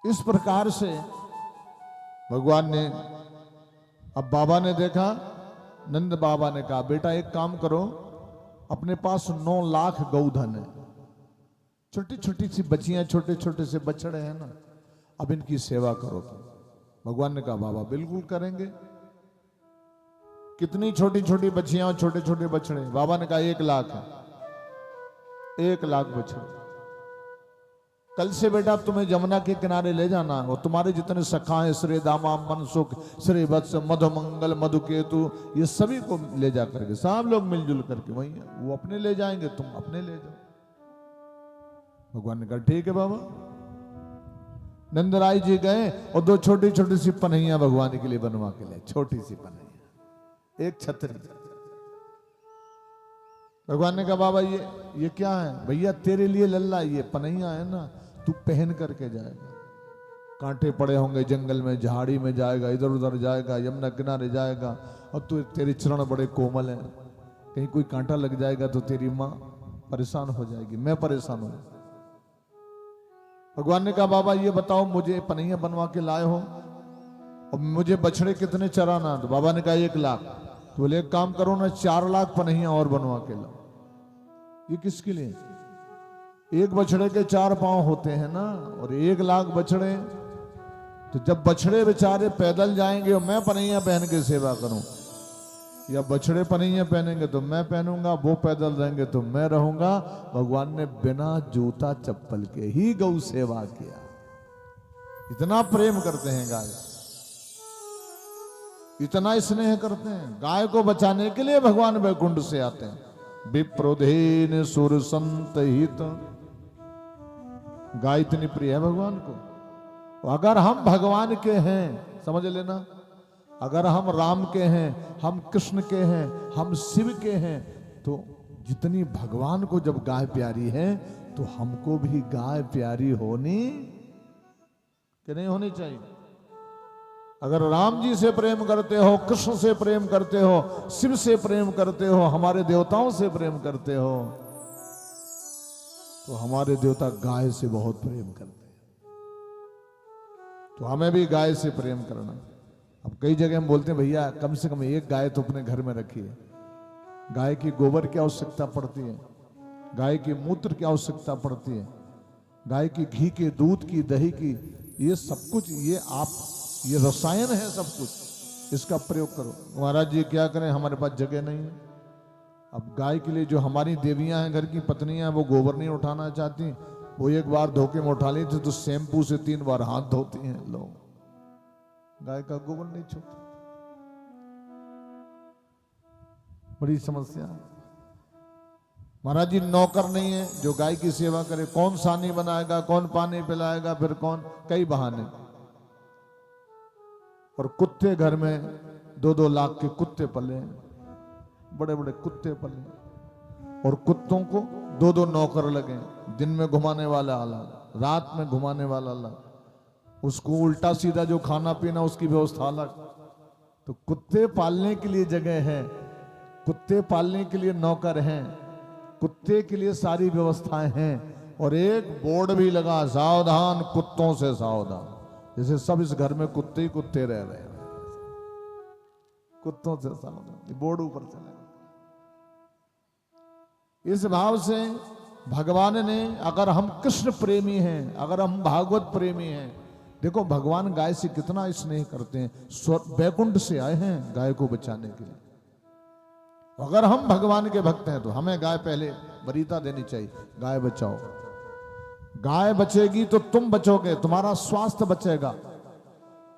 इस प्रकार से भगवान ने, अब बाबा ने देखा, नंद बाबा ने कहा बेटा एक काम करो, अपने पास 9 लाख गौधन है, छोटी छोटी सी बच्चियां, छोटे छोटे से बछड़े हैं ना, अब इनकी सेवा करो तुम। भगवान ने कहा बाबा बिल्कुल करेंगे। कितनी छोटी छोटी बच्चियां और छोटे छोटे बछड़े? बाबा ने कहा 1 लाख है, 1 लाख बछड़े। कल से बेटा तुम्हें जमुना के किनारे ले जाना, और तुम्हारे जितने सखा हैं, श्री दामा, मनसुख, श्री वत्स, मधुमंगल, मधुकेतु, ये सभी को ले जा करके, सब लोग मिलजुल करके वहीं, वो अपने ले जाएंगे, तुम अपने ले जाओ। भगवान ने कहा ठीक है बाबा। नंदराय जी गए और 2 छोटी छोटी सी पनैया भगवान के लिए बनवा के लाए, छोटी सी पनैया, एक छतरी। भगवान ने कहा बाबा ये क्या है? भैया तेरे लिए लल्ला, ये पनैया है ना, तू पहन करके जाएगा। कांटे पड़े होंगे जंगल में, झाड़ी में जाएगा, इधर उधर जाएगा, यमुना किनारे जाएगा, और तू, तेरे चरण बड़े कोमल हैं, कहीं कोई कांटा लग जाएगा तो तेरी माँ परेशान हो जाएगी, मैं परेशान हो। भगवान ने कहा बाबा ये बताओ, मुझे पनैया बनवा के लाए हो और मुझे बछड़े कितने चराना? तो बाबा ने कहा 1 लाख। तो बोले एक काम करो ना, 4 लाख पनैया और बनवा के लाओ। ये किसके लिए? एक बछड़े के 4 पांव होते हैं ना, और 1 लाख बछड़े, तो जब बछड़े बेचारे पैदल जाएंगे और मैं पनैया पहन के सेवा करूं, या बछड़े पनैया पहनेंगे तो मैं पहनूंगा, वो पैदल रहेंगे तो मैं रहूंगा। भगवान ने बिना जूता चप्पल के ही गौ सेवा किया। इतना प्रेम करते हैं गाय, इतना स्नेह करते हैं। गाय को बचाने के लिए भगवान वैकुंठ से आते हैं। विप्रोधेन सुर संत हित गाय इतनी प्रिय है भगवान को। अगर हम भगवान के हैं, समझ लेना, अगर हम राम के हैं, हम कृष्ण के हैं, हम शिव के हैं, तो जितनी भगवान को जब गाय प्यारी है तो हमको भी गाय प्यारी होनी कि नहीं होनी चाहिए। अगर राम जी से प्रेम करते हो, कृष्ण से प्रेम करते हो, शिव से प्रेम करते हो, हमारे देवताओं से प्रेम करते हो, तो हमारे देवता गाय से बहुत प्रेम करते हैं। तो हमें भी गाय से प्रेम करना। अब कई जगह हम बोलते हैं भैया कम से कम एक गाय तो अपने घर में रखिए। गाय की गोबर की आवश्यकता पड़ती है, गाय की मूत्र की आवश्यकता पड़ती है, गाय की घी के, दूध की, दही की, ये सब कुछ ये रसायन है सब कुछ, इसका प्रयोग करो। महाराज जी क्या करें, हमारे पास जगह नहीं है। अब गाय के लिए जो हमारी देवियां हैं, घर की पत्नियां हैं, वो गोबर नहीं उठाना चाहती, वो एक बार धोखे में उठा लेती तो शैम्पू से 3 बार हाथ धोती हैं लोग। गाय का गोबर नहीं छूता, बड़ी समस्या। महाराज जी नौकर नहीं है जो गाय की सेवा करे, कौन सानी बनाएगा, कौन पानी पिलाएगा, फिर कौन, कई बहाने। और कुत्ते घर में 2-2 लाख के कुत्ते पले, बड़े बड़े कुत्ते पले, और कुत्तों को 2-2 नौकर लगे, दिन में घुमाने वाला अलग, रात में घुमाने वाला अलग, उसको उल्टा सीधा जो खाना पीना उसकी व्यवस्था अलग। तो कुत्ते पालने के लिए जगह है, कुत्ते पालने के लिए नौकर हैं, कुत्ते के लिए सारी व्यवस्थाएं हैं, और एक बोर्ड भी लगा, सावधान कुत्तों से सावधान। जैसे सब इस घर में कुत्ते ही कुत्ते रह रहे हैं, कुत्तों से सावधान, ये बोर्ड ऊपर चलेगा। इस भाव से भगवान ने, अगर हम कृष्ण प्रेमी हैं, अगर हम भागवत प्रेमी हैं, देखो भगवान गाय से कितना स्नेह करते हैं, वैकुंठ से आए हैं गाय को बचाने के लिए। अगर हम भगवान के भक्त हैं तो हमें गाय पहले वरीयता देनी चाहिए, गाय बचाओ। गाय बचेगी तो तुम बचोगे, तुम्हारा स्वास्थ्य बचेगा,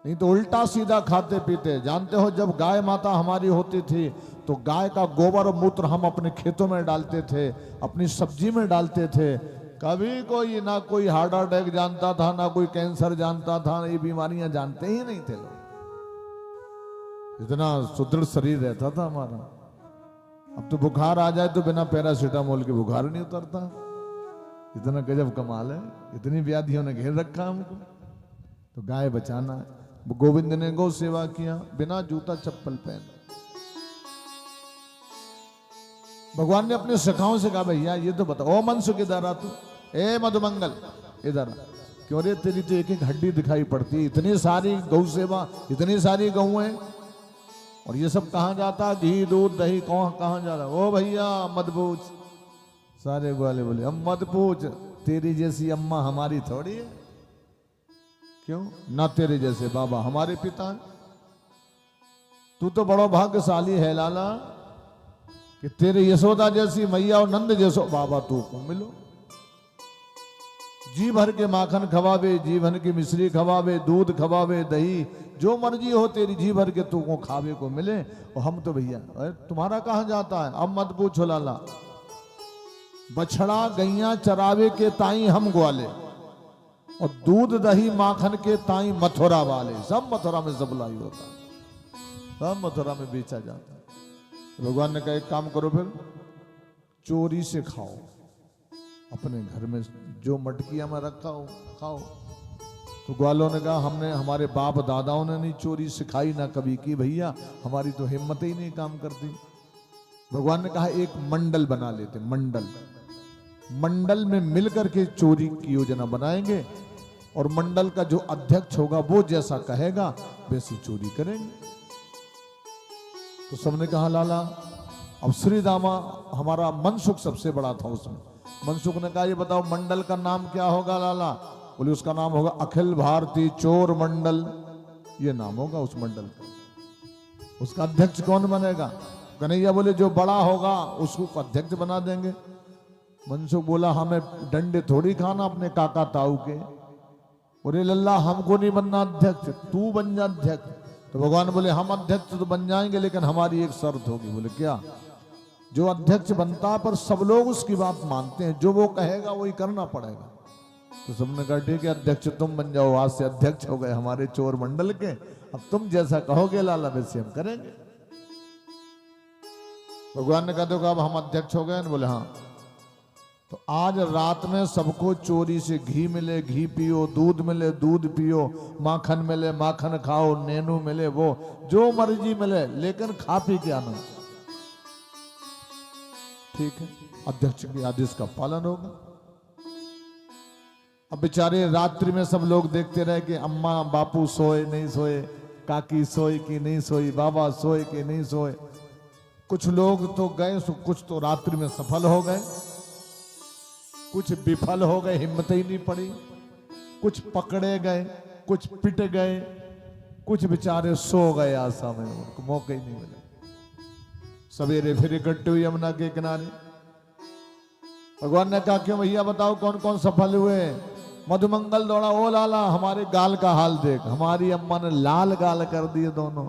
नहीं तो उल्टा सीधा खाते पीते। जानते हो जब गाय माता हमारी होती थी तो गाय का गोबर और मूत्र हम अपने खेतों में डालते थे, अपनी सब्जी में डालते थे। कभी कोई ना कोई हार्ट अटैक जानता था, ना कोई कैंसर जानता था, ये बीमारियां जानते ही नहीं थे लोग। इतना सुदृढ़ शरीर रहता था हमारा। अब तो बुखार आ जाए तो बिना पैरासीटामोल के बुखार नहीं उतरता। इतना गजब कमाल है, इतनी व्याधियों ने घेर रखा हमको। तो गाय बचाना है। गोविंद ने गौ सेवा किया बिना जूता चप्पल पहने। भगवान ने अपने सखाओं से कहा भैया ये तो बताओ, ओ मनसुख इधर आ, तू ए मधुमंगल इधर आ। क्यों रे, तेरी तो एक एक हड्डी दिखाई पड़ती है, इतनी सारी गौ सेवा, इतनी सारी गौएं, और ये सब कहाँ जाता, घी दूध दही कहाँ जाता। ओ भैया मत पूछ। सारे ग्वाले बोले अब मत पूछ, तेरी जैसी अम्मा हमारी थोड़ी है। क्यों ना, तेरे जैसे बाबा हमारे पिता हैं। तू तो बड़ा भाग्यशाली है लाला कि तेरे यशोदा जैसी मैया और नंद जैसो बाबा तू को मिलो। जी भर के माखन खवावे, जी भर की मिश्री खवावे, दूध खवावे, दही जो मर्जी हो तेरी जी भर के तू को खावे को मिले। और हम तो भैया तुम्हारा कहां जाता है, अब मत पूछो लाला। बछड़ा गैया चरावे के ताई हम ग्वाले, और दूध दही माखन के ताई मथुरा वाले। सब मथुरा में सप्लाई होता है, सब मथुरा में बेचा जाता है। भगवान ने कहा एक काम करो, फिर चोरी से खाओ, अपने घर में जो मटकियां में रखा हो खाओ। तो ग्वालों ने कहा हमने, हमारे बाप दादाओं ने नहीं चोरी सिखाई, ना कभी की भैया, हमारी तो हिम्मत ही नहीं काम करती। भगवान ने कहा एक मंडल बना लेते, मंडल, मंडल में मिलकर के चोरी की योजना बनाएंगे, और मंडल का जो अध्यक्ष होगा वो जैसा कहेगा वैसी चोरी करेंगे। तो सबने कहा लाला, अब श्री दामा हमारा मनसुख सबसे बड़ा था उसमें। मनसुख ने कहा ये बताओ मंडल का नाम क्या होगा लाला? बोले उसका नाम होगा अखिल भारतीय चोर मंडल, ये नाम होगा उस मंडल का। उसका अध्यक्ष कौन बनेगा? कन्हैया बोले जो बड़ा होगा उसको अध्यक्ष बना देंगे। मनसुख बोला हमें डंडे थोड़ी खाना अपने काका ताऊ के। बोले लल्ला हमको नहीं बनना अध्यक्ष, तू बन जा अध्यक्ष। तो भगवान बोले हम अध्यक्ष तो बन जाएंगे, लेकिन हमारी एक शर्त होगी। बोले क्या? जो अध्यक्ष बनता पर सब लोग उसकी बात मानते हैं, जो वो कहेगा वही करना पड़ेगा। तो सबने कहा ठीक है अध्यक्ष तुम बन जाओ, आज से अध्यक्ष हो गए हमारे चोर मंडल के, अब तुम जैसा कहोगे लाला वैसे हम करेंगे। भगवान ने कहा देखो अब हम अध्यक्ष हो गए, बोले हाँ। तो आज रात में सबको चोरी से घी मिले घी पियो, दूध मिले दूध पियो, माखन मिले माखन खाओ, नेनू मिले वो जो मर्जी मिले, लेकिन खा पी के आना। ठीक है, अध्यक्ष के आदेश का पालन होगा। अब बेचारे रात्रि में सब लोग देखते रहे कि अम्मा बापू सोए नहीं सोए, काकी सोई कि नहीं सोई, बाबा सोए कि नहीं सोए। कुछ लोग तो गए, कुछ तो रात्रि में सफल हो गए, कुछ विफल हो गए, हिम्मत ही नहीं पड़ी, कुछ पकड़े गए, कुछ पिट गए, कुछ बेचारे सो गए आशा में, उनको मौका ही नहीं मिला। सवेरे फिर इकट्ठे हुए यमुना के किनारे। भगवान ने कहा क्यों भैया बताओ कौन कौन सफल हुए। मधुमंगल दौड़ा, ओ लाला हमारे गाल का हाल देख, हमारी अम्मा ने लाल गाल कर दिए दोनों।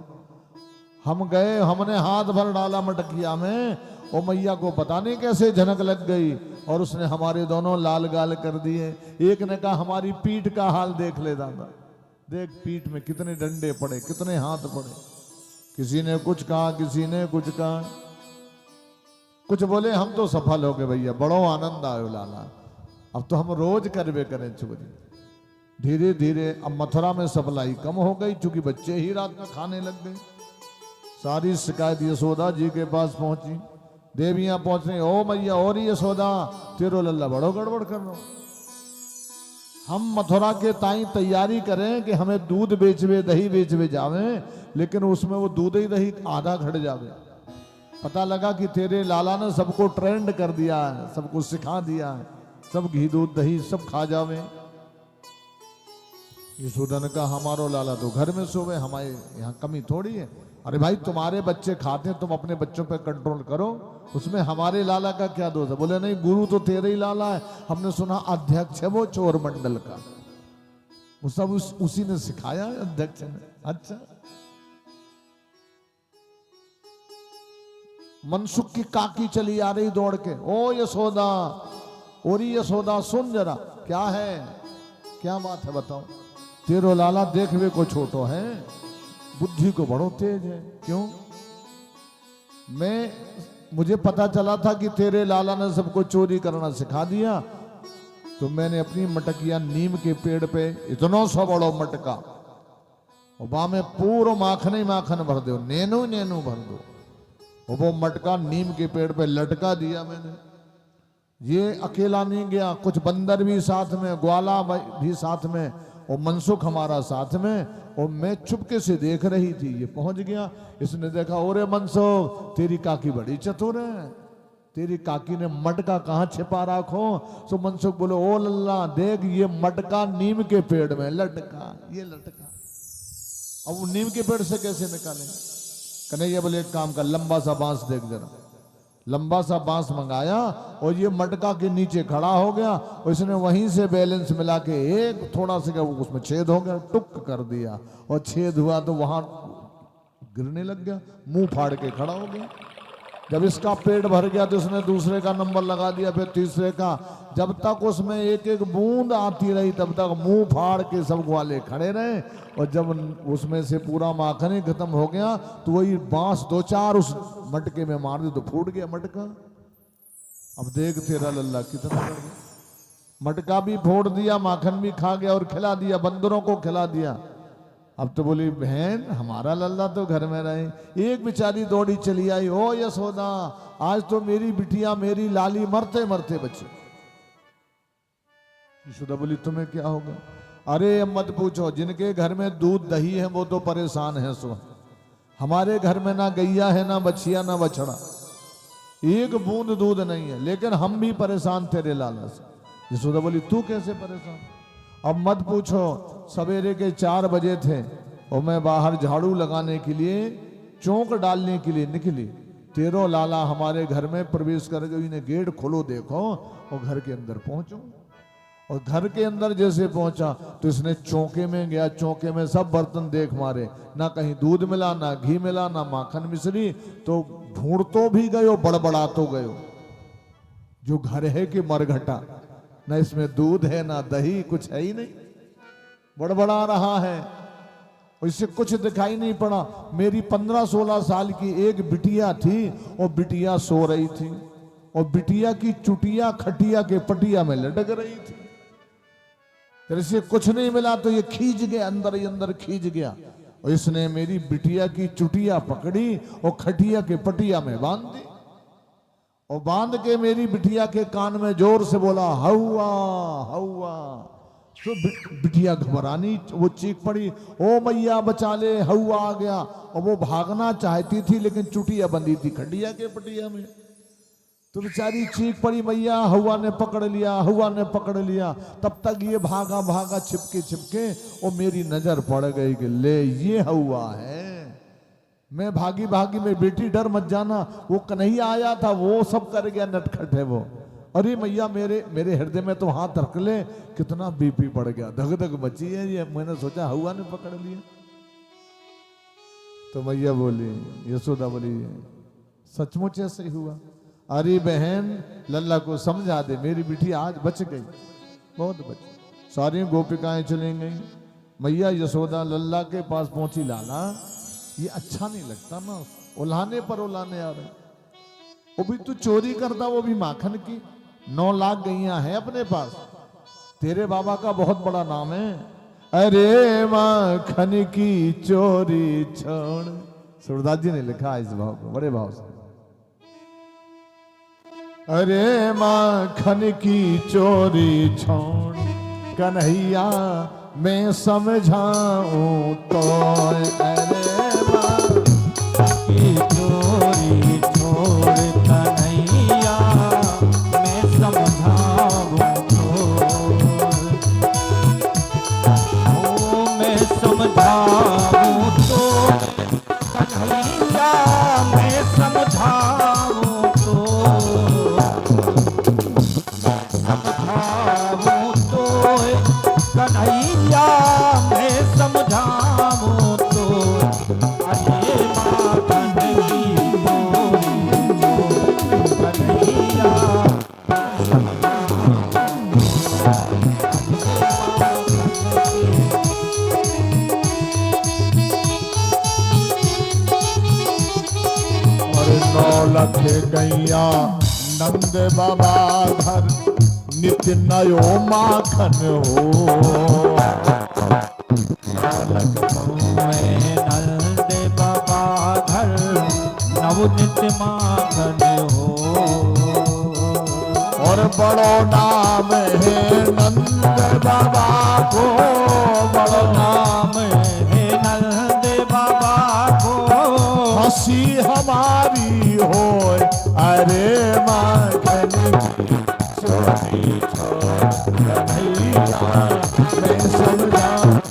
हम गए, हमने हाथ भर डाला मटकिया में, ओ मैया को पता नहीं कैसे झनक लग गई और उसने हमारे दोनों लाल गाल कर दिए। एक ने कहा हमारी पीठ का हाल देख ले दादा, देख पीठ में कितने डंडे पड़े, कितने हाथ पड़े। किसी ने कुछ कहा, किसी ने कुछ कहा, कुछ बोले हम तो सफल हो गए भैया, बड़ो आनंद आयो लाला, अब तो हम रोज करवे करें चोरी। धीरे धीरे अब मथुरा में सप्लाई कम हो गई, क्योंकि बच्चे ही रात में खाने लग गए। सारी शिकायत यशोदा जी के पास पहुंची, देवियां पहुंच रही, ओ मैया और यशोदा तेरो लल्ला बड़ो गड़बड़ कर रहा। हम मथुरा के ताई तैयारी करें कि हमें दूध बेचवे दही बेचवे जावे, लेकिन उसमें वो दूध ही दही आधा घट जावे। पता लगा कि तेरे लाला ने सबको ट्रेंड कर दिया है, सबको सिखा दिया है, सब घी दूध दही सब खा जावे। यशोदा ने कहा हमारो लाला तो घर में सोवे, हमारे यहाँ कमी थोड़ी है। अरे भाई तुम्हारे बच्चे खाते हैं, तुम अपने बच्चों पे कंट्रोल करो, उसमें हमारे लाला का क्या दोष है। बोले नहीं गुरु तो तेरे ही लाला है, हमने सुना अध्यक्ष है वो चोर मंडल का, वो सब उसी ने सिखाया है अध्यक्ष ने। अच्छा, मनसुख की काकी चली आ रही दौड़ के, ओ यशोदा, ओरी यशोदा सुन जरा, क्या है क्या बात है बताओ। तेरो लाला देखवे को छोटो है, बुद्धि को बड़ो तेज है। क्यों? मुझे पता चला था कि तेरे लाला ने सबको चोरी करना सिखा दिया, तो मैंने अपनी मटकिया नीम के पेड़ पे इतना सा बड़ो मटका, वहां में पूरा माखन ही माखन भर दो, नैनू नैनू भर दो, वो मटका नीम के पेड़ पे लटका दिया मैंने। ये अकेला नहीं गया, कुछ बंदर भी साथ में, ग्वाला भी साथ में, और मनसुख हमारा साथ में, और मैं चुपके से देख रही थी। ये पहुंच गया, इसने देखा, ओरे मनसुख तेरी काकी बड़ी चतुर है, तेरी काकी ने मटका कहाँ छिपा रखो। सो मनसुख बोले ओ लल्ला देख ये मटका नीम के पेड़ में लटका, ये लटका, अब वो नीम के पेड़ से कैसे निकालेंगे। कन्हैया बोले एक काम कर, लंबा सा बांस देख जरा। लंबा सा बांस मंगाया और ये मटका के नीचे खड़ा हो गया, और इसने वहीं से बैलेंस मिला के एक थोड़ा सा उसमें छेद हो गया, टुक कर दिया, और छेद हुआ तो वहां गिरने लग गया, मुंह फाड़ के खड़ा हो गया। जब इसका पेट भर गया तो उसने दूसरे का नंबर लगा दिया, फिर तीसरे का, जब तक उसमें एक एक बूंद आती रही तब तक मुंह फाड़ के सब ग्वाले खड़े रहे, और जब उसमें से पूरा माखन ही खत्म हो गया तो वही बांस दो चार उस मटके में मार दी तो फूट गया मटका। अब देख तेरा लल्ला कितना कर गया, मटका भी फोड़ दिया, माखन भी खा गया और खिला दिया, बंदरों को खिला दिया। अब तो बोली बहन हमारा लल्ला तो घर में रहे। एक बेचारी दौड़ी चली आई, ओ यशोदा आज तो मेरी बिटिया मेरी लाली मरते मरते बची। यशोदा बोली तुम्हें क्या होगा। अरे मत पूछो, जिनके घर में दूध दही है वो तो परेशान है। सो हमारे घर में ना गैया है, ना बछिया, ना बछड़ा, एक बूंद दूध नहीं है, लेकिन हम भी परेशान तेरे लाला से। यशोदा बोली तू कैसे परेशान। अब मत पूछो, सवेरे के 4 बजे थे और मैं बाहर झाड़ू लगाने के लिए, चौंक डालने के लिए निकली, तेरो लाला हमारे घर में प्रवेश कर गई ने गेट खोलो देखो, और घर के अंदर पहुंचो। और घर के अंदर जैसे पहुंचा तो इसने चौके में गया, चौके में सब बर्तन देख मारे, ना कहीं दूध मिला, ना घी मिला, ना माखन मिश्री, तो ढूंढ तो भी गयो, बड़बड़ा तो गयो, जो घर है कि मरघटा, न इसमें दूध है ना दही, कुछ है ही नहीं, बड़बड़ा रहा है। इससे कुछ दिखाई नहीं पड़ा। मेरी 15-16 साल की एक बिटिया थी, और बिटिया सो रही थी, और बिटिया की चुटिया खटिया के पटिया में लटक रही थी। फिर इसे कुछ नहीं मिला तो ये खींच गया, अंदर ही अंदर खींच गया, और इसने मेरी बिटिया की चुटिया पकड़ी और खटिया के पटिया में बांध दी, और बांध के मेरी बिटिया के कान में जोर से बोला, हौवा हौवा। तो बिटिया घबरानी, वो चीख पड़ी, ओ मैया बचा ले, हौवा आ गया। और वो भागना चाहती थी, लेकिन चुटिया बंधी थी खटिया के पटिया में। तो बेचारी चीख पड़ी, मैया हौवा ने पकड़ लिया, हौवा ने पकड़ लिया। तब तक ये भागा भागा छिपके छिपके, और मेरी नजर पड़ गई कि ले ये हौवा है। मैं भागी भागी, में बेटी डर मत जाना, वो कन्हैया आया था, वो सब कर गया, नटखट है वो। अरे मैया मेरे हृदय में तो हाथ रख ले, कितना बीपी बढ़ गया, धक धक मची है ये। मैंने सोचा हौवा ने पकड़ लिया। तो मैया बोली, यशोदा बोली, सचमुच ऐसे ही हुआ। अरे बहन, लल्ला को समझा दे, मेरी बेटी आज बच गई, बहुत बची। सारी गोपिकाएं चली गई। मैया यशोदा लल्ला के पास पहुंची, लाला ये अच्छा नहीं लगता ना, उल्हाने पर उल्हाने आ रहे। वो भी तू चोरी करता, वो भी माखन की। 9 लाख गैया है अपने पास, तेरे बाबा का बहुत बड़ा नाम है। अरे माखन की चोरी छोड़। सूरदास जी ने लिखा इस भाव को बड़े भाव से। अरे माखन की चोरी छोड़ कन्हैया मैं समझाऊं तो। अरे की चोरी छोड़ कन्हैया मैं समझाऊं तो। ओ मैं समझाऊं तो कन्हैया मैं समझाऊं तो। समझाऊं तो कन्हैया मैं समझाऊं तो। अरे माखन की चोरी छोड़ कन्हैया और 9 लाख गैया नंद बाबा घर, नित्य नयो माखन हो। नंद बाबा घर नवनित माखन हो। और बड़ो नाम है नंद बाबा को, बड़ो नाम है नंद बाबा को। हंसी हमारी हो। अरे माखन की चोरी छोड़ कन्हैया मैं समझाऊं।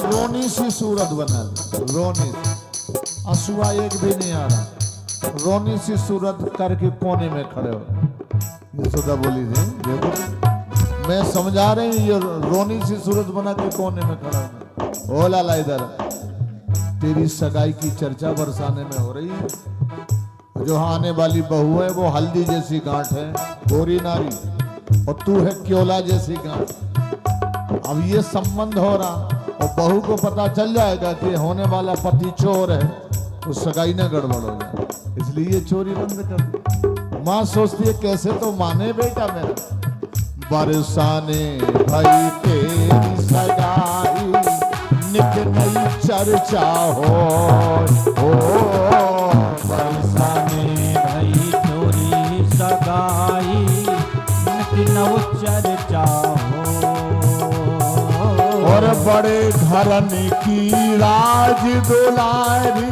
रोनी सी सूरत बना ली, रोनी आंसुआ एक भी नहीं आ रहा, रोनी सी सूरत करके कोने में खड़े हो। यशोदा बोली थी, देखो मैं समझा रही हूँ, ये रोनी सी सूरत बना के कोने में खड़ा हो। ओ लाला इधर, तेरी सगाई की चर्चा बरसाने में हो रही है। जो आने वाली बहू है वो हल्दी जैसी गांठ है, गोरी नारी, और तू है क्योला जैसी गांठ। अब ये संबंध हो रहा, और बहू को पता चल जाएगा कि होने वाला पति चोर है, तो सगाई न गड़बड़ हो जाए, इसलिए ये चोरी बंद कर दी। माँ सोचती है कैसे तो माने बेटा मेरा। बरसाने भाई तेरी सगाई, निक नई चर्चा हो। बरसाने भाई चोरी सगाई, निक नव चर्चा हो। और बड़े घरन की राज दुलारी,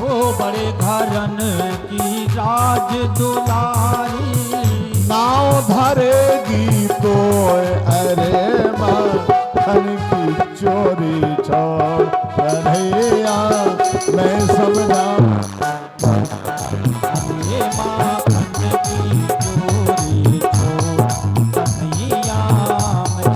ओ बड़े घरन की राज दुलारी। नाव धरेगी चोरी छोड़ कन्हैया मैं समझाऊं। ये माखन की चोरी छोड़ कन्हैया मैं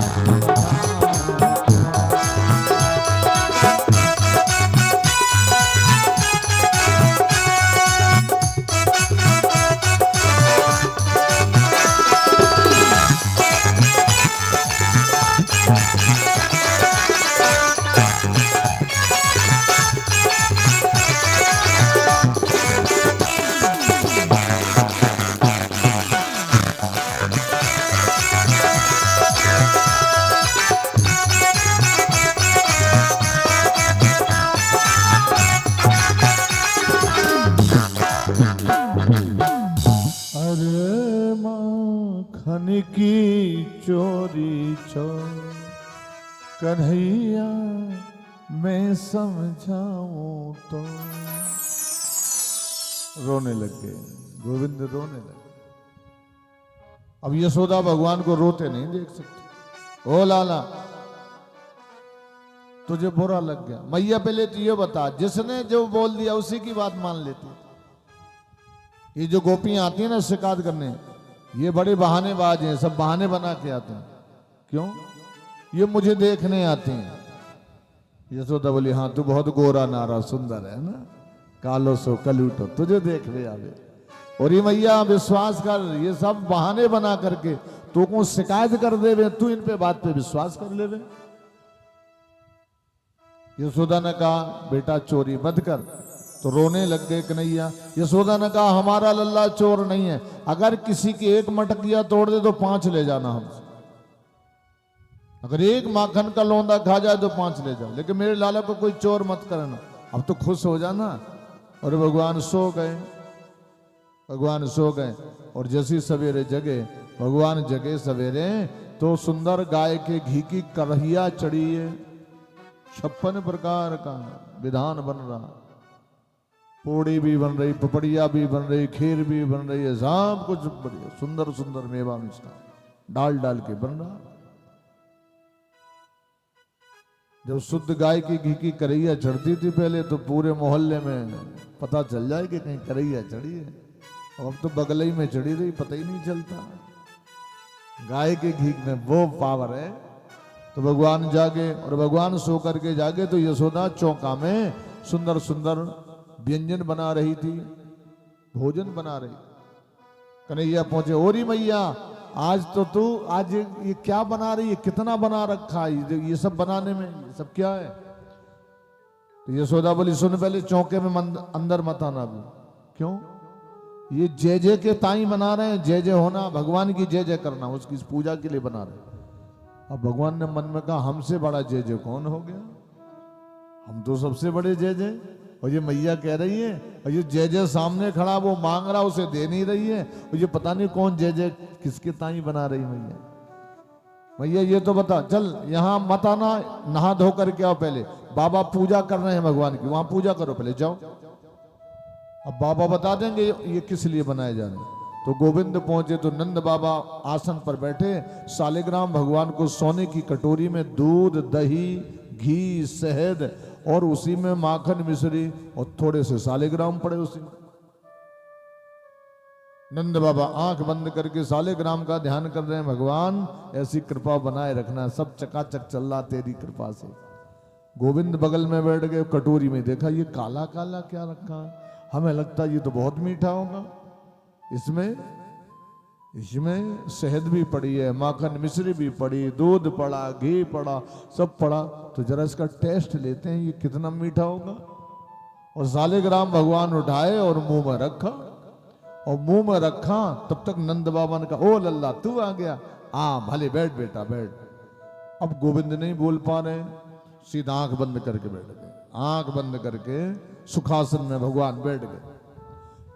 अरे माखन की चोरी छोड़ कन्हैया मैं समझाऊं तो। रोने लग गए, गोविंद रोने लगे। अब यशोदा भगवान को रोते नहीं देख सकते। ओ लाला तुझे बुरा लग गया। मैया पहले तो ये बता, जिसने जो बोल दिया उसी की बात मान लेती। ये जो गोपियां आती हैं ना शिकायत करने, ये बड़े बहानेबाज हैं, सब बहाने बना के आते हैं। क्यों? ये मुझे देखने आते हैं। यशोदा बोली हाँ तू बहुत गोरा नारा सुंदर है ना, कालो सो कलूटो तुझे देखने आवे। और ये मैया विश्वास कर, ये सब बहाने बना करके तू को शिकायत कर देवे, तू इन पे बात पे विश्वास कर लेवे। यशोदा ने कहा बेटा चोरी मत कर, तो रोने लग गए कन्हैया। यशोदा ने कहा हमारा लल्ला चोर नहीं है, अगर किसी की एक मटकिया तोड़ दे तो 5 ले जाना हमसे। अगर एक माखन का लौंदा खा जाए तो 5 ले जाओ, लेकिन मेरे लाला को कोई चोर मत करना। अब तो खुश हो जाना। और भगवान सो गए, भगवान सो गए। और जैसी सवेरे जगे, भगवान जगे सवेरे तो सुंदर गाय के घी की कढ़िया चढ़ी है, 56 प्रकार का विधान बन रहा। पूड़ी भी बन रही, पपड़िया भी बन रही, खीर भी बन रही है, सब कुछ बढ़िया सुंदर सुंदर मेवा मिष्ठान डाल डाल के बन रहा। जब शुद्ध गाय की घी की करैया चढ़ती थी पहले, तो पूरे मोहल्ले में पता चल जाए कि कहीं करैया चढ़ी है। अब तो बगलई में चढ़ी रही, पता ही नहीं चलता। गाय के घी में वो पावर है। तो भगवान जागे, और भगवान सो करके जागे तो यशोदा चौका में सुंदर सुंदर व्यंजन बना रही थी, भोजन बना रही। कन्हैया पहुंचे, ओरी मैया आज तो तू आज ये क्या बना रही है, कितना बना रखा है ये सब बनाने में, ये सब क्या है? तो यशोदा बोली सुन पहले चौके में अंदर मत आना भी। क्यों? ये जय जय के ताई बना रहे हैं, जय जय होना, भगवान की जय जय करना, उसकी पूजा के लिए बना रहे। अब भगवान ने मन में कहा हमसे बड़ा जय जय कौन हो गया, हम तो सबसे बड़े जय जय। और ये मैया कह रही है, और ये जय जय सामने खड़ा वो मांग रहा, उसे दे नहीं रही है। और ये पता नहीं कौन जय जय किसके ताई बना रही मैया। मैया ये तो बता, चल यहाँ मत आना, नहा धो करके आओ, पहले बाबा पूजा कर रहे हैं भगवान की, वहां पूजा करो पहले जाओ। अब बाबा बता देंगे ये किस लिए बनाए जा रहे हैं। तो गोविंद पहुंचे तो नंद बाबा आसन पर बैठे, सालिग्राम भगवान को सोने की कटोरी में दूध, दही, घी, शहद और उसी में माखन मिश्री और थोड़े से सालिग्राम पड़े उसी में। नंद बाबा आंख बंद करके सालिग्राम का ध्यान कर रहे हैं, भगवान ऐसी कृपा बनाए रखना, सब चकाचक चल रहा तेरी कृपा से। गोविंद बगल में बैठ गए, कटोरी में देखा ये काला काला क्या रखा है, हमें लगता ये तो बहुत मीठा होगा। इसमें शहद भी पड़ी है, माखन मिश्री भी पड़ी, दूध पड़ा, घी पड़ा, सब पड़ा, तो जरा इसका टेस्ट लेते हैं ये कितना मीठा होगा। और सालिग्राम भगवान उठाए और मुंह में रखा, और मुंह में रखा तब तक नंद बाबा ने कहा ओ लल्ला तू आ गया, हाँ भले बैठ बेटा बैठ। अब गोविंद नहीं बोल पा रहे, सीधा आंख बंद करके बैठ गए। आंख बंद करके सुखासन में भगवान बैठ गए।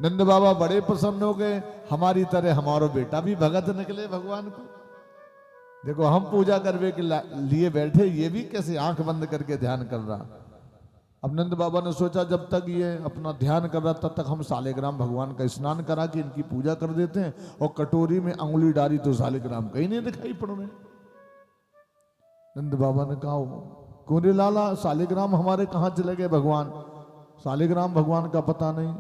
नंद बाबा बड़े प्रसन्न हो गए, हमारी तरह हमारो बेटा भी भगत निकले भगवान को। देखो हम पूजा करने के लिए बैठे, ये भी कैसे आंख बंद करके ध्यान कर रहा। अब नंद बाबा ने सोचा जब तक ये अपना ध्यान कर रहा तब तक हम सालिग्राम भगवान का स्नान करा के इनकी पूजा कर देते हैं। और कटोरी में अंगुली डाली तो सालिग्राम कहीं नहीं दिखाई पड़ रहे। नंद बाबा ने कहा कुंवरी लाला शालिग्राम हमारे कहाँ चले गए भगवान, शालिग्राम भगवान का पता नहीं।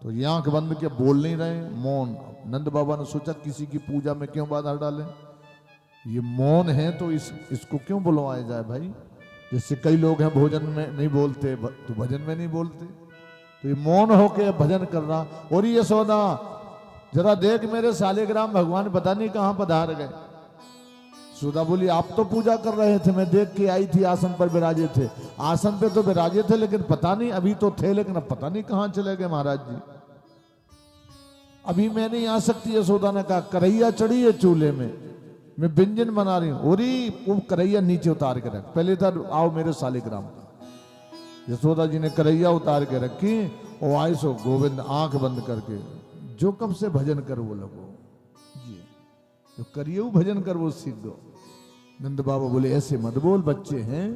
तो ये आंख बंद के बोल नहीं रहे, मौन। नंद बाबा ने सोचा किसी की पूजा में क्यों बाधा डालें, ये मौन है तो इसको क्यों बुलवाया जाए भाई। जैसे कई लोग हैं भोजन में नहीं बोलते तो भजन में नहीं बोलते, तो ये मौन होके भजन कर रहा। और ये यशोदा जरा देख मेरे शालिग्राम भगवान पता नहीं कहां पधार गए। सुधा बोली आप तो पूजा कर रहे थे, मैं देख के आई थी आसन पर विराजे थे। आसन पे तो विराजे थे लेकिन पता नहीं, अभी तो थे लेकिन अब पता नहीं कहां चले गए महाराज जी। अभी मैं नहीं आ सकती, यशोदा ने कहा करैया चढ़ी है चूल्हे में, मैं व्यंजन बना रही हूं। और वो करैया नीचे उतार के रख, पहले था आओ मेरे शालिग्राम का। यशोदा जी ने करैया उतार के रखी और आए सो गोविंद आंख बंद करके, जो कब से भजन कर वो लगो जी, जो करिए वो भजन कर वो सीख दो। नंद बाबा बोले ऐसे मत बोल, बच्चे हैं,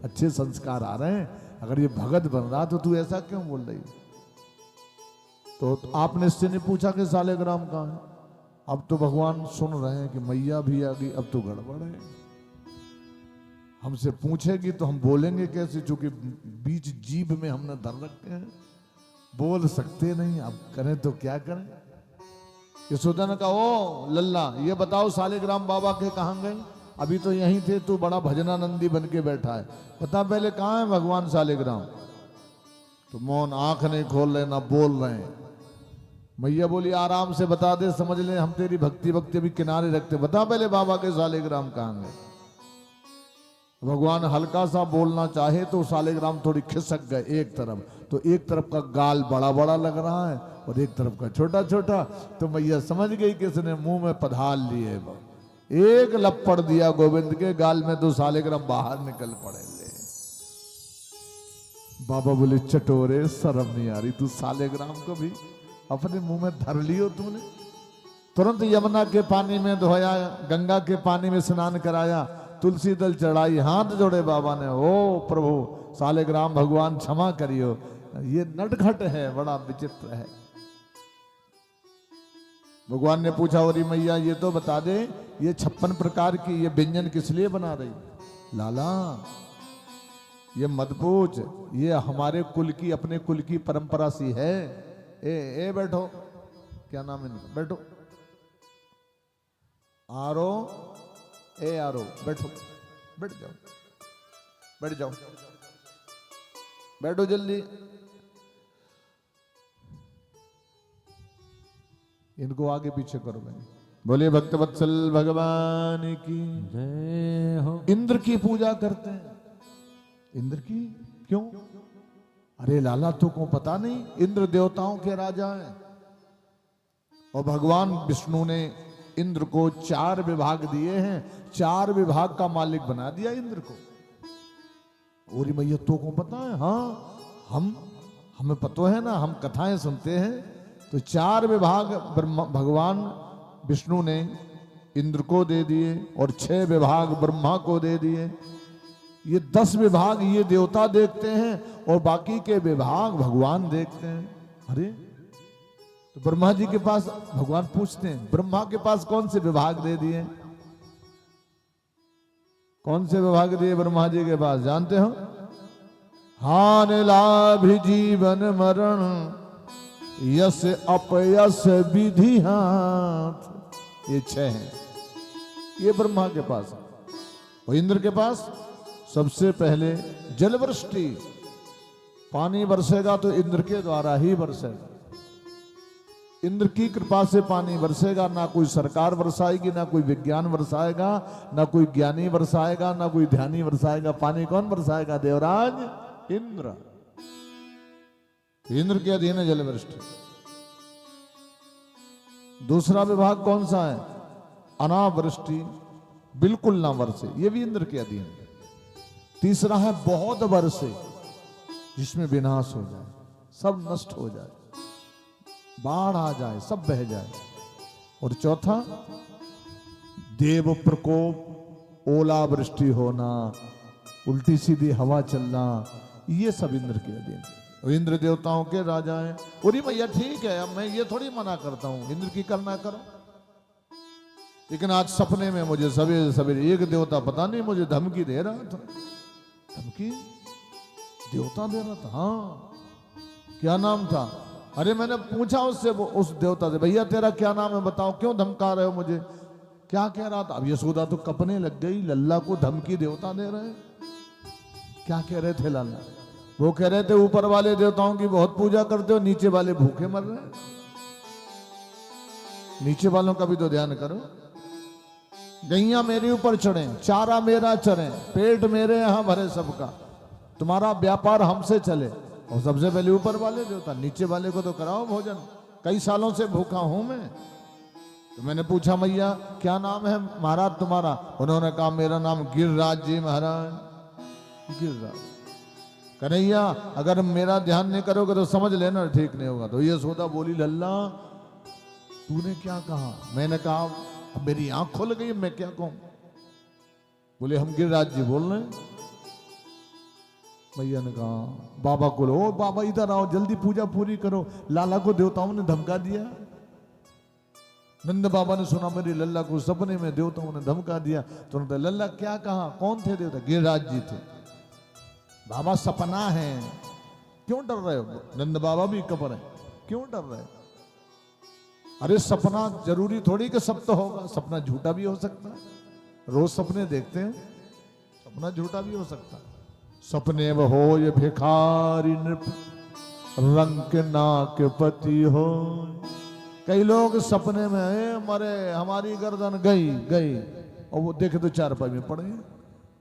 अच्छे संस्कार आ रहे हैं, अगर ये भगत बन रहा तो तू ऐसा क्यों बोल रही। तो आपने इससे नहीं पूछा कि शालिग्राम कहाँ है। अब तो भगवान सुन रहे हैं कि मैया भी आ गई, अब तो गड़बड़ है, हमसे पूछेगी तो हम बोलेंगे कैसे, चूंकि बीच जीभ में हमने धर रखे हैं, बोल सकते नहीं, अब करें तो क्या करें। यशोदा ने कहा ओ लल्ला ये बताओ शालिग्राम बाबा के कहाँ गए, अभी तो यहीं थे, तू बड़ा भजनानंदी बन के बैठा है, बता पहले कहाँ है भगवान शालिग्राम। तो मौन, आंख नहीं खोल रहे ना बोल रहे हैं। मैया बोली आराम से बता दे, समझ ले हम तेरी भक्ति भक्ति अभी किनारे रखते, बता पहले बाबा के शालिग्राम कहाँ गए। भगवान हल्का सा बोलना चाहे तो शालिग्राम थोड़ी खिसक गए एक तरफ, तो एक तरफ का गाल बड़ा बड़ा लग रहा है और एक तरफ का छोटा छोटा। तो मैया समझ गई कि इसने मुंह में पधार लिए, एक लपड़ दिया गोविंद के गाल में तो शालिग्राम बाहर निकल पड़े। ले बाबा बोले चटोरे शर्म नहीं आ रही, तू शालिग्राम को भी अपने मुंह में धर लियो तूने। तुरंत यमुना के पानी में धोया, गंगा के पानी में स्नान कराया, तुलसी दल चढ़ाई, हाथ जोड़े बाबा ने, ओ प्रभु शालिग्राम भगवान क्षमा करियो, ये नटखट है, बड़ा विचित्र है। भगवान ने पूछा और मैया ये तो बता दे ये 56 प्रकार की ये व्यंजन किस लिए बना रही। लाला ये मत पूछ, ये हमारे कुल की, अपने कुल की परंपरा सी है। ए बैठो, क्या नाम है इनका, बैठो। आरो बैठो, बैठ जाओ, बैठ जाओ, बैठो जल्दी। इनको आगे पीछे करो मैं। बोले भक्तवत्सल भगवान की जय हो। इंद्र की पूजा करते हैं, इंद्र की क्यों? अरे लाला तुमको पता नहीं, इंद्र देवताओं के राजा हैं और भगवान विष्णु ने इंद्र को 4 विभाग दिए हैं, 4 विभाग का मालिक बना दिया इंद्र को। और मैया तो को पता है? हाँ हमें पता है ना, हम कथाएं सुनते हैं। तो 4 विभाग भगवान विष्णु ने इंद्र को दे दिए और 6 विभाग ब्रह्मा को दे दिए। ये 10 विभाग ये देवता देखते हैं और बाकी के विभाग भगवान देखते हैं। अरे तो ब्रह्मा जी के पास भगवान पूछते हैं, ब्रह्मा के पास कौन से विभाग दे दिए? कौन से विभाग दिए ब्रह्मा जी के पास, जानते हो? हान लाभ जीवन मरण, यश अपयश विधि हाथ, ये 6 हैं, ये ब्रह्मा के पास। और इंद्र के पास सबसे पहले जलवृष्टि, पानी बरसेगा तो इंद्र के द्वारा ही बरसेगा, इंद्र की कृपा से पानी बरसेगा। ना कोई सरकार बरसाएगी, ना कोई विज्ञान बरसाएगा, ना कोई ज्ञानी बरसाएगा, ना कोई ध्यानी बरसाएगा। पानी कौन बरसाएगा? देवराज इंद्र। इंद्र के अधीन है जलवृष्टि। दूसरा विभाग कौन सा है? अनावृष्टि, बिल्कुल ना बरसे, ये भी इंद्र के अधीन है। तीसरा है बहुत बरसे, जिसमें विनाश हो जाए, सब नष्ट हो जाए, बाढ़ आ जाए, सब बह जाए। और चौथा देव प्रकोप, ओलावृष्टि होना, उल्टी सीधी हवा चलना, ये सब इंद्र के अधीन। और इंद्र देवताओं के राजा हैं। और भैया ठीक है, अब मैं ये थोड़ी मना करता हूं इंद्र की करना करो, लेकिन आज सपने में मुझे सवेरे सवेरे एक देवता पता नहीं मुझे धमकी दे रहा था। धमकी देवता दे रहा था। हाँ, क्या नाम था? अरे मैंने पूछा उससे, वो उस देवता से, भैया तेरा क्या नाम है बताओ, क्यों धमका रहे हो मुझे? क्या कह रहा था? अब यशोदा तो कपने लग गई, लल्ला को धमकी देवता दे रहे हैं। क्या कह रहे थे लल्ला? वो कह रहे थे ऊपर वाले देवताओं की बहुत पूजा करते हो, नीचे वाले भूखे मर रहे हैं। नीचे वालों का भी तो ध्यान करो। गैया मेरे ऊपर चढ़े, चारा मेरा चढ़े, पेट मेरे यहां भरे सबका, तुम्हारा व्यापार हमसे चले। और सबसे पहले ऊपर वाले देवता, नीचे वाले को तो कराओ भोजन, कई सालों से भूखा हूं मैं। तो मैंने पूछा मैया क्या नाम है महाराज तुम्हारा? उन्होंने कहा मेरा नाम गिरिराज जी महाराज। गिरिराज। कन्हैया अगर मेरा ध्यान नहीं करोगे तो समझ लेना ठीक नहीं होगा। तो यशोदा बोली लल्ला तूने क्या कहा? मैंने कहा अब मेरी आंख खुल गई, मैं क्या कहूं? बोले हम गिरिराज जी बोल रहे हैं। भैया ने कहा बाबा को लो, ओ बाबा इधर आओ, जल्दी पूजा पूरी करो, लाला को देवताओं ने धमका दिया। नंद बाबा ने सुना मेरी लल्ला को सपने में देवताओं ने धमका दिया। तो उन्होंने लल्ला क्या कहा? कौन थे देवता? गिरिराज जी थे। बाबा सपना है, क्यों डर रहे हो? नंद बाबा भी कपर है, क्यों डर रहे हो? अरे सपना जरूरी थोड़ी कि सत्य होगा, सपना झूठा भी हो सकता है। रोज सपने देखते हैं, सपना झूठा भी हो सकता है। सपने वो हो ये भिखारी नृप, रंग के नाक पति हो। कई लोग सपने में मरे, हमारी गर्दन गई गई, और वो देखे तो चारपाई में पड़ गए,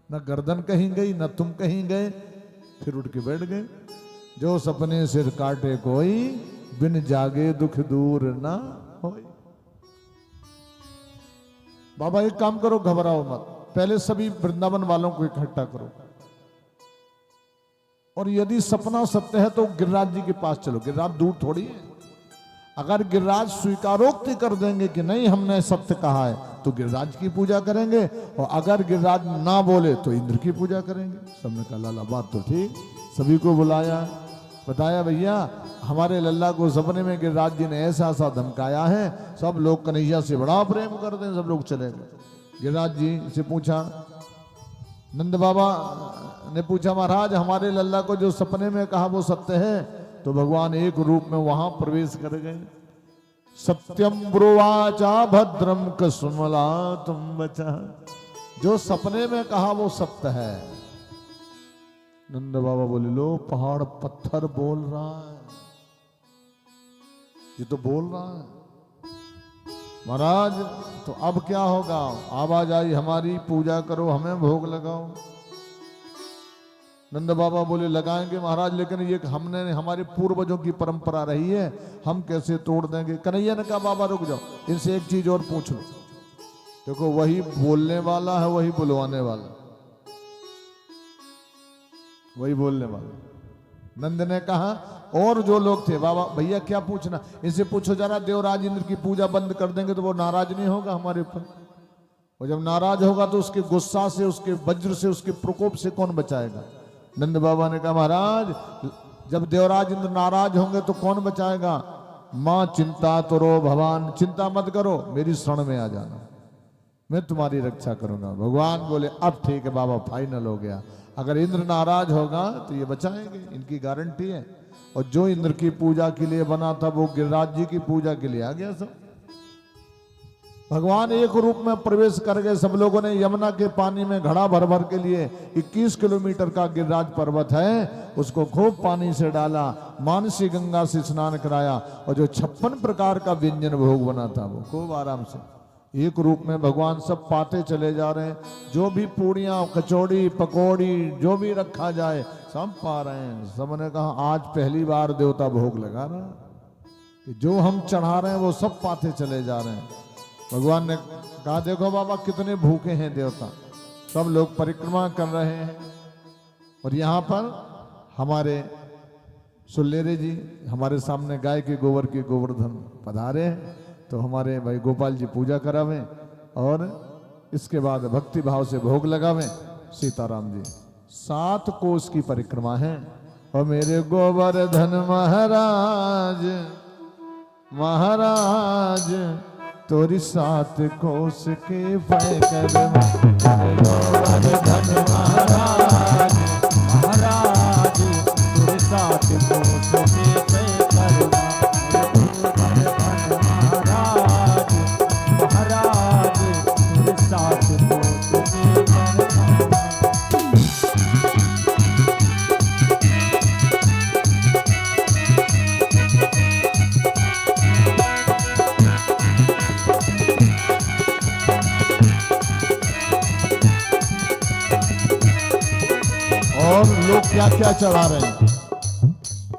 न गर्दन कहीं गई न तुम कहीं गए, फिर उठ के बैठ गए। जो सपने सिर काटे कोई, बिन जागे दुख दूर ना होई। बाबा एक काम करो, घबराओ मत, पहले सभी वृंदावन वालों को इकट्ठा करो, और यदि सपना सत्य है तो गिरिराज जी के पास चलो। गिरिराज दूर थोड़ी है। अगर गिरिराज स्वीकारोक्ति कर देंगे कि नहीं हमने सत्य कहा है, तो गिरिराज की पूजा करेंगे, और अगर गिरिराज ना बोले तो इंद्र की पूजा करेंगे। सबने कहा लाला बात तो ठीक। सभी को बुलाया, बताया भैया हमारे लल्ला को सपने में गिरिराज जी ने ऐसा ऐसा धमकाया है, सब लोग कन्हैया से बड़ा प्रेम करते हैं। सब लोग चले गए। गिरिराज जी से पूछा, नंद बाबा ने पूछा महाराज हमारे लल्ला को जो सपने में कहा वो सत्य है? तो भगवान एक रूप में वहां प्रवेश कर गए। सत्यम ब्रुवाचा भद्रम कसुमला तुम बचा। जो सपने में कहा वो सत्य है। नंद बाबा बोले लो पहाड़ पत्थर बोल रहा है, ये तो बोल रहा है। महाराज तो अब क्या होगा? आवाज आई हमारी पूजा करो, हमें भोग लगाओ। नंद बाबा बोले लगाएंगे महाराज, लेकिन ये हमने हमारे पूर्वजों की परंपरा रही है, हम कैसे तोड़ देंगे? कन्हैया ने कहा बाबा रुक जाओ, इनसे एक चीज और पूछ लो। देखो वही बोलने वाला है, वही बुलवाने वाला, वही बोलने वाला। नंद ने कहा और जो लोग थे, बाबा भैया क्या पूछना, इनसे पूछो जरा, देवराज इंद्र की पूजा बंद कर देंगे तो वो नाराज नहीं होगा हमारे ऊपर? और जब नाराज होगा तो उसके गुस्सा से, उसके वज्र से, उसके प्रकोप से कौन बचाएगा? नंद बाबा ने कहा महाराज जब देवराज इंद्र नाराज होंगे तो कौन बचाएगा? मां चिंता तरो भगवान, चिंता मत करो, मेरी शरण में आ जाना, मैं तुम्हारी रक्षा करूंगा। भगवान बोले अब ठीक है बाबा, फाइनल हो गया। अगर इंद्र नाराज होगा तो ये बचाएंगे, इनकी गारंटी है। और जो इंद्र की पूजा के लिए बना था वो गिरिराज जी की पूजा के लिए आ गया सब। भगवान एक रूप में प्रवेश कर गए। सब लोगों ने यमुना के पानी में घड़ा भर भर के लिए, 21 किलोमीटर का गिरिराज पर्वत है, उसको खूब पानी से डाला, मानसी गंगा से स्नान कराया, और जो 56 प्रकार का व्यंजन भोग बना था वो खूब आराम से एक रूप में भगवान सब पाते चले जा रहे हैं। जो भी पूड़ियाँ कचौड़ी पकौड़ी जो भी रखा जाए सब पा रहे हैं। सबने कहा आज पहली बार देवता भोग लगा रहा है कि जो हम चढ़ा रहे हैं वो सब पाते चले जा रहे हैं। भगवान ने कहा देखो बाबा कितने भूखे हैं देवता, सब लोग परिक्रमा कर रहे हैं। और यहाँ पर हमारे सुल्लेरे जी हमारे सामने गाय के गोबर के गोवर्धन पधारे हैं, तो हमारे भाई गोपाल जी पूजा करावें और इसके बाद भक्ति भाव से भोग लगावें। सीताराम जी 7 कोस की परिक्रमा है। और मेरे गोवर्धन महाराज महाराज तोरी 7 कोस के पैकर, गोवर्धन महाराज लोग क्या क्या चढ़ा रहे हैं।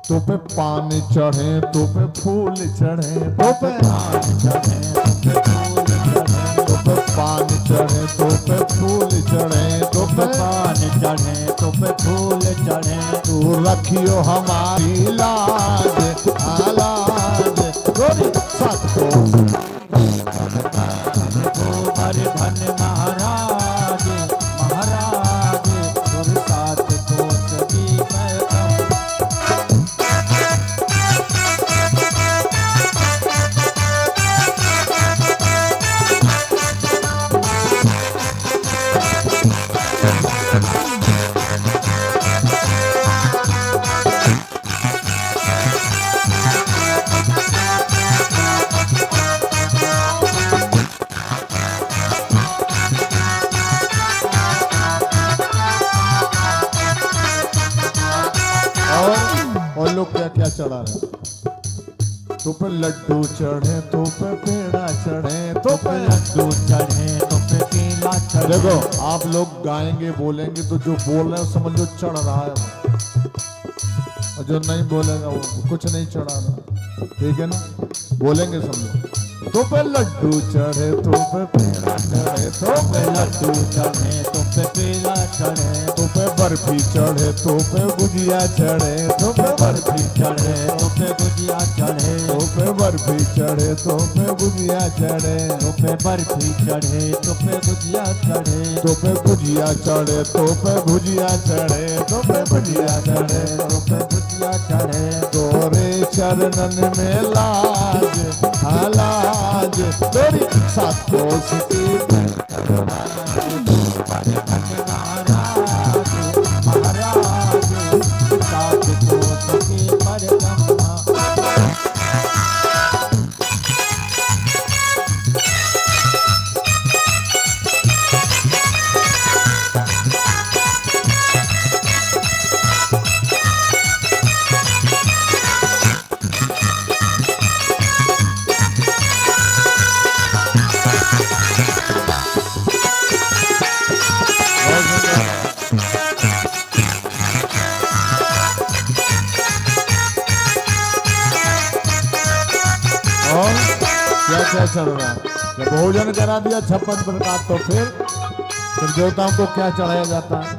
तो पे पानी चढ़े, तो पे फूल चढ़े, तो पे पानी चढ़े, तो पे पानी चढ़े, तो पे फूल चढ़े, तो पे पानी चढ़े तो पे फूल चढ़े। तू रखियो हमारी लाज आलाज गोरी सतो गोबर धन महाराज महाराज तुर सात कोस की पैदम। और लोग क्या क्या चढ़ा रहे हैं। तो पे लड्डू चढ़े, तो पे पेड़ा चढ़े, तो पे लड्डू चढ़े तो पे केला चढ़े। देखो आप लोग गाएंगे बोलेंगे तो जो बोल रहे हैं समझ लो चढ़ रहा है, और जो नहीं बोलेगा वो कुछ नहीं चढ़ा रहा। ठीक है ना, बोलेंगे समझो। तो पे लड्डू चढ़े, तो पे पेड़ा चढ़े, तो पे लड्डू चढ़े तो पे पेला चढ़े। तो पे बर्फी चढ़े, तो पे गुजिया चढ़े, तो पे बर्फी चढ़े तो पे गुजिया चढ़े। तो पे बर्फी चढ़े, तो पे गुजिया चढ़े, तो पे बर्फी चढ़े तो पे गुजिया चढ़े। तो पे गुजिया चढ़े, तो पे भुजिया चढ़े, तो पे भुजिया चढ़े, तो पे गुजिया चढ़े। तोरे चरणन में लाज हालाज तेरी सातों की महाराज महाराज सात कोस की परिक्रमा। और क्या क्या चल रहा है। जब भोजन करा दिया 56 प्रकार तो फिर देवताओं को क्या चढ़ाया जाता है।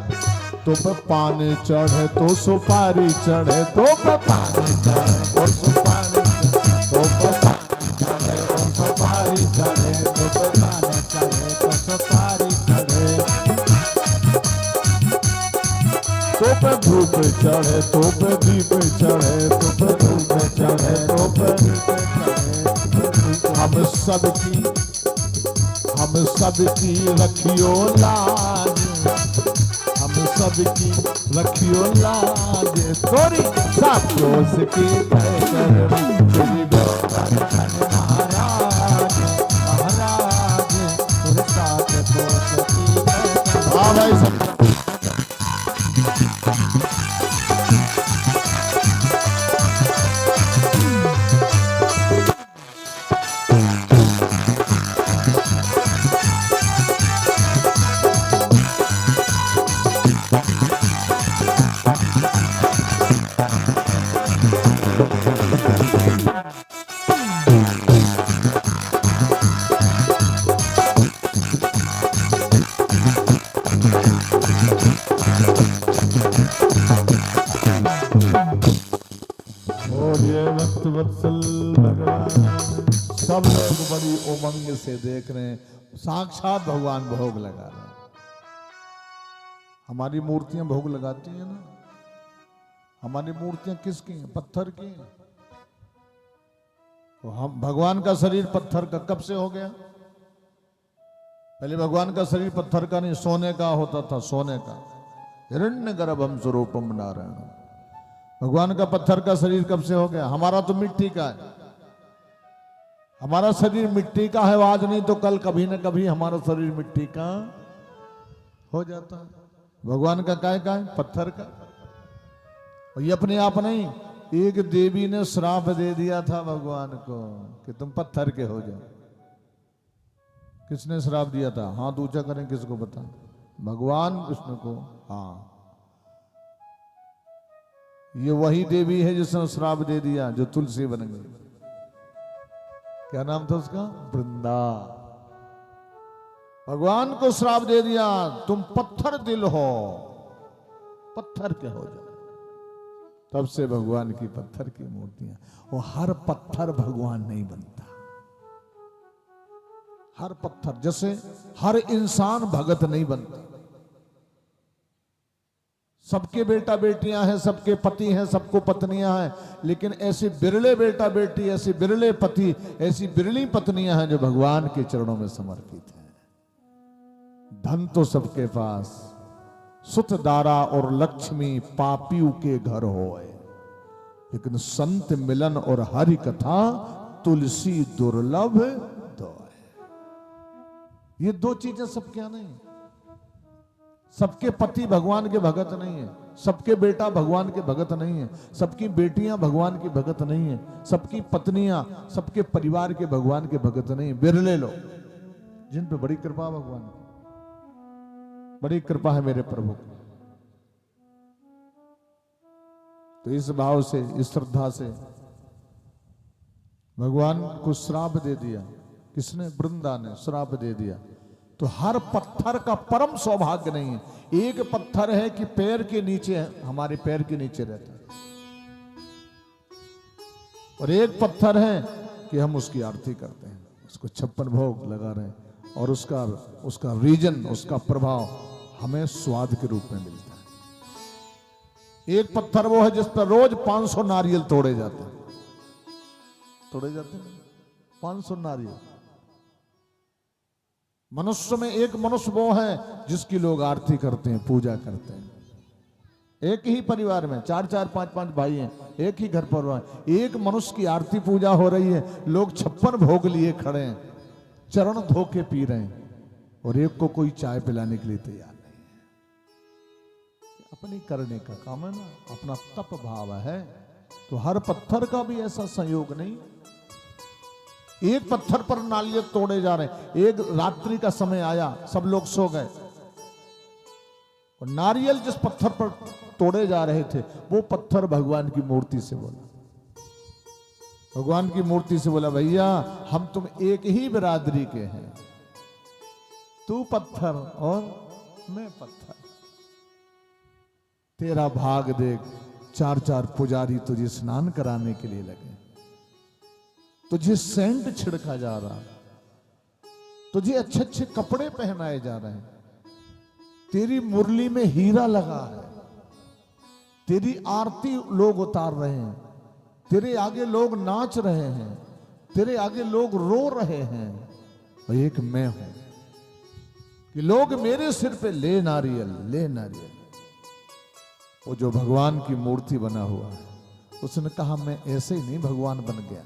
तो पे पानी चढ़े, तो सुपारी चढ़े, तो पे पानी चढ़े, तो सुपारी चढ़े, तो पे पानी चढ़े, तो सुपारी चढ़े, तो पे पानी चढ़े, तो सुपारी चढ़े। तो पे धूप चढ़े, तो पे दीप चढ़े, तो पे धूप चढ़े, तो पे दीप चढ़े। हम सबकी रखियो लाज, हम सबकी रखियो लाज तोरी सातों की महाराज महाराज तुर सात कोस की पैदम। हाँ भाई सब वत्सल भगवान सब लोग बड़ी उमंग से देख रहे हैं। साक्षात भगवान भोग लगा रहे हैं। हमारी मूर्तियां भोग लगाती हैं ना। हमारी मूर्तियां किसकी हैं? पत्थर की हैं। तो हम भगवान का शरीर पत्थर का कब से हो गया? पहले भगवान का शरीर पत्थर का नहीं सोने का होता था, सोने का। हिरण्य गर्भम स्वरूपम नारायण। भगवान का पत्थर का शरीर कब से हो गया? हमारा तो मिट्टी का है। हमारा शरीर मिट्टी का है, आज नहीं तो कल कभी न कभी हमारा शरीर मिट्टी का हो जाता है। भगवान का काय का है? पत्थर का। और ये अपने आप नहीं, एक देवी ने श्राप दे दिया था भगवान को कि तुम पत्थर के हो जाओ। किसने श्राप दिया था? हाथ ऊंचा करें, किसको बता? भगवान कृष्ण को। हाँ, ये वही देवी है जिसने श्राप दे दिया जो तुलसी बन गई। क्या नाम था उसका? वृंदा। भगवान को श्राप दे दिया, तुम पत्थर दिल हो, पत्थर के हो जाओ। तब से भगवान की पत्थर की मूर्तियां। वो हर पत्थर भगवान नहीं बनता। हर पत्थर, जैसे हर इंसान भगत नहीं बनता। सबके बेटा बेटियां हैं, सबके पति हैं, सबको पत्नियां हैं, लेकिन ऐसे बिरले बेटा बेटी, ऐसे बिरले पति, ऐसी बिरली पत्नियां हैं जो भगवान के चरणों में समर्पित हैं। धन तो सबके पास, सुत दारा और लक्ष्मी पापियों के घर होए, लेकिन संत मिलन और हरि कथा तुलसी दुर्लभ दो। ये दो चीजें सबके यहां नहीं। सबके पति भगवान के भगत नहीं है, सबके बेटा भगवान के भगत नहीं है, सबकी बेटियां भगवान की भगत नहीं है, सबकी पत्नियां, सबके परिवार के भगवान के भगत नहीं है। बिरले लोग जिन पे बड़ी कृपा भगवान की, बड़ी कृपा है मेरे प्रभु। तो इस भाव से, इस श्रद्धा से भगवान को श्राप दे दिया। किसने? वृंदा ने श्राप दे दिया। तो हर पत्थर का परम सौभाग्य नहीं है। एक पत्थर है कि पैर के नीचे, हमारे पैर के नीचे रहता है, और एक पत्थर है कि हम उसकी आरती करते हैं, उसको 56 भोग लगा रहे हैं, और उसका रीजन, उसका प्रभाव हमें स्वाद के रूप में मिलता है। एक पत्थर वो है जिस पर रोज 500 नारियल तोड़े जाते हैं, 500 नारियल। मनुष्य में एक मनुष्य वो है जिसकी लोग आरती करते हैं, पूजा करते हैं। एक ही परिवार में 4-4, 5-5 भाई हैं, एक ही घर पर एक मनुष्य की आरती पूजा हो रही है, लोग 56 भोग लिए खड़े हैं, चरण धो के पी रहे हैं, और एक को कोई चाय पिलाने के लिए तैयार नहीं है। अपनी करने का काम है ना, अपना तप भाव है। तो हर पत्थर का भी ऐसा संयोग नहीं। एक पत्थर पर नारियल तोड़े जा रहे हैं। एक रात्रि का समय आया, सब लोग सो गए, और नारियल जिस पत्थर पर तोड़े जा रहे थे वो पत्थर भगवान की मूर्ति से बोला। भगवान की मूर्ति से बोला, भैया हम तुम एक ही बिरादरी के हैं, तू पत्थर और मैं पत्थर। तेरा भाग देख, 4-4 पुजारी तुझे स्नान कराने के लिए लगे, तुझे सेंट छिड़का जा रहा, तुझे अच्छे अच्छे कपड़े पहनाए जा रहे हैं, तेरी मुरली में हीरा लगा है, तेरी आरती लोग उतार रहे हैं, तेरे आगे लोग नाच रहे हैं, तेरे आगे लोग रो रहे हैं, और एक मैं हूं कि लोग मेरे सिर पे ले नारियल, ले नारियल। वो जो भगवान की मूर्ति बना हुआ है, उसने कहा मैं ऐसे ही नहीं भगवान बन गया,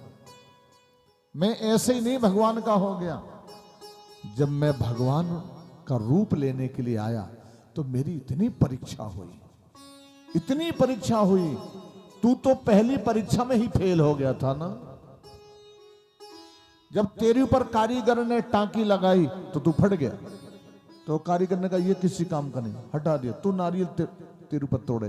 मैं ऐसे ही नहीं भगवान का हो गया। जब मैं भगवान का रूप लेने के लिए आया तो मेरी इतनी परीक्षा हुई, इतनी परीक्षा हुई। तू तो पहली परीक्षा में ही फेल हो गया था ना। जब तेरे ऊपर कारीगर ने टांकी लगाई तो तू फट गया, तो कारीगर ने कहा ये किसी काम का नहीं, हटा दिया, तू नारियल तेरे ऊपर तोड़े।